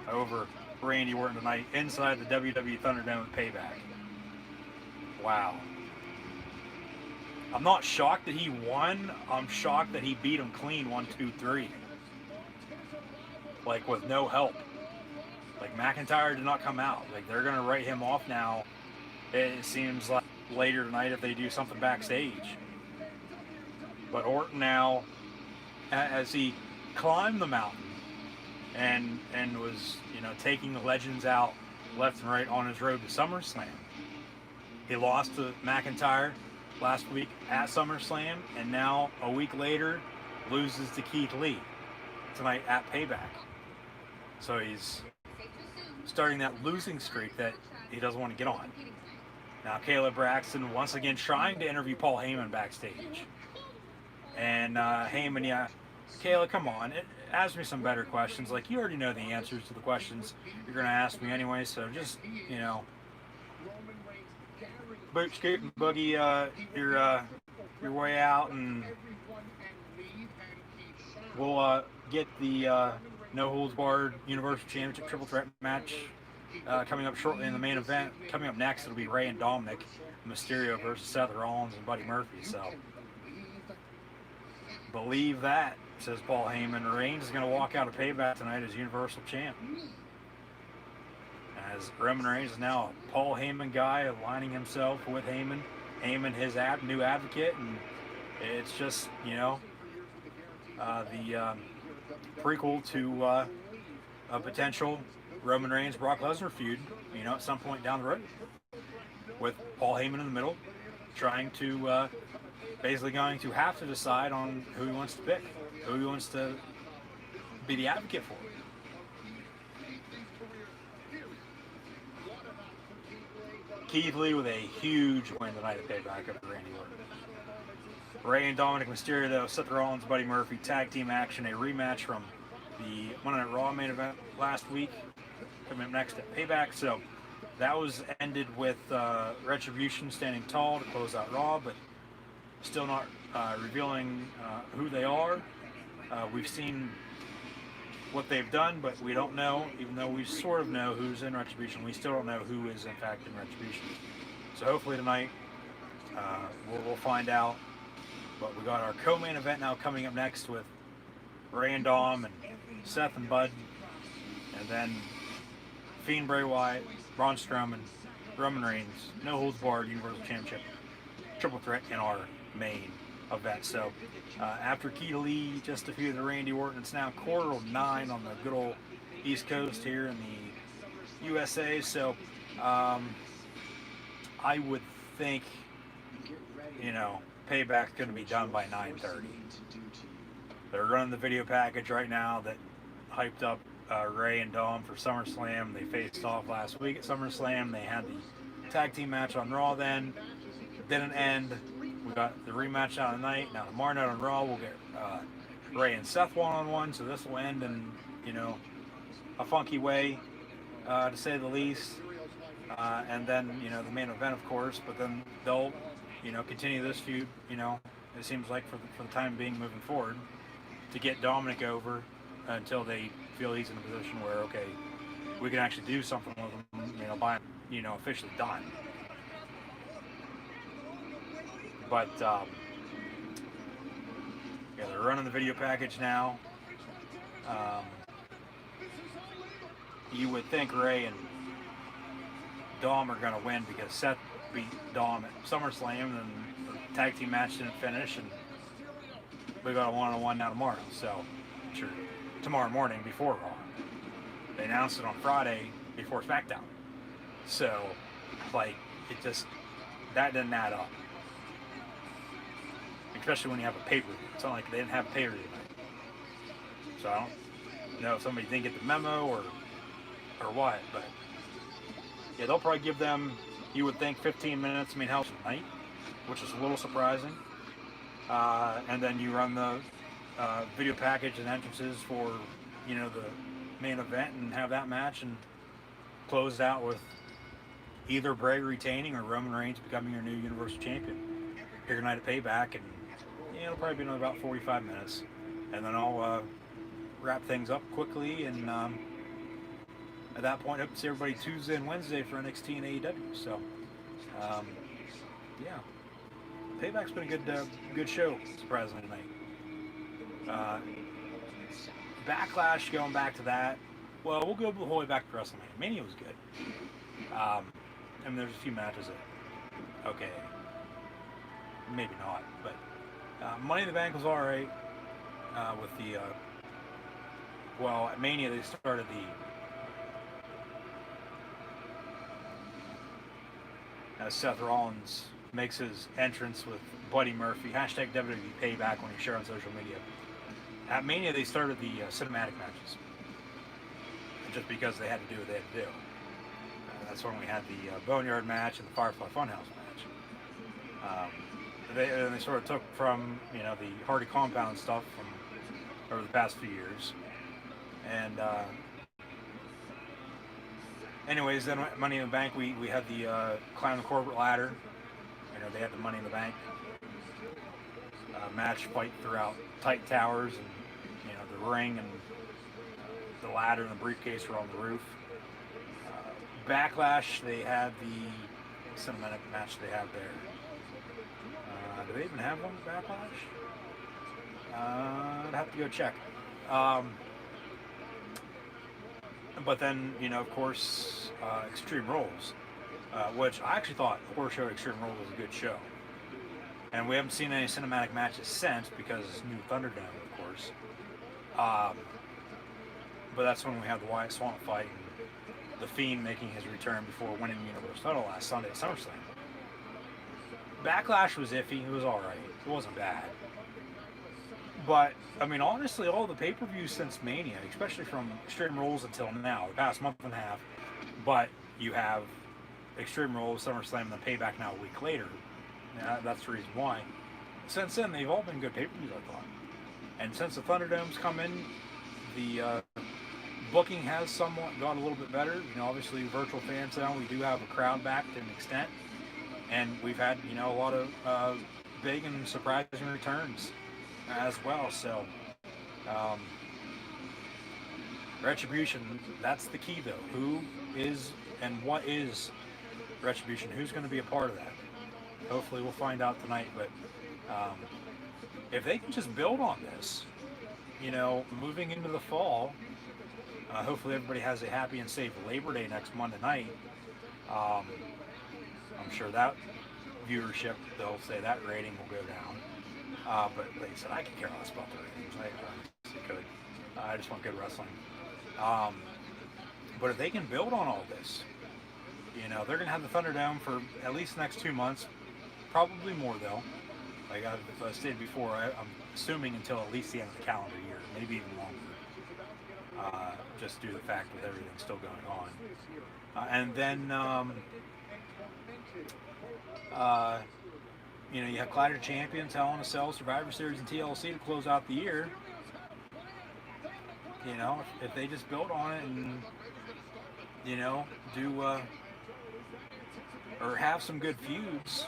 over Randy Orton tonight inside the WWE Thunderdome at Payback. Wow. I'm not shocked that he won. I'm shocked that he beat him clean 1, 2, 3. Like, with no help. Like, McIntyre did not come out. Like, they're going to write him off now, it seems like, later tonight if they do something backstage. But Orton now, as he climbed the mountain and was, you know, taking the legends out left and right on his road to SummerSlam. He lost to McIntyre last week at SummerSlam, and now a week later loses to Keith Lee tonight at Payback. So he's starting that losing streak that he doesn't want to get on. Now Caleb Braxton once again trying to interview Paul Heyman backstage. And Heyman, yeah, Caleb, come on, ask me some better questions. Like, you already know the answers to the questions you're going to ask me anyway, so just, you know, boot scoot and boogie your way out, and we'll get the no holds barred Universal Championship triple threat match coming up shortly in the main event. Coming up next, it'll be Rey and Dominic Mysterio versus Seth Rollins and Buddy Murphy. So believe that, says Paul Heyman. Reigns is going to walk out of Payback tonight as Universal Champ, as Roman Reigns is now a Paul Heyman guy, aligning himself with Heyman. Heyman, his new advocate, and it's just, you know, the prequel to a potential Roman Reigns Brock Lesnar feud, you know, at some point down the road, with Paul Heyman in the middle, trying to basically going to have to decide on who he wants to pick, who he wants to be the advocate for. Keith Lee with a huge win tonight at Payback over Randy Orton. Rey and Dominic Mysterio, though, Seth Rollins, Buddy Murphy, tag team action, a rematch from the Monday Night Raw main event last week, coming up next at Payback. So that was ended with Retribution standing tall to close out Raw, but still not revealing who they are. We've seen what they've done, but we don't know, even though we sort of know who's in Retribution, we still don't know who is in fact in Retribution. So hopefully tonight we'll find out. But we got our co-main event now coming up next with Rey and Dom and Seth and Bud, and then Fiend Bray Wyatt, Braun Strowman, Roman Reigns, no holds barred Universal Championship triple threat in our main event. So after Keith Lee just defeated Randy Orton, it's now 9:15 on the good old East Coast here in the USA. So I would think, you know, Payback's going to be done by 9:30. They're running the video package right now that hyped up Rey and Dom for SummerSlam. They faced off last week at SummerSlam. They had the tag team match on Raw then. Didn't end. We got the rematch on tonight. Now tomorrow night on Raw we'll get Rey and Seth one-on-one. So this will end in, you know, a funky way, to say the least. And then, you know, the main event, of course. But then they'll, you know, continue this feud, you know, it seems like for the time being moving forward, to get Dominic over until they feel he's in a position where, okay, we can actually do something with him, you know, by, you know, officially done. But, yeah, they're running the video package now. You would think Rey and Dom are going to win because Seth beat Dom at SummerSlam, and the tag team match didn't finish, and we got a one-on-one now tomorrow. So, sure, tomorrow morning before Raw. They announced it on Friday before SmackDown. So, like, it just, that didn't add up. Especially when you have a pay-per-view. It's not like they didn't have a pay-per-view tonight. So I don't know if somebody didn't get the memo or what, but yeah, they'll probably give them, you would think, 15 minutes, main house tonight, which is a little surprising. And then you run the video package and entrances for, you know, the main event and have that match and close it out with either Bray retaining or Roman Reigns becoming your new Universal Champion here tonight at Payback. And yeah, it'll probably be another about 45 minutes. And then I'll wrap things up quickly, and at that point, hope to see everybody Tuesday and Wednesday for NXT and AEW. So, yeah, Payback's been a good show, surprisingly, tonight. Backlash, going back to that, well, we'll go the whole way back to WrestleMania. Mania was good. I mean, there's a few matches that, okay, maybe not, but Money in the Bank was alright. With the, well, at Mania they started as Seth Rollins makes his entrance with Buddy Murphy, hashtag WWE Payback when he shared on social media. at Mania they started the cinematic matches, just because they had to do what they had to do. That's when we had the Boneyard match and the Firefly Funhouse match. They sort of took from, you know, the Hardy Compound stuff from over the past few years. And anyways, then Money in the Bank, we had the climb the corporate ladder. You know, they had the Money in the Bank match fight throughout tight towers, and you know, the ring and the ladder and the briefcase were on the roof. Backlash, they had the cinematic match they had there. Do they even have one at Backlash? I'd have to go check. But then, you know, of course, Extreme Rules, which I actually thought Horror Show Extreme Rules was a good show. And we haven't seen any cinematic matches since because it's new Thunderdome, of course. But that's when we had the Wyatt Swamp fight and The Fiend making his return before winning the Universal title last Sunday at SummerSlam. Backlash was iffy. It was alright. It wasn't bad. But, I mean, honestly, all the pay-per-views since Mania, especially from Extreme Rules until now, the past month and a half, but you have Extreme Rules, SummerSlam, and then Payback now a week later. That's the reason why. Since then, they've all been good pay-per-views, I thought. And since the Thunderdome's come in, the booking has somewhat got a little bit better. You know, obviously, virtual fans now, we do have a crowd back to an extent. And we've had, you know, a lot of big and surprising returns as well. So, Retribution, that's the key, though. Who is and what is Retribution? Who's going to be a part of that? Hopefully we'll find out tonight. But if they can just build on this, you know, moving into the fall, hopefully everybody has a happy and safe Labor Day next Monday night. I'm sure that viewership, they'll say that rating will go down. But like I said, I could care less about the ratings. I honestly could. I just want good wrestling. But if they can build on all this, you know, they're going to have the Thunderdome for at least the next 2 months. Probably more, though. Like I've stated before, I'm assuming until at least the end of the calendar year, maybe even longer. Just due to the fact with everything still going on. And then, you know, you have Clash of Champions, Hell in a Cell, Survivor Series, and TLC to close out the year. You know, if they just build on it and, you know, do, or have some good feuds,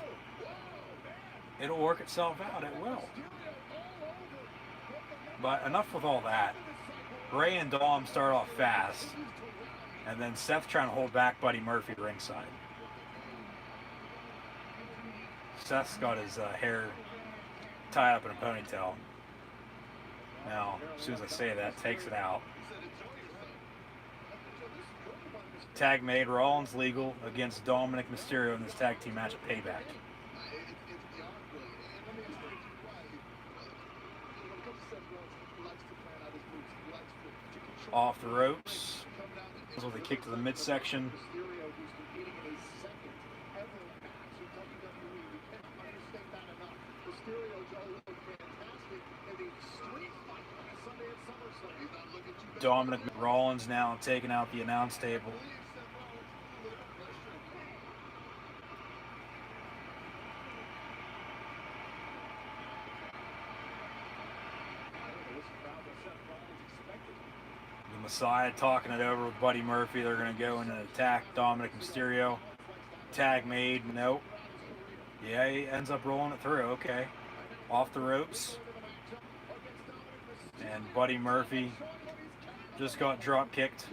it'll work itself out. It will. But enough with all that. Ray and Dom start off fast, and then Seth trying to hold back Buddy Murphy ringside. Seth's got his hair tied up in a ponytail. Now, as soon as I say that, takes it out. Tag made, Rollins legal against Dominic Mysterio in this tag team match at Payback. Off the ropes. With a kick to the midsection. Dominic Rollins now taking out the announce table. The Messiah talking it over with Buddy Murphy. They're going to go in and attack Dominic Mysterio. Tag made. Nope. Yeah, he ends up rolling it through. Okay. Off the ropes. And Buddy Murphy just got drop kicked.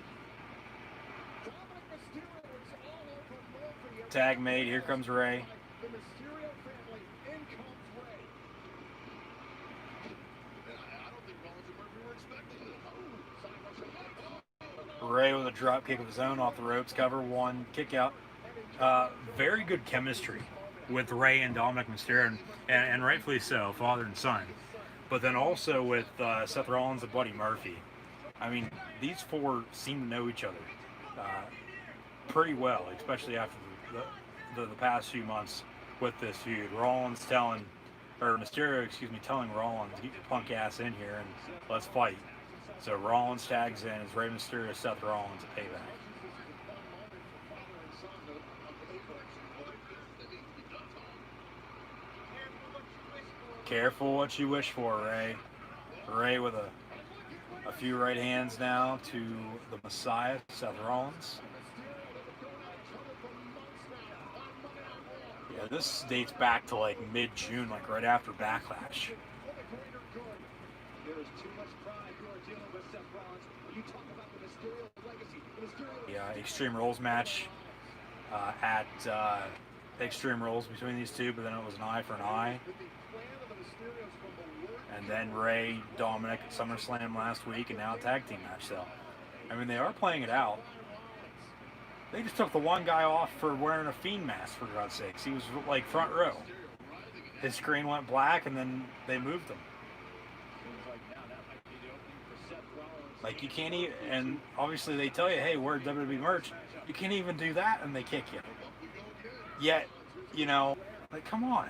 Tag made. Here comes Ray. Ray with a drop kick of his own off the ropes. Cover one. Kick out. Very good chemistry with Ray and Dominic Mysterio, and rightfully so, father and son. But then also with Seth Rollins and Buddy Murphy. I mean, these four seem to know each other pretty well, especially after the past few months with this feud. Rollins telling or Mysterio, excuse me, telling Rollins, get your punk ass in here and let's fight. So Rollins tags in as Rey Mysterio, Seth Rollins at Payback. Careful what you wish for, Rey. Rey with a few right hands now to the Messiah, Seth Rollins. Yeah, this dates back to like mid-June, like right after Backlash. The Extreme Rules match at Extreme Rules between these two, but then it was an eye for an eye. And then Rey, Dominic at SummerSlam last week, and now a tag team match. So, I mean, they are playing it out. They just took the one guy off for wearing a Fiend mask, for God's sakes. He was like front row. His screen went black, and then they moved him. Like, you can't even, and obviously they tell you, hey, wear WWE merch. You can't even do that, and they kick you. Yet, you know, like, come on.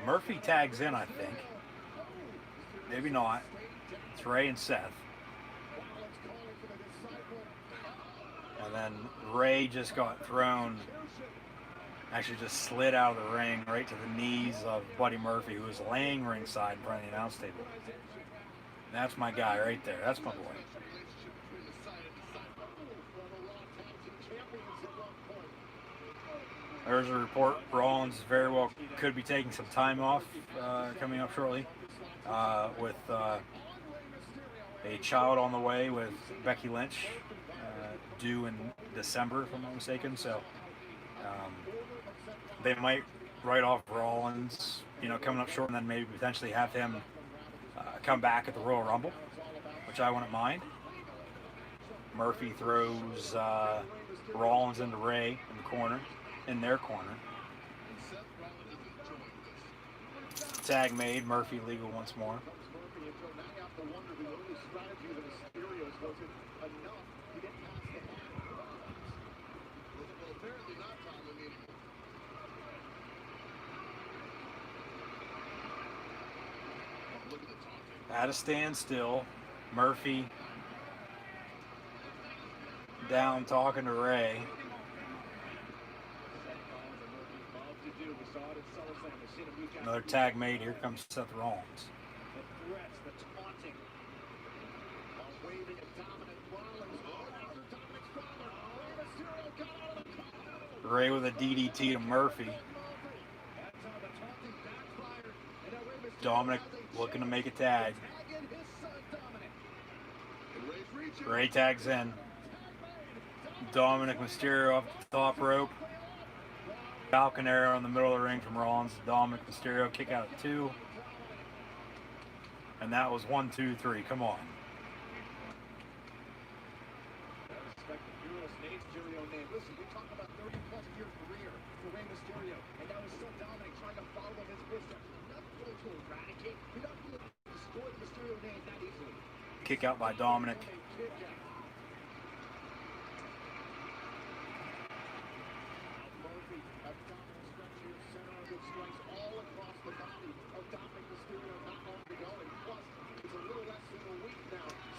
Murphy tags in, I think. Maybe not. It's Rey and Seth. And then Rey just got thrown, actually just slid out of the ring right to the knees of Buddy Murphy, who was laying ringside in front of the announce table. That's my guy right there. That's my boy. There's a report Rollins very well could be taking some time off coming up shortly with a child on the way with Becky Lynch due in December, if I'm not mistaken. So they might write off Rollins, you know, coming up short, and then maybe potentially have him come back at the Royal Rumble, which I wouldn't mind. Murphy throws Rollins into Rey in the corner. In their corner. Tag made, Murphy legal once more. At a standstill, Murphy down talking to Rey. Another tag made. Here comes Seth Rollins. Rey with a DDT to Murphy. Dominic looking to make a tag. Rey tags in. Dominic Mysterio off the top rope. Falcon Arrow in the middle of the ring from Rollins. Dominic Mysterio kick out at 2. And that was 1, 2, 3. Come on. Listen, we talk about 30-plus year career for Rey Mysterio, and now he's still Dominic trying to follow his footsteps. You're not going to eradicate. You're not going to destroy the Mysterio name that easily. Kick out by Dominic.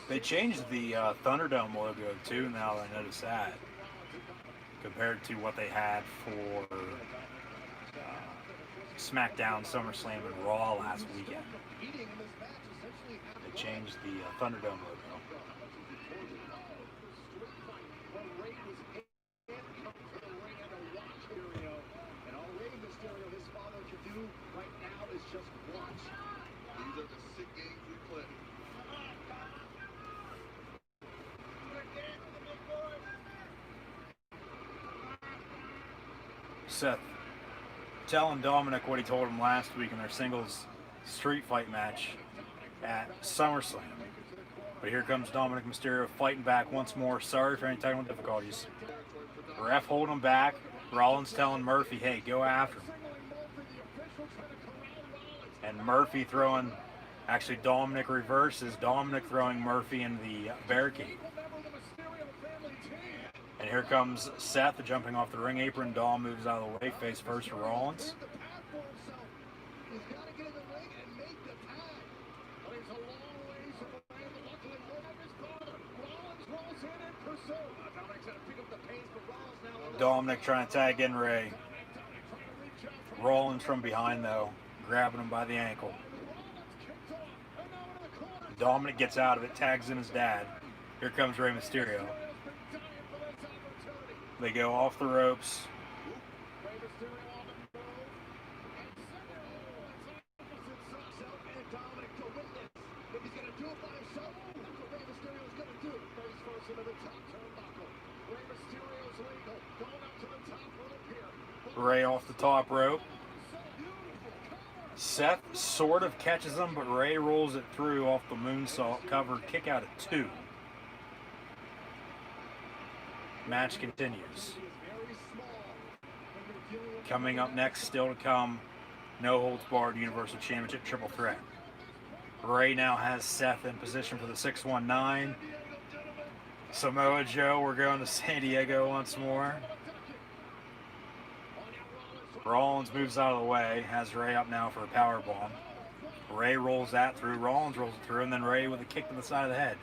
They changed the Thunderdome logo too, now I notice that, compared to what they had for SmackDown, SummerSlam, and Raw last weekend. They changed the Thunderdome logo. And all Rey Mysterio, his father, can do right now is just watch. These are the sick games we play. Seth telling Dominic what he told him last week in their singles street fight match at SummerSlam. But here comes Dominic Mysterio fighting back once more. Sorry for any technical difficulties. Ref holding him back. Rollins telling Murphy, hey, go after him. And Murphy throwing, actually Dominic reverses. Dominic throwing Murphy in the barricade. And here comes Seth jumping off the ring apron. Dom moves out of the way, face first for Rollins. he's a long ways away, but luckily won't have his father. Rollins rolls in and pursues. Dominic's going to pick up the pace, but Rollins now... Dominic trying to tag in Ray. Rollins from behind, though, grabbing him by the ankle. Dominic gets out of it, tags in his dad. Here comes Rey Mysterio. They go off the ropes. Ray off the top rope. Seth sort of catches him, but Ray rolls it through off the moonsault cover, kick out at 2. Match continues. Coming up next, still to come, no holds barred Universal Championship triple threat. Ray now has Seth in position for the 619. Samoa Joe, we're going to San Diego once more. Rollins moves out of the way, has Ray up now for a powerbomb. Ray rolls that through, Rollins rolls it through, and then Ray with a kick to the side of the head.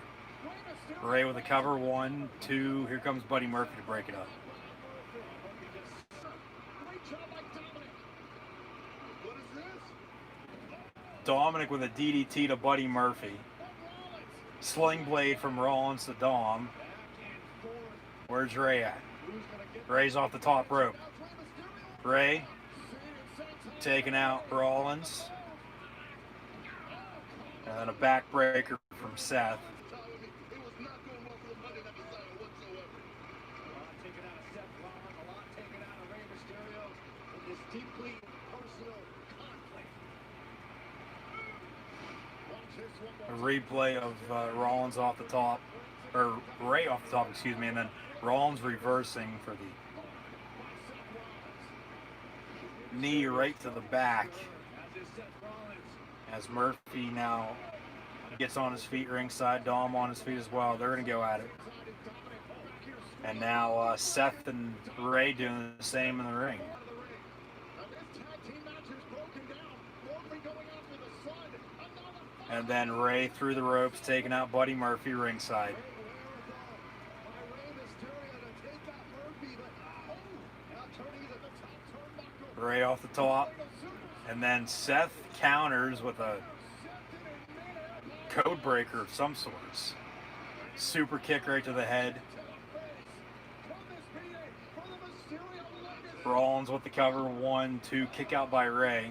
Ray with a cover, 1, 2, here comes Buddy Murphy to break it up. Dominic with a DDT to Buddy Murphy. Sling blade from Rollins to Dom. Where's Ray at? Ray's off the top rope. Ray taking out Rollins. And then a backbreaker from Seth. A replay of Rollins off the top, or Ray off the top, excuse me, and then Rollins reversing for the knee right to the back as Murphy now gets on his feet ringside, Dom on his feet as well. They're going to go at it. And now Seth and Ray doing the same in the ring. And then Ray through the ropes, taking out Buddy Murphy ringside. Ray off the top. And then Seth counters with a code breaker of some sorts. Super kick right to the head. Rollins with the cover, 1, 2, kick out by Ray.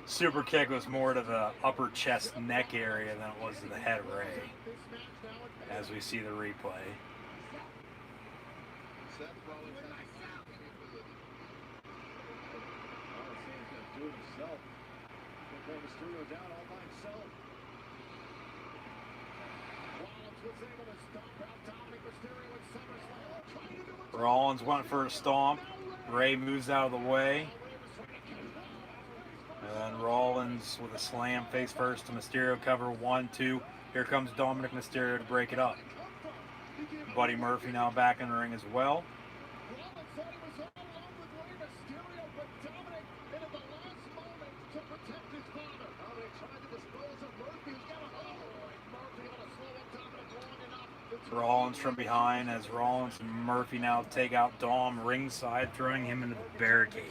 Super kick was more to the upper chest neck area than it was to the head of Ray, as we see the replay. Rollins went for a stomp. Ray moves out of the way. And then Rollins with a slam face first to Mysterio, cover, 1, 2. Here comes Dominic Mysterio to break it up. Buddy Murphy now back in the ring as well. Rollins from behind as Rollins and Murphy now take out Dom ringside, throwing him into the barricade.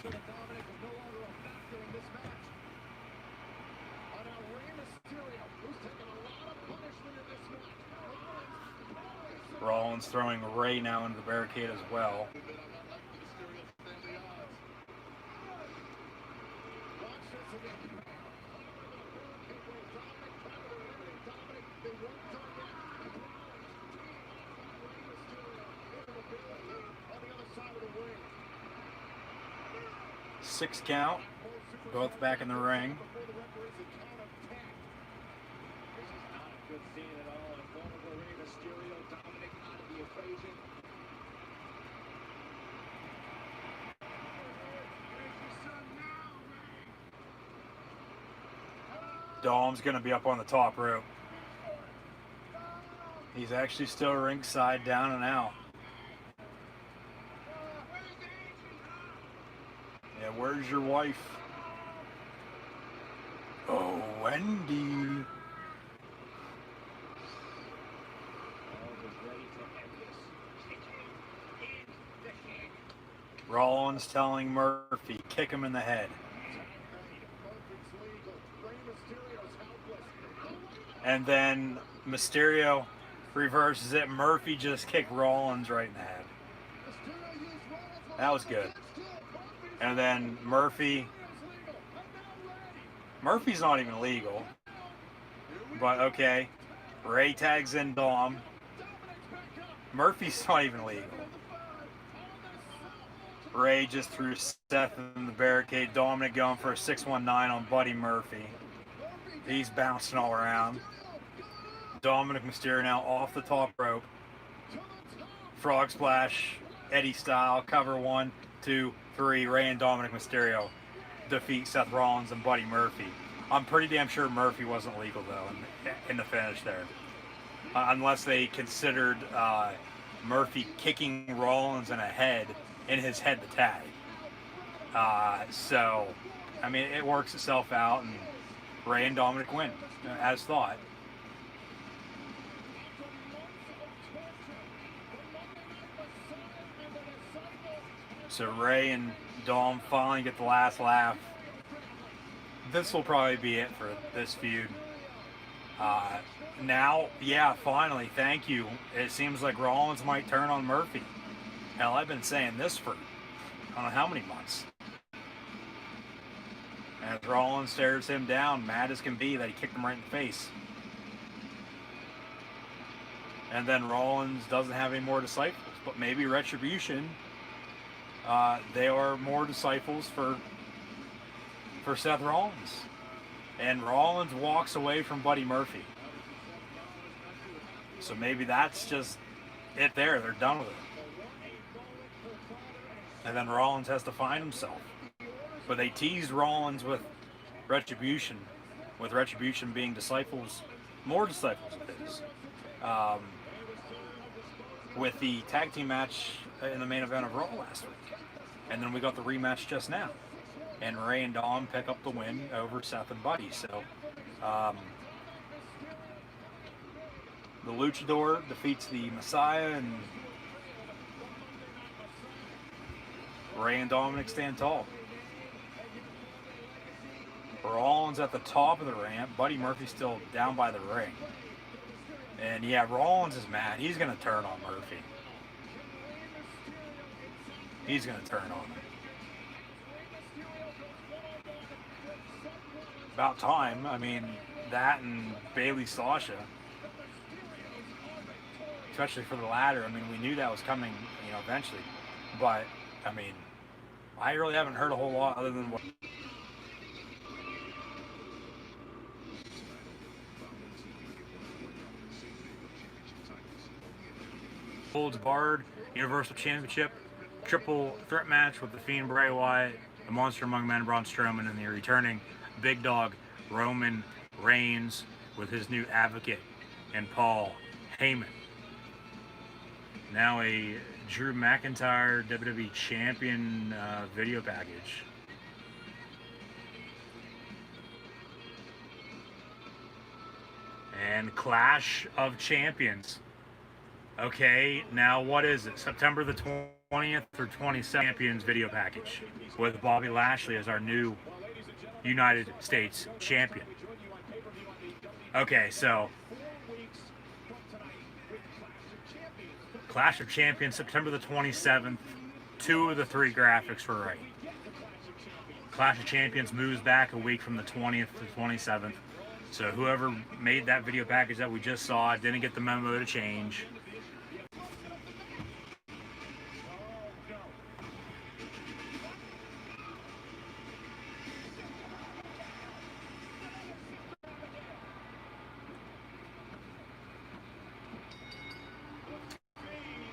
Rollins throwing Ray now into the barricade as well. Six count, both back in the ring. Dom's going to be up on the top rope. He's actually still ringside, down and out. Yeah, where's your wife? Oh, Wendy. Rollins telling Murphy, kick him in the head. And then Mysterio reverses it. Murphy just kicked Rollins right in the head. That was good. And then Murphy's not even legal. But okay. Ray tags in Dom. Murphy's not even legal. Ray just threw Seth in the barricade. Dominic going for a 619 on Buddy Murphy. He's bouncing all around. Dominic Mysterio now off the top rope. Frog splash, Eddie style, cover 1, 2, 3. Ray and Dominic Mysterio defeat Seth Rollins and Buddy Murphy. I'm pretty damn sure Murphy wasn't legal though in the finish there. Unless they considered Murphy kicking Rollins in his head the tag. So, I mean, it works itself out, and Ray and Dominic win, as thought. So Ray and Dom finally get the last laugh. This will probably be it for this feud. Now, yeah, finally, thank you. It seems like Rollins might turn on Murphy. Hell, I've been saying this for I don't know how many months. As Rollins stares him down, mad as can be that he kicked him right in the face. And then Rollins doesn't have any more disciples, but maybe Retribution, they are more disciples for Seth Rollins. And Rollins walks away from Buddy Murphy. So maybe that's just it there. They're done with it. And then Rollins has to find himself. But they teased Rollins with Retribution being disciples, more disciples of his. With the tag team match in the main event of Raw last week. And then we got the rematch just now. And Ray and Dom pick up the win over Seth and Buddy. So, the Luchador defeats the Messiah, and Ray and Dominic stand tall. Rollins at the top of the ramp. Buddy Murphy's still down by the ring. And yeah, Rollins is mad. He's going to turn on Murphy. He's going to turn on him. About time. I mean, that and Bayley Sasha. Especially for the latter. I mean, we knew that was coming, eventually. But, I mean, I really haven't heard a whole lot other than what... Holds barred Universal Championship triple threat match with the Fiend Bray Wyatt, the Monster Among Men Braun Strowman, and the returning Big Dog Roman Reigns with his new advocate and Paul Heyman. Now a Drew McIntyre WWE Champion video package. And Clash of Champions. Okay, now what is it? September the 20th or 27th Champions video package with Bobby Lashley as our new United States Champion. Okay, so Clash of Champions, September the 27th. 2 of the 3 graphics were right. Clash of Champions moves back a week from the 20th to the 27th. So whoever made that video package that we just saw didn't get the memo to change.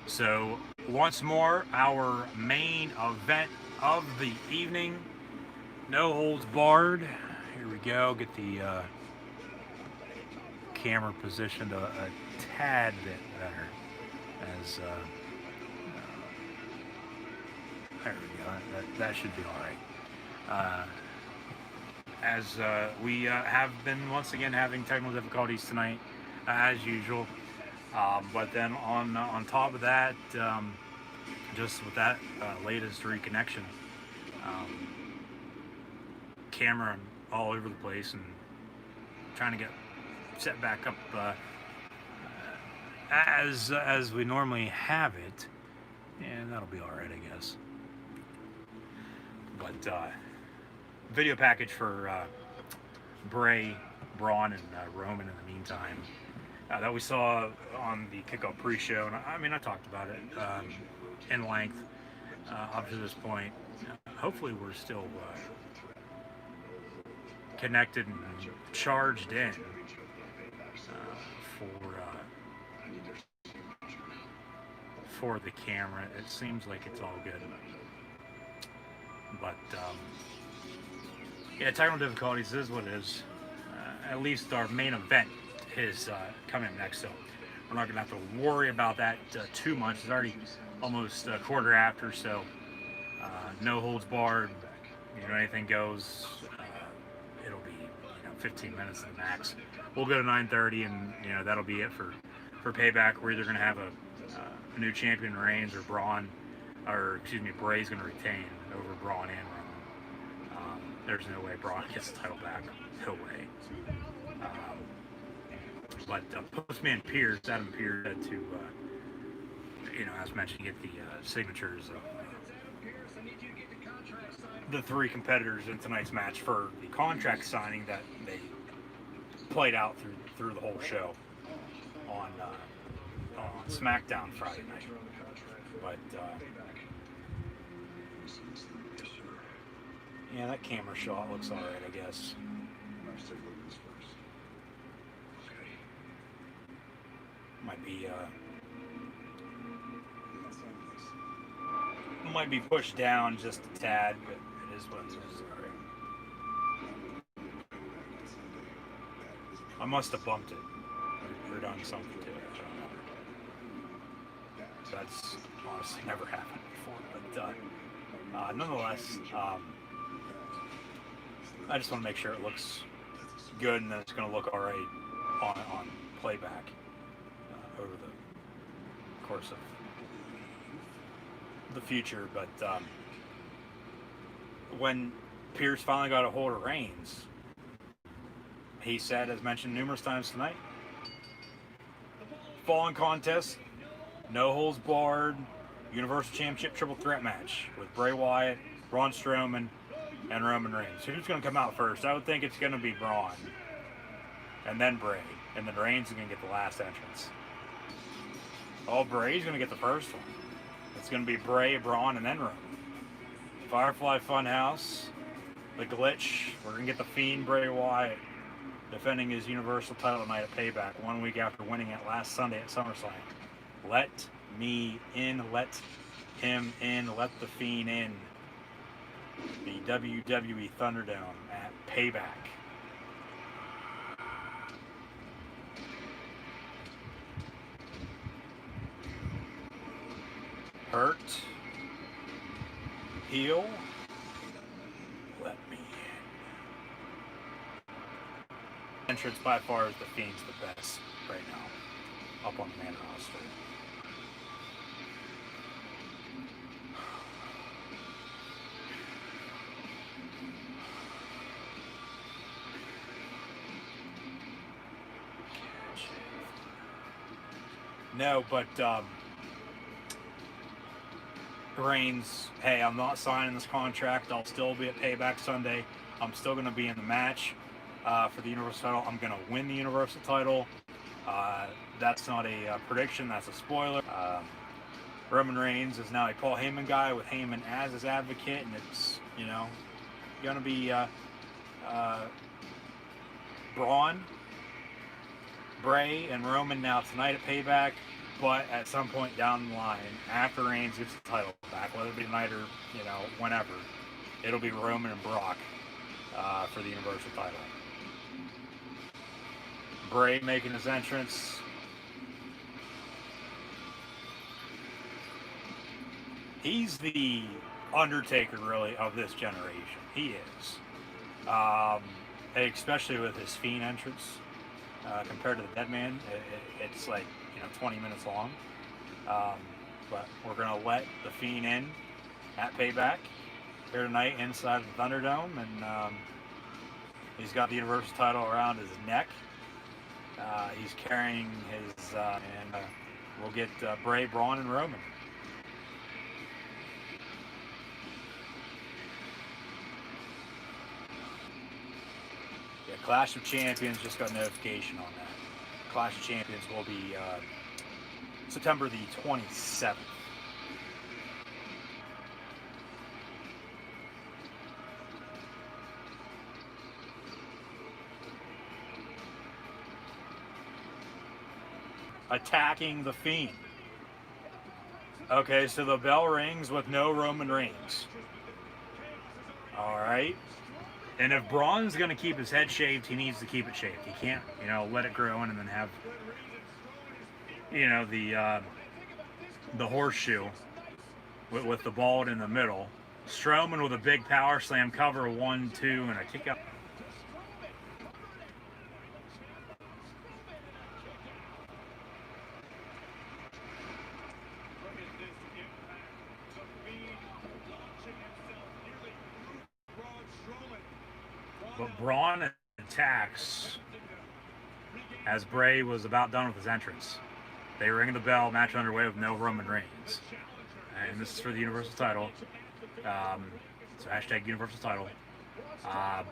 So, once more, our main event of the evening, no holds barred. Here we go, get the camera positioned a tad bit better. As there we go. That should be all right. As we have been once again having technical difficulties tonight, as usual. But then on top of that, just with that latest reconnection, camera all over the place and trying to get set back up as we normally have it, and that'll be all right, I guess. But video package for Bray, Braun, and Roman in the meantime that we saw on the kickoff pre-show, and I mean I talked about it in length up to this point. Hopefully we're still connected and charged in for the camera. It seems like it's all good, but yeah, technical difficulties is what it is. At least our main event is coming next, so we're not gonna have to worry about that too much. It's already almost a quarter after, so no holds barred, anything goes. It'll be 15 minutes at the max. We'll go to 9:30, and that'll be it for Payback. We're either gonna have a new champion Reigns, or Bray's gonna retain over Braun and Roman. There's no way Braun gets the title back. No way. But Postman Pierce, Adam Pierce, had to, as mentioned, get the signatures of the three competitors in tonight's match for the contract signing that they played out through the whole show on SmackDown Friday night. But yeah, that camera shot looks alright, I guess. Might be pushed down just a tad, but it is what it is. I must have bumped it or done something to it. That's honestly never happened before, but nonetheless, I just want to make sure it looks good and that it's going to look all right on playback over the course of the future. But when Pierce finally got a hold of Reigns, he said, as mentioned numerous times tonight, falling contest, no holds barred, Universal Championship triple threat match with Bray Wyatt, Braun Strowman, and Roman Reigns. Who's going to come out first? I would think it's going to be Braun, and then Bray, and then Reigns is going to get the last entrance. Oh, Bray's going to get the first one. It's going to be Bray, Braun, and then Roman. Firefly Funhouse, The Glitch. We're going to get the Fiend Bray Wyatt defending his Universal title tonight at Payback, 1 week after winning it last Sunday at SummerSlam. Let me in, let him in, let the Fiend in. The WWE Thunderdome at Payback. Hurt. Heel. Let me in. Entrance by far is the Fiend's the best right now. Up on the main roster. No, but Reigns, hey, I'm not signing this contract. I'll still be at Payback Sunday. I'm still going to be in the match for the Universal title. I'm going to win the Universal title. That's not a prediction. That's a spoiler. Roman Reigns is now a Paul Heyman guy with Heyman as his advocate, and it's, going to be Braun, Bray, and Roman now tonight at Payback. But at some point down the line, after Reigns gets the title back, whether it be tonight or, whenever, it'll be Roman and Brock for the Universal title. Bray making his entrance. He's the Undertaker, really, of this generation. He is. Especially with his Fiend entrance. Compared to the Dead Man, it's like, 20 minutes long. But we're going to let the Fiend in at Payback here tonight inside the Thunderdome. And he's got the Universal title around his neck. He's carrying his, and we'll get Bray, Braun, and Roman. Yeah, Clash of Champions, just got notification on that. Clash of Champions will be September the 27th. Attacking the Fiend. Okay, so the bell rings with no Roman Reigns. Alright. And if Braun's going to keep his head shaved, he needs to keep it shaved. He can't, let it grow in and then have, the horseshoe with the bald in the middle. Strowman with a big power slam, cover 1, 2, and a kick out. But Braun attacks as Bray was about done with his entrance. They ring the bell, match underway with no Roman Reigns. And this is for the Universal title. So hashtag Universal title.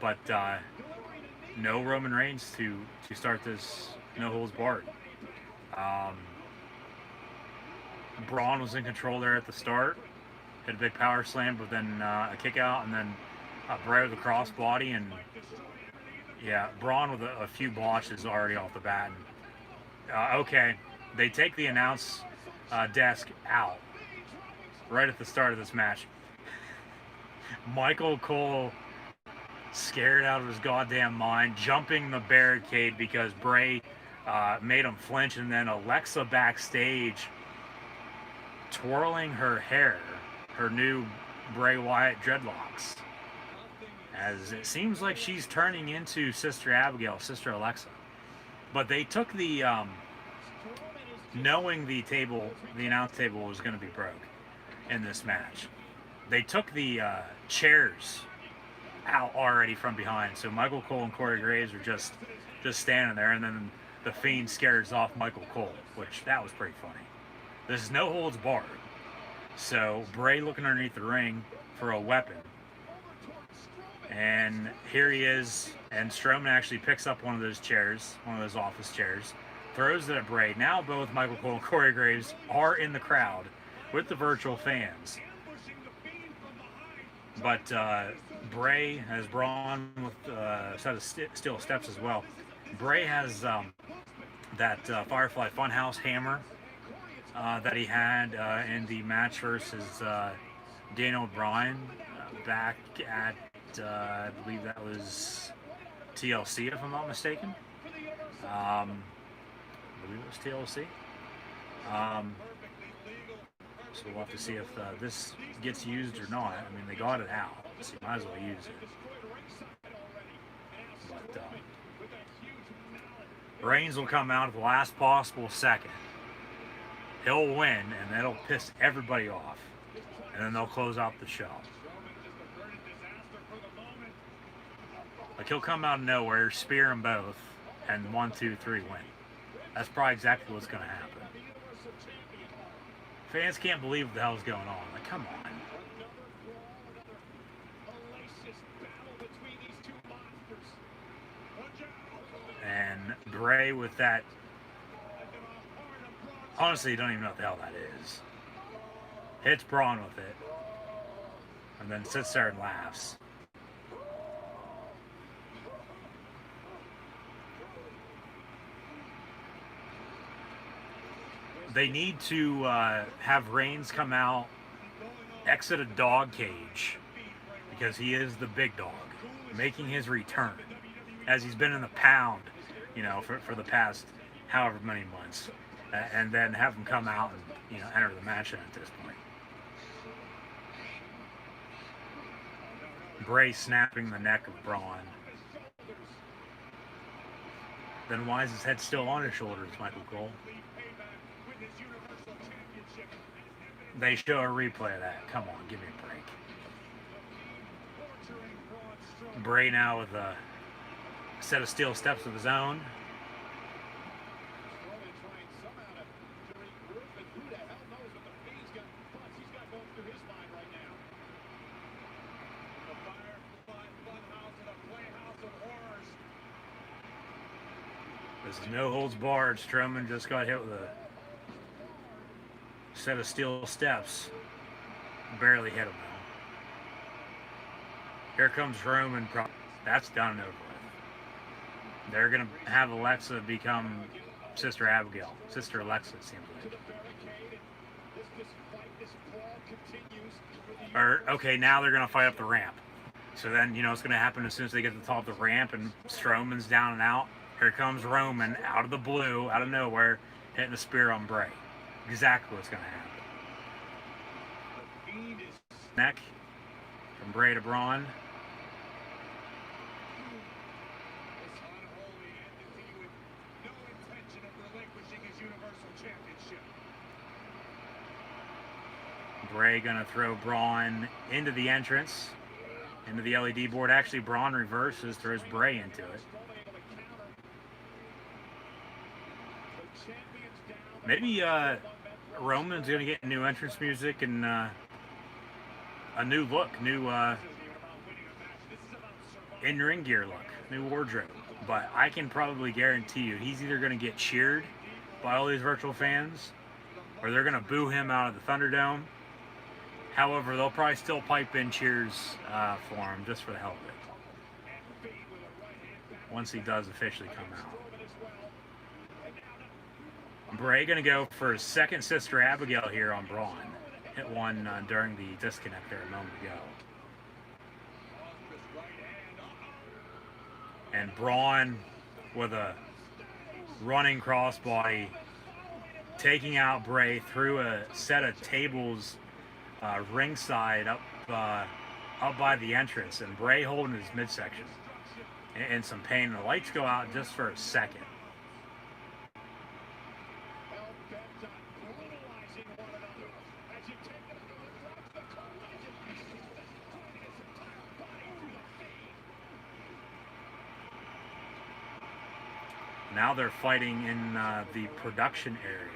But no Roman Reigns to start this no holds barred. Braun was in control there at the start. Hit a big power slam, but then a kick out, and then Bray with a crossbody, and yeah, Braun with a few botches already off the bat. And, okay, they take the announce desk out right at the start of this match. Michael Cole, scared out of his goddamn mind, jumping the barricade because Bray made him flinch, and then Alexa backstage twirling her hair, her new Bray Wyatt dreadlocks. As it seems like she's turning into Sister Abigail, Sister Alexa. But they took the, knowing the announce table was going to be broke in this match, they took the chairs out already from behind. So Michael Cole and Corey Graves are just standing there, and then the Fiend scares off Michael Cole, which that was pretty funny. This is no holds barred. So Bray looking underneath the ring for a weapon. And here he is, and Strowman actually picks up one of those chairs, one of those office chairs, throws it at Bray. Now both Michael Cole and Corey Graves are in the crowd with the virtual fans. But Bray has Braun with a set of steel steps as well. Bray has that Firefly Funhouse hammer that he had in the match versus Daniel Bryan back at, I believe that was TLC, if I'm not mistaken. I believe it was TLC. So we'll have to see if this gets used or not. I mean, they got it out, so you might as well use it. But Reigns will come out at the last possible second. He'll win, and that'll piss everybody off. And then they'll close out the show. Like, he'll come out of nowhere, spear them both, and 1, 2, 3 win. That's probably exactly what's going to happen. Fans can't believe what the hell's going on. Like, come on. And Bray with that. Honestly, you don't even know what the hell that is. Hits Braun with it. And then sits there and laughs. They need to have Reigns come out, exit a dog cage, because he is the big dog, making his return, as he's been in the pound, you know, for the past however many months, and then have him come out and, you know, enter the match at this point. Bray snapping the neck of Braun. Then why is his head still on his shoulders, Michael Cole? They show a replay of that. Come on, give me a break. Bray now with a set of steel steps of his own. This is no holds barred. Strowman just got hit with a set of steel steps. Barely hit him though. Here comes Strowman. That's done and over with. They're going to have Alexa become Sister Abigail. Sister Alexa, it seems like. Or, okay, now they're going to fight up the ramp. So then, you know, what's going to happen as soon as they get to the top of the ramp and Strowman's down and out. Here comes Roman out of the blue, out of nowhere, hitting the spear on Bray. Exactly what's going to happen. Neck from Bray to Braun. Bray going to throw Braun into the entrance, into the LED board. Actually, Braun reverses, throws Bray into it. Maybe Roman's going to get new entrance music and a new look, new in-ring gear look, new wardrobe. But I can probably guarantee you he's either going to get cheered by all these virtual fans or they're going to boo him out of the Thunderdome. However, they'll probably still pipe in cheers for him just for the hell of it once he does officially come out. Bray going to go for his second Sister Abigail here on Braun. Hit one during the disconnect there a moment ago. And Braun with a running crossbody, taking out Bray through a set of tables ringside up by the entrance. And Bray holding his midsection in some pain. The lights go out just for a second. Now they're fighting in the production area.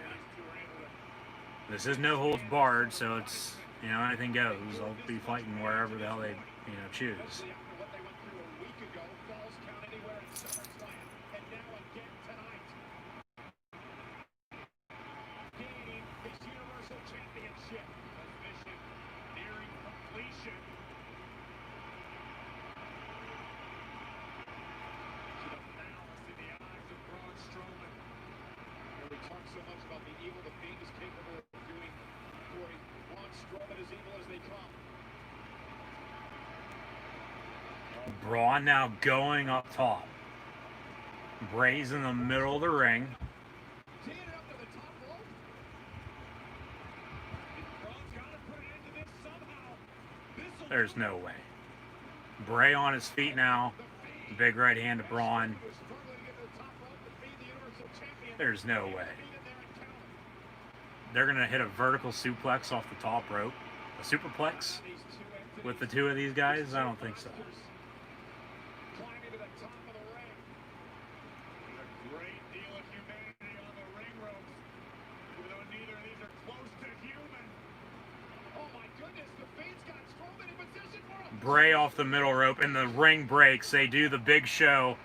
This is no holds barred, so it's, you know, anything goes. They'll be fighting wherever the hell they, you know, choose. Braun now going up top. Bray's in the middle of the ring. There's no way. Bray on his feet now. Big right hand to Braun. There's no way. They're going to hit a vertical suplex off the top rope. A superplex with the two of these guys? I don't think so. Bray off the middle rope, and the ring breaks. They do the Big Show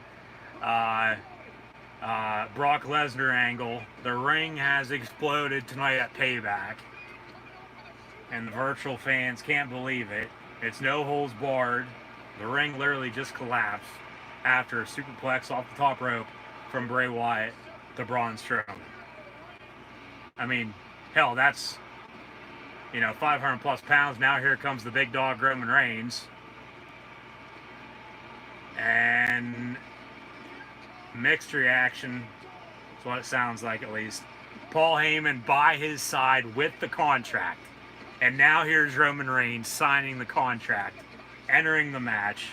Brock Lesnar angle. The ring has exploded tonight at Payback, and the virtual fans can't believe it. It's no holds barred. The ring literally just collapsed after a superplex off the top rope from Bray Wyatt to Braun Strowman. I mean, hell, that's, you know, 500 plus pounds. Now here comes the big dog Roman Reigns. And mixed reaction. That's what it sounds like, at least. Paul Heyman by his side with the contract. And now here's Roman Reigns signing the contract, entering the match.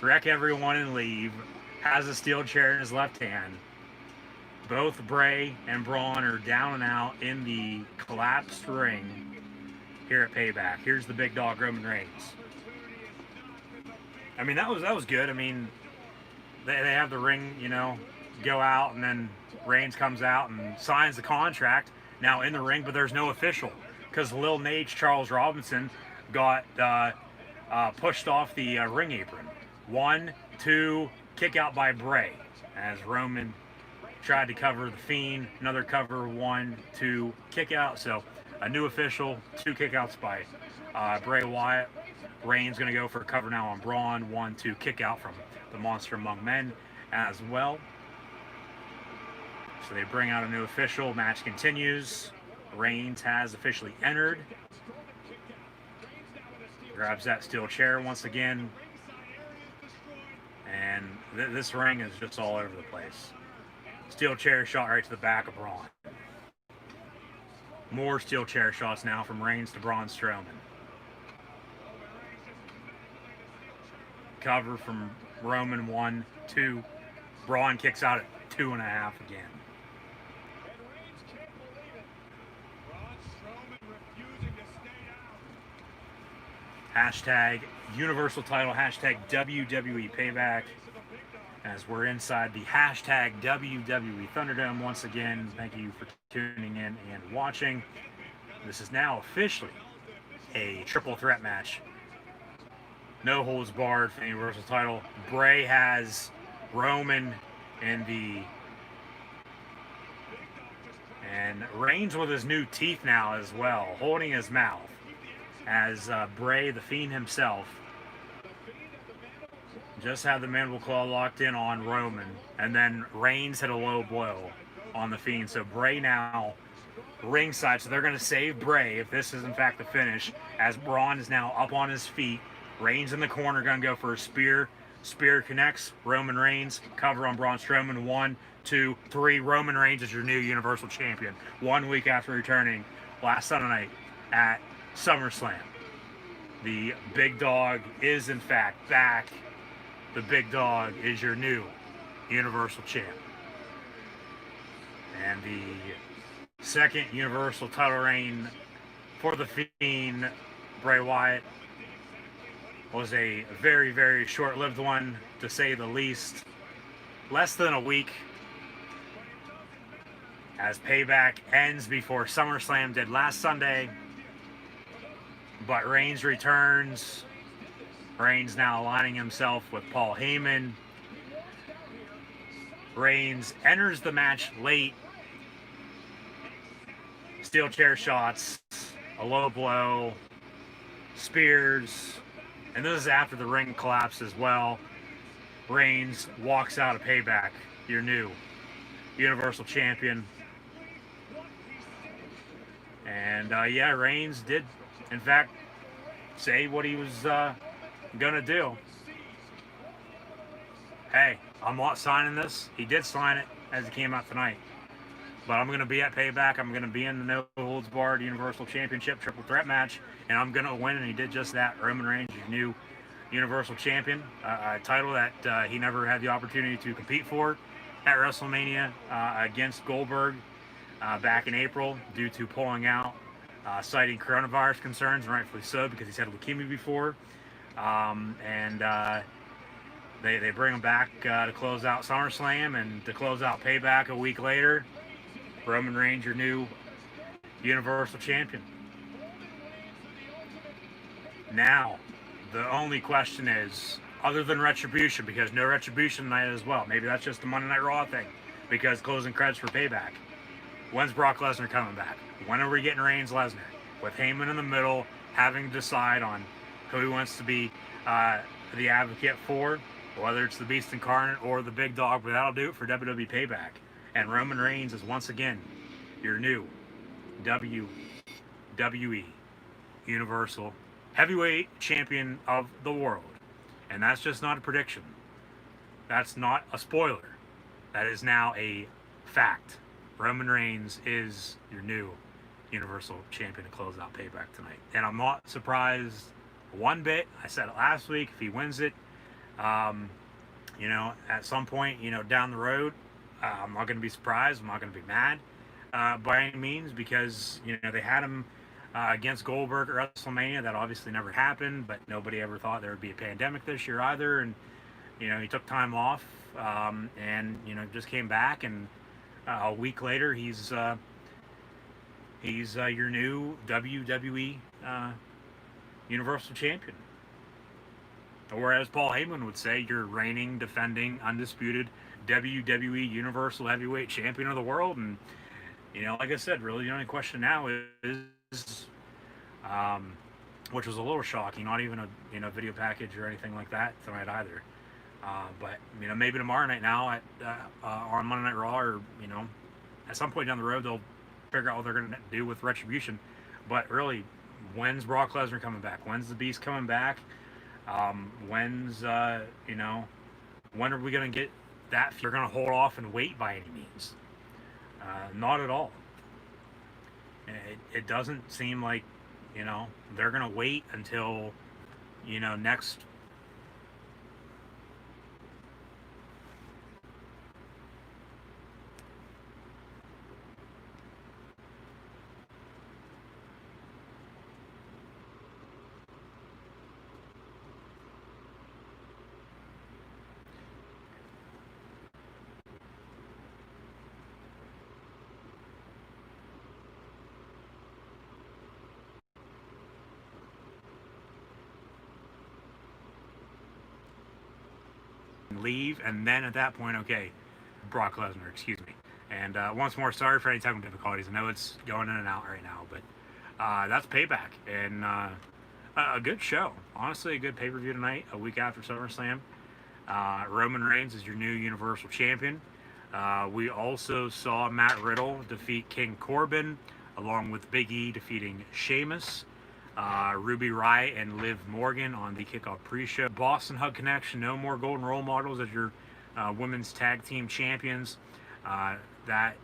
Wreck everyone and leave. Has a steel chair in his left hand. Both Bray and Braun are down and out in the collapsed ring here at Payback. Here's the big dog, Roman Reigns. I mean, that was good. I mean, they have the ring, you know, go out, and then Reigns comes out and signs the contract now in the ring, but there's no official because Lil Nate Charles Robinson got pushed off the ring apron. 1, 2, kick out by Bray as Roman tried to cover the Fiend. Another cover, 1, 2, kick out. So a new official, 2 kickouts by Bray Wyatt. Reigns going to go for a cover now on Braun. 1, 2, kick out from the Monster Among Men as well. So they bring out a new official. Match continues. Reigns has officially entered. Grabs that steel chair once again. And this ring is just all over the place. Steel chair shot right to the back of Braun. More steel chair shots now from Reigns to Braun Strowman. Cover from Roman, 1, 2. Braun kicks out at 2.5 again. Hashtag Universal title, hashtag WWE Payback, as we're inside the hashtag WWE Thunderdome once again. Thank you for tuning in and watching. This is now officially a triple threat match. No holds barred for the Universal title. Bray has Roman in the... And Reigns with his new teeth now as well, holding his mouth. As Bray, the Fiend himself, just had the mandible claw locked in on Roman, and then Reigns hit a low blow on the Fiend. So Bray now ringside, so they're going to save Bray if this is in fact the finish, as Braun is now up on his feet. Reigns in the corner, going to go for a spear. Spear connects. Roman Reigns, cover on Braun Strowman. 1, 2, 3. Roman Reigns is your new Universal Champion. 1 week after returning last Sunday night at SummerSlam. The big dog is in fact back. The big dog is your new Universal Champ. And the second Universal title reign for the Fiend, Bray Wyatt, was a very, very short-lived one, to say the least. Less than a week, as Payback ends before SummerSlam did last Sunday. But Reigns returns. Reigns now aligning himself with Paul Heyman. Reigns enters the match late. Steel chair shots, a low blow, spears, and this is after the ring collapsed as well. Reigns walks out of Payback, your new Universal Champion. And yeah, Reigns did in fact say what he was gonna do. Hey, I'm not signing this. He did sign it as it came out tonight. But I'm gonna be at Payback. I'm gonna be in the no holds barred Universal Championship triple threat match, and I'm gonna win. And he did just that. Roman Reigns, your new Universal Champion, a title that he never had the opportunity to compete for at WrestleMania against Goldberg back in April due to pulling out, citing coronavirus concerns, and rightfully so, because he's had leukemia before. They bring him back to close out SummerSlam, and to close out Payback a week later, Roman Reigns, your new Universal Champion. Now, the only question is, other than Retribution, because no Retribution tonight as well, maybe that's just a Monday Night Raw thing, because closing credits for Payback. When's Brock Lesnar coming back? When are we getting Reigns-Lesnar? With Heyman in the middle, having to decide on who he wants to be the advocate for, whether it's the Beast Incarnate or the Big Dog, but that'll do it for WWE Payback. And Roman Reigns is once again your new WWE Universal Heavyweight Champion of the world. And that's just not a prediction. That's not a spoiler. That is now a fact. Roman Reigns is your new Universal Champion to close out Payback tonight. And I'm not surprised one bit. I said it last week. If he wins it, you know, at some point, you know, down the road, I'm not going to be surprised. I'm not going to be mad by any means, because, you know, they had him against Goldberg at WrestleMania. That obviously never happened, but nobody ever thought there would be a pandemic this year either. And, you know, he took time off and, you know, just came back. And a week later, he's your new WWE Universal Champion. Or as Paul Heyman would say, you're reigning, defending, undisputed WWE Universal Heavyweight Champion of the world. And, you know, like I said, really the only question now is, which was a little shocking, not even a, you know, video package or anything like that tonight either. But, you know, maybe tomorrow night now at on Monday Night Raw, or, you know, at some point down the road, they'll figure out what they're going to do with Retribution. But really, when's Brock Lesnar coming back? When's the Beast coming back? When's, you know, when are we going to get that? You're going to hold off and wait by any means. Not at all. It doesn't seem like, you know, they're going to wait until, you know, next. Leave, and then at that point, okay, Brock Lesnar, excuse me. And once more, sorry for any technical difficulties. I know it's going in and out right now, but that's Payback, and a good show. Honestly, a good pay-per-view tonight, a week after SummerSlam. Roman Reigns is your new Universal Champion. We also saw Matt Riddle defeat King Corbin, along with Big E defeating Sheamus. Ruby Riott and Liv Morgan on the kickoff pre-show. Boston Hug Connection, no more Golden Role Models as your women's tag team champions. That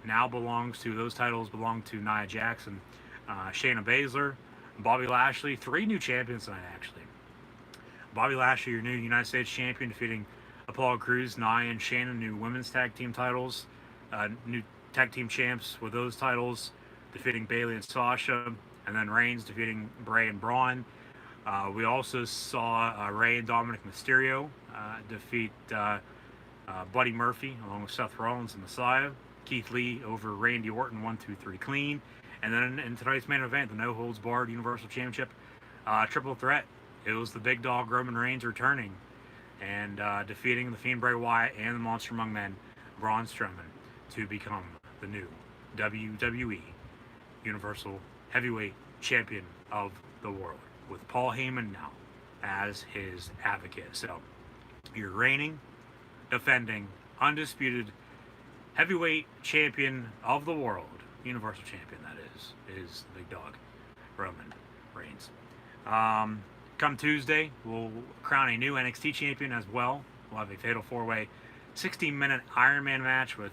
now belongs to, those titles belong to Nia Jackson, Shayna Baszler, Bobby Lashley. 3 new champions tonight, actually. Bobby Lashley, your new United States champion, defeating Apollo Crews. Nia and Shayna, new women's tag team titles. New tag team champs with those titles, defeating Bayley and Sasha. And then Reigns defeating Bray and Braun. We also saw Rey and Dominic Mysterio defeat Buddy Murphy along with Seth Rollins and Messiah. Keith Lee over Randy Orton, 1-2-3 clean. And then in tonight's main event, the No Holds Barred Universal Championship triple threat. It was the big dog Roman Reigns returning and defeating the Fiend Bray Wyatt and the Monster Among Men, Braun Strowman, to become the new WWE Universal Heavyweight Champion of the world, with Paul Heyman now as his advocate. So, your reigning, defending, undisputed heavyweight champion of the world, Universal Champion, that is the big dog, Roman Reigns. Come Tuesday, we'll crown a new NXT champion as well. We'll have a fatal 4-way 16-minute Iron Man match with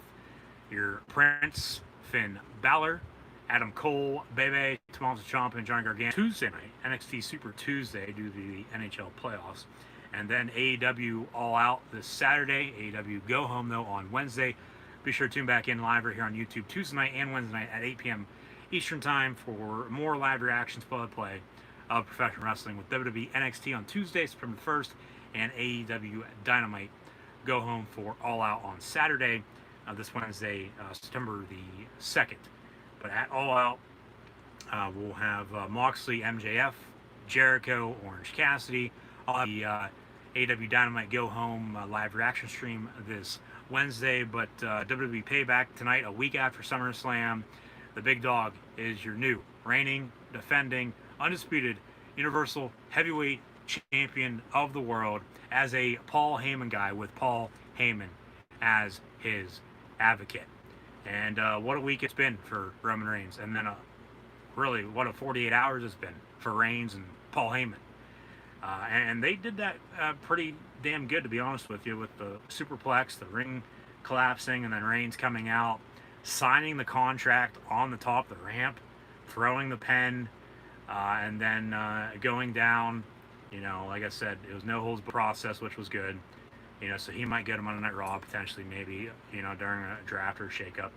your Prince, Finn Balor, Adam Cole, Bebe, Tommaso Ciampa, and Johnny Gargano. Tuesday night, NXT Super Tuesday due to the NHL playoffs. And then AEW All Out this Saturday. AEW Go Home, though, on Wednesday. Be sure to tune back in live right here on YouTube Tuesday night and Wednesday night at 8 p.m. Eastern Time for more live reactions, play of professional wrestling with WWE NXT on Tuesday, September 1st, and AEW Dynamite Go Home for All Out on Saturday, this Wednesday, September the 2nd. But at All Out, we'll have Moxley, MJF, Jericho, Orange Cassidy. I'll have the AEW Dynamite Go Home live reaction stream this Wednesday. But WWE Payback tonight, a week after SummerSlam. The big dog is your new reigning, defending, undisputed Universal Heavyweight Champion of the world as a Paul Heyman guy, with Paul Heyman as his advocate. And what a week it's been for Roman Reigns. And then really what a 48 hours it's been for Reigns and Paul Heyman. And they did that pretty damn good, to be honest with you, with the superplex, the ring collapsing, and then Reigns coming out, signing the contract on the top of the ramp, throwing the pen, and then going down. You know, like I said, it was no holds process, which was good. You know, so he might get him on a Night Raw potentially, maybe, you know, during a draft or shakeup,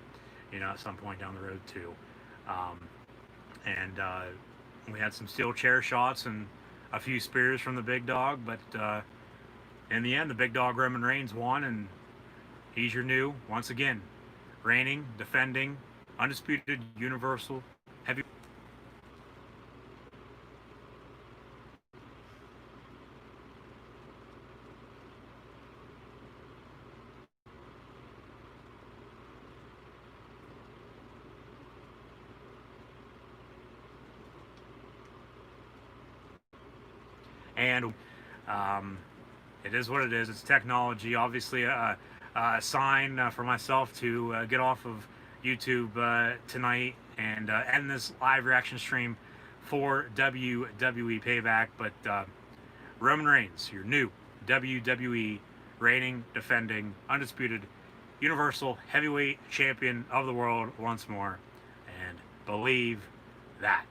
you know, at some point down the road too. And we had some steel chair shots and a few spears from the big dog, but in the end, the big dog Roman Reigns won, and he's your new, once again, reigning, defending, undisputed Universal Heavy. And it is what it is. It's technology. Obviously, a sign for myself to get off of YouTube tonight and end this live reaction stream for WWE Payback. But Roman Reigns, your new WWE reigning, defending, undisputed Universal Heavyweight Champion of the world once more. And believe that.